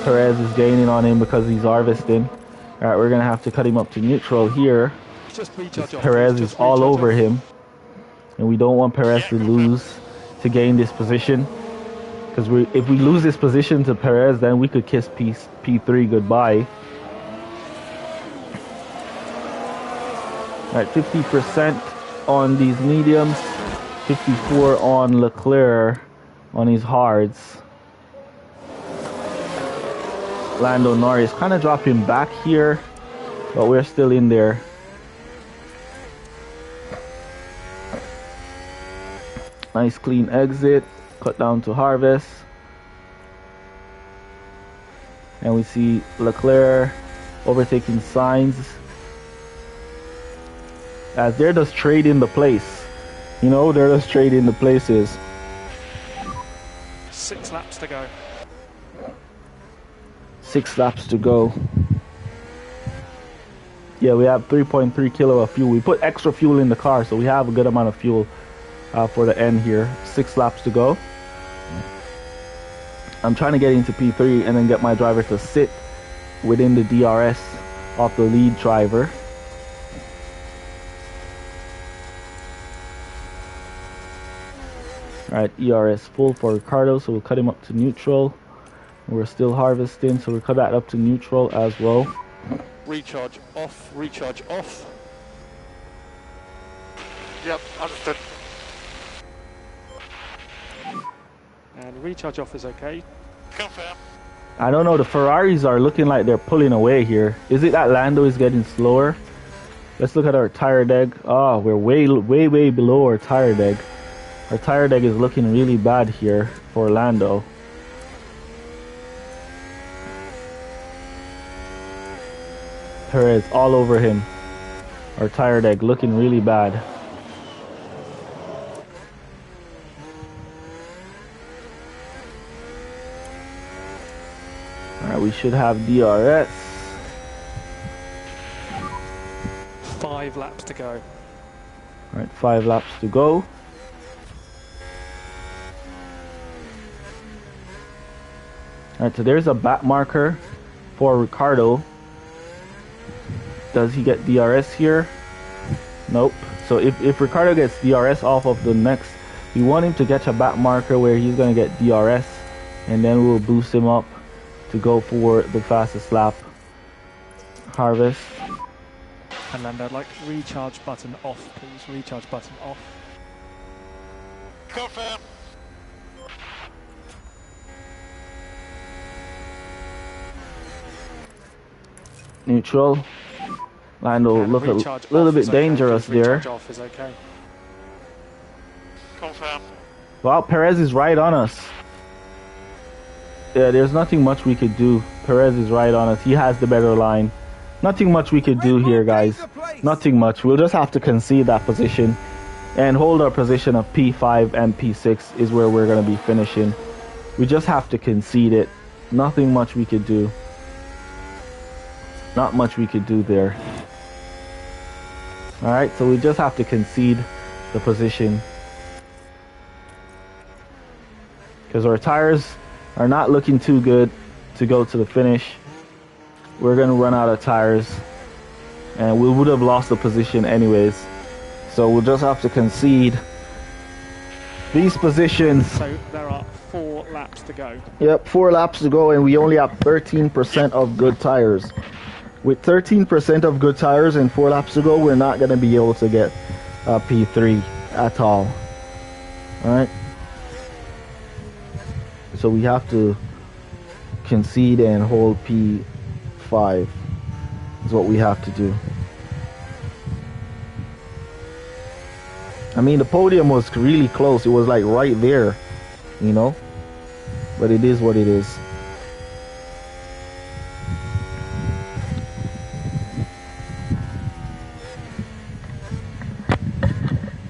Perez is gaining on him because he's harvesting. All right, we're gonna have to cut him up to neutral here. Just recharge off. Perez Just is all recharge over off. him, and we don't want Perez to lose to gain this position. Because if we lose this position to Perez, then we could kiss P3 goodbye. All right, 50% on these mediums, 54 on Leclerc on his hards. Lando Norris kind of dropping back here, but we're still in there. Nice clean exit, cut down to harvest. And we see Leclerc overtaking Sainz as they're just trading the place. You know, they're just trading the places. 6 laps to go. 6 laps to go. Yeah, we have 3.3 kilo of fuel. We put extra fuel in the car, so we have a good amount of fuel for the end here. 6 laps to go. I'm trying to get into P3 and then get my driver to sit within the DRS of the lead driver. Alright, ERS full for Ricardo, so we'll cut him up to neutral. We're still harvesting, so we'll cut that up to neutral as well. Recharge off, recharge off. Yep, understood. And recharge off is okay. Confirm. I don't know, the Ferraris are looking like they're pulling away here. Is it that Lando is getting slower? Let's look at our tire deg. Oh, we're way below our tire deg. Our tire deg is looking really bad here for Lando. Perez all over him. Our tire deg looking really bad. Alright, we should have DRS. 5 laps to go. Alright, 5 laps to go. Alright, so there's a back marker for Ricardo. Does he get DRS here? Nope. So if Ricardo gets DRS off of the next, we want him to get a back marker where he's going to get DRS, and then we'll boost him up to go for the fastest lap. Harvest. And then I'd like recharge button off, please. Recharge button off. Confirm. Neutral. Lando And look a recharge little off bit is okay. dangerous Just there. recharge off is okay. Confirm. Wow, Perez is right on us. Yeah, there's nothing much we could do. Perez is right on us. He has the better line. Nothing much we could do here, guys. Nothing much. We'll just have to concede that position and hold our position of P5 and P6 is where we're going to be finishing. We just have to concede it. Nothing much we could do. Not much we could do there. Alright, so we just have to concede the position. Because our tires are not looking too good to go to the finish. We're going to run out of tires. And we would have lost the position anyways. So we'll just have to concede these positions. So there are 4 laps to go. Yep, 4 laps to go and we only have 13% of good tires. With 13% of good tires and 4 laps to go, we're not going to be able to get P3 at all. Alright. So we have to concede and hold P5 is what we have to do. I mean, the podium was really close. It was like right there, you know. But it is what it is.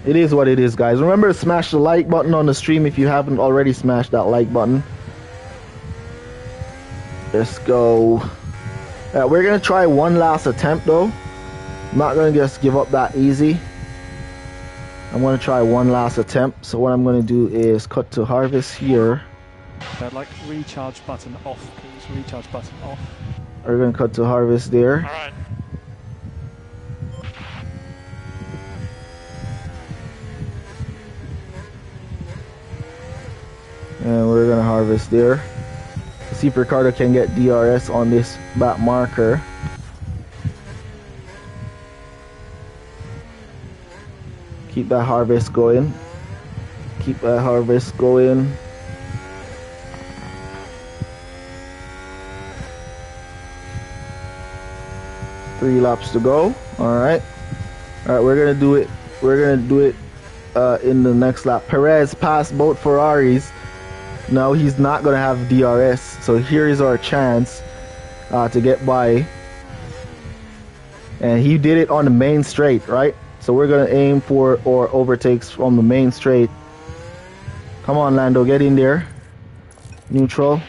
It is what it is, guys. Remember to smash the like button on the stream if you haven't already smashed that like button. Let's go. We're going to try one last attempt, though. I'm not going to just give up that easy. I'm going to try one last attempt. So what I'm going to do is cut to harvest here. They'd like recharge button off, please. Recharge button off. We're going to cut to harvest there. All right. And we're going to harvest there. See if Ricardo can get DRS on this back marker. Keep that harvest going. Keep that harvest going. Three laps to go. Alright. Alright, we're gonna do it. We're gonna do it in the next lap. Perez passed both Ferraris. Now he's not gonna have DRS. So here is our chance to get by. And he did it on the main straight, right? So we're gonna aim for or overtakes from the main straight. Come on, Lando, get in there. Neutral.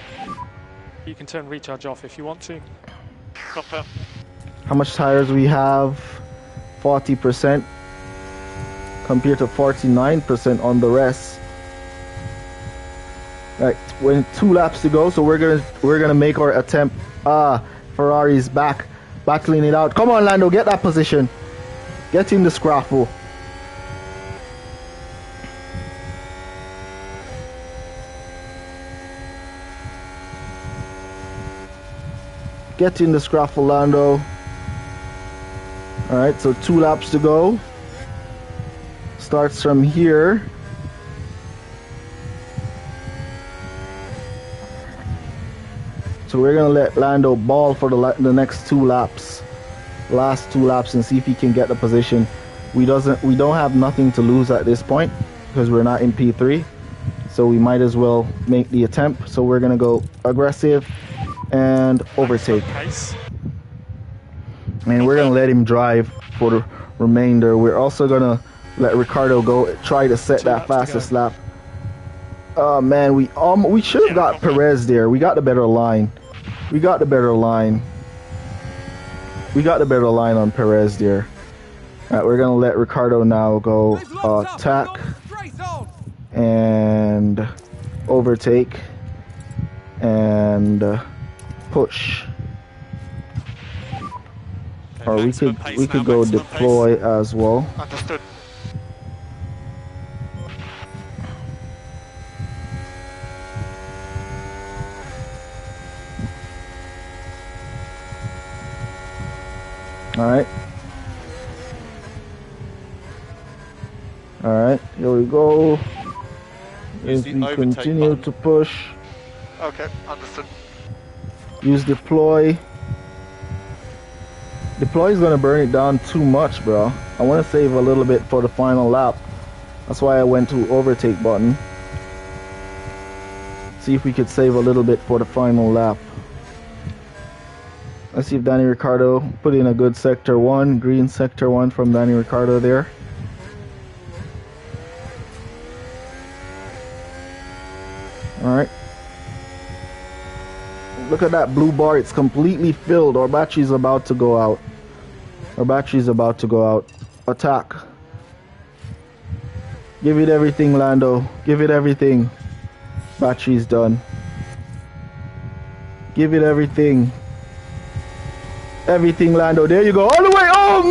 You can turn recharge off if you want to. Confirm. How much tires we have? 40% compared to 49% on the rest. Right, when 2 laps to go, so we're gonna make our attempt. Ferrari's battling it out. Come on, Lando, get that position. Get in the scraffle. Get in the scraffle, Lando. Alright, so 2 laps to go. Starts from here. So we're gonna let Lando ball for the next 2 laps. Last 2 laps and see if he can get the position. We don't have nothing to lose at this point because we're not in P3. So we might as well make the attempt. So we're gonna go aggressive and overtake. And we're gonna let him drive for the remainder. We're also gonna let Ricardo go try to set that fastest lap. Oh man, we should have got Perez there. We got the better line. We got the better line. We got the better line on Perez there. Alright, we're gonna let Ricardo now go attack and overtake and push. Or we could go deploy as well. Understood. Alright. Alright, here we go. If we continue to push. Okay, understood. Use deploy. Deploy is gonna burn it down too much, bro. I wanna save a little bit for the final lap. That's why I went to overtake button. See if we could save a little bit for the final lap. Let's see if Danny Ricciardo put in a good sector 1, green sector 1 from Danny Ricciardo there. Alright. Look at that blue bar, it's completely filled. Our battery's about to go out. Our battery's about to go out. Attack. Give it everything, Lando. Give it everything. Battery's done. Give it everything. Everything, Lando. There you go. All the way. Oh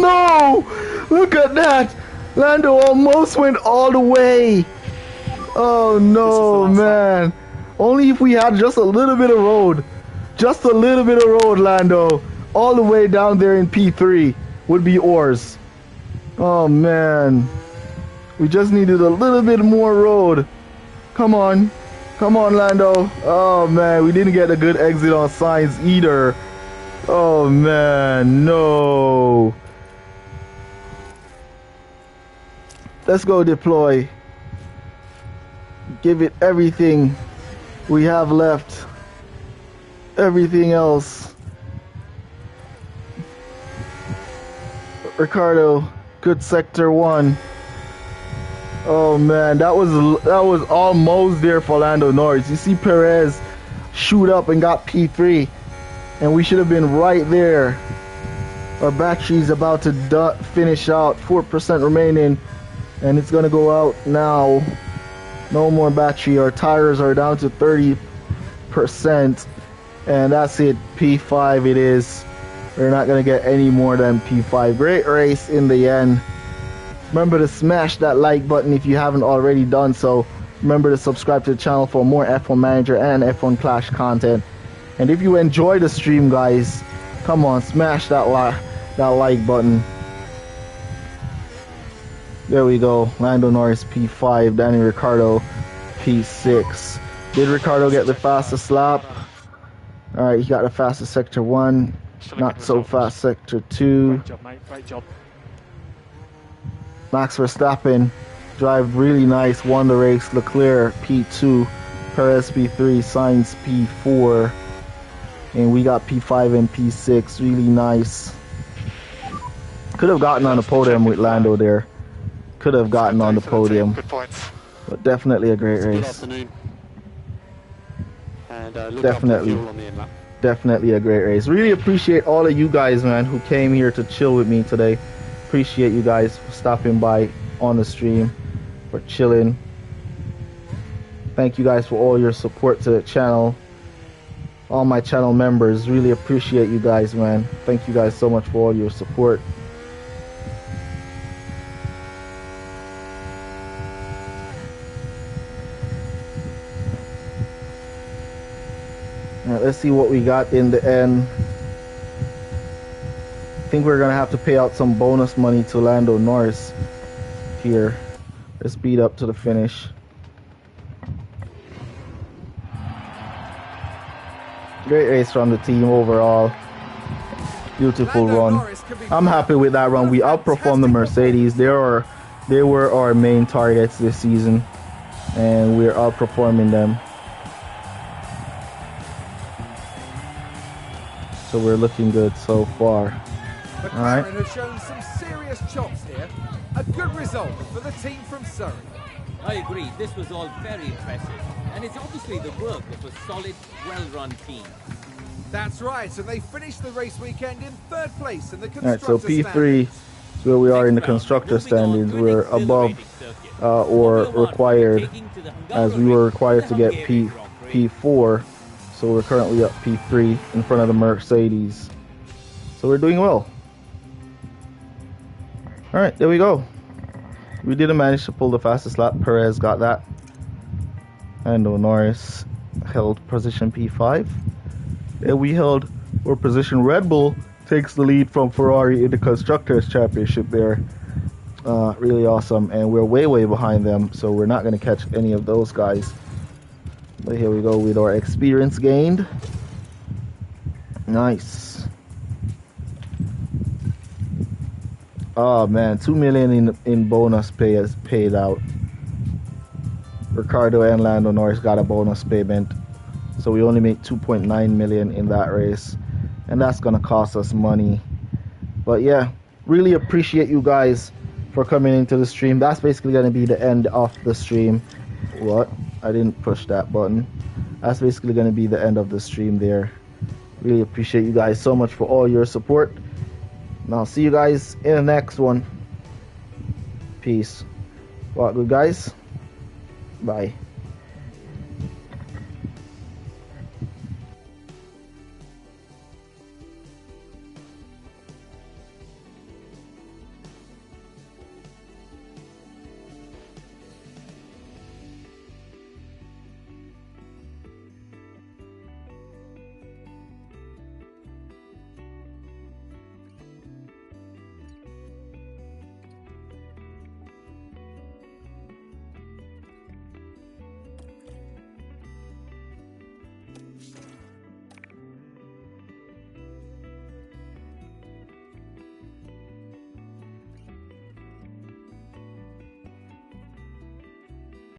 no! Look at that. Lando almost went all the way. Oh no, man. Only if we had just a little bit of road. Just a little bit of road, Lando. All the way down there in P3 would be ours. Oh man. We just needed a little bit more road. Come on. Come on, Lando. Oh man, we didn't get a good exit on Sainz either. Oh man, no. Let's go deploy. Give it everything we have left. Everything else. Ricardo, good sector 1. Oh man, that was almost there for Lando Norris. You see Perez shoot up and got P3. And we should have been right there. Our battery's about to finish out. 4% remaining. and it's gonna go out now. No more battery. Our tires are down to 30%, and that's it. P5 it is. We're not gonna get any more than P5. Great race in the end. Remember to smash that like button if you haven't already done so. Remember to subscribe to the channel for more F1 Manager and F1 Clash content. And if you enjoy the stream, guys, come on, smash that like button. There we go. Lando Norris P5, Danny Ricciardo P6. Did Ricciardo get the fastest lap? Alright, he got the fastest sector 1. Not so fast sector 2. Great job, mate. Great job. Max Verstappen drive really nice, won the race. Leclerc P2, Perez P3, Sainz P4, and we got P5 and P6. Really nice. Could have gotten on the podium with Lando there. Could have gotten on the podium. Good points. But definitely a great Good race. afternoon. And look Definitely. after the fuel on the in-lap. Definitely a great race. Really appreciate all of you guys, man, who came here to chill with me today. Appreciate you guys for stopping by on the stream, for chilling. Thank you guys for all your support to the channel. All my channel members, really appreciate you guys, man. Thank you guys so much for all your support. Alright, let's see what we got in the end. I think we're gonna have to pay out some bonus money to Lando Norris here. Let's speed up to the finish. Great race from the team overall. Beautiful run. I'm happy with that run. We outperformed the Mercedes. They were our main targets this season, and we're outperforming them. So we're looking good so far. McLaren have shown some serious chops here. A good result for the team from Surrey. I agree, this was all very impressive. And it's obviously the work of a solid, well-run team. That's right, and they finished the race weekend in third place in the Alright, constructors' so P3 is where we are in the constructor standings. We're above or required, as we were required to get P4. So we're currently up P3 in front of the Mercedes. So we're doing well. Alright, there we go. We didn't manage to pull the fastest lap. Perez got that. Lando Norris held position P5. And we held our position. Red Bull takes the lead from Ferrari in the Constructors' Championship there. Really awesome. And we're way behind them. So we're not going to catch any of those guys. But here we go with our experience gained. Nice. Oh man, 2 million in bonus pay is paid out. Ricciardo and Lando Norris got a bonus payment. So we only made 2.9 million in that race. And that's gonna cost us money. But yeah, really appreciate you guys for coming into the stream. That's basically gonna be the end of the stream. What? I didn't push that button. That's basically going to be the end of the stream there. Really appreciate you guys so much for all your support. And I'll see you guys in the next one. Peace. What good, guys? Bye.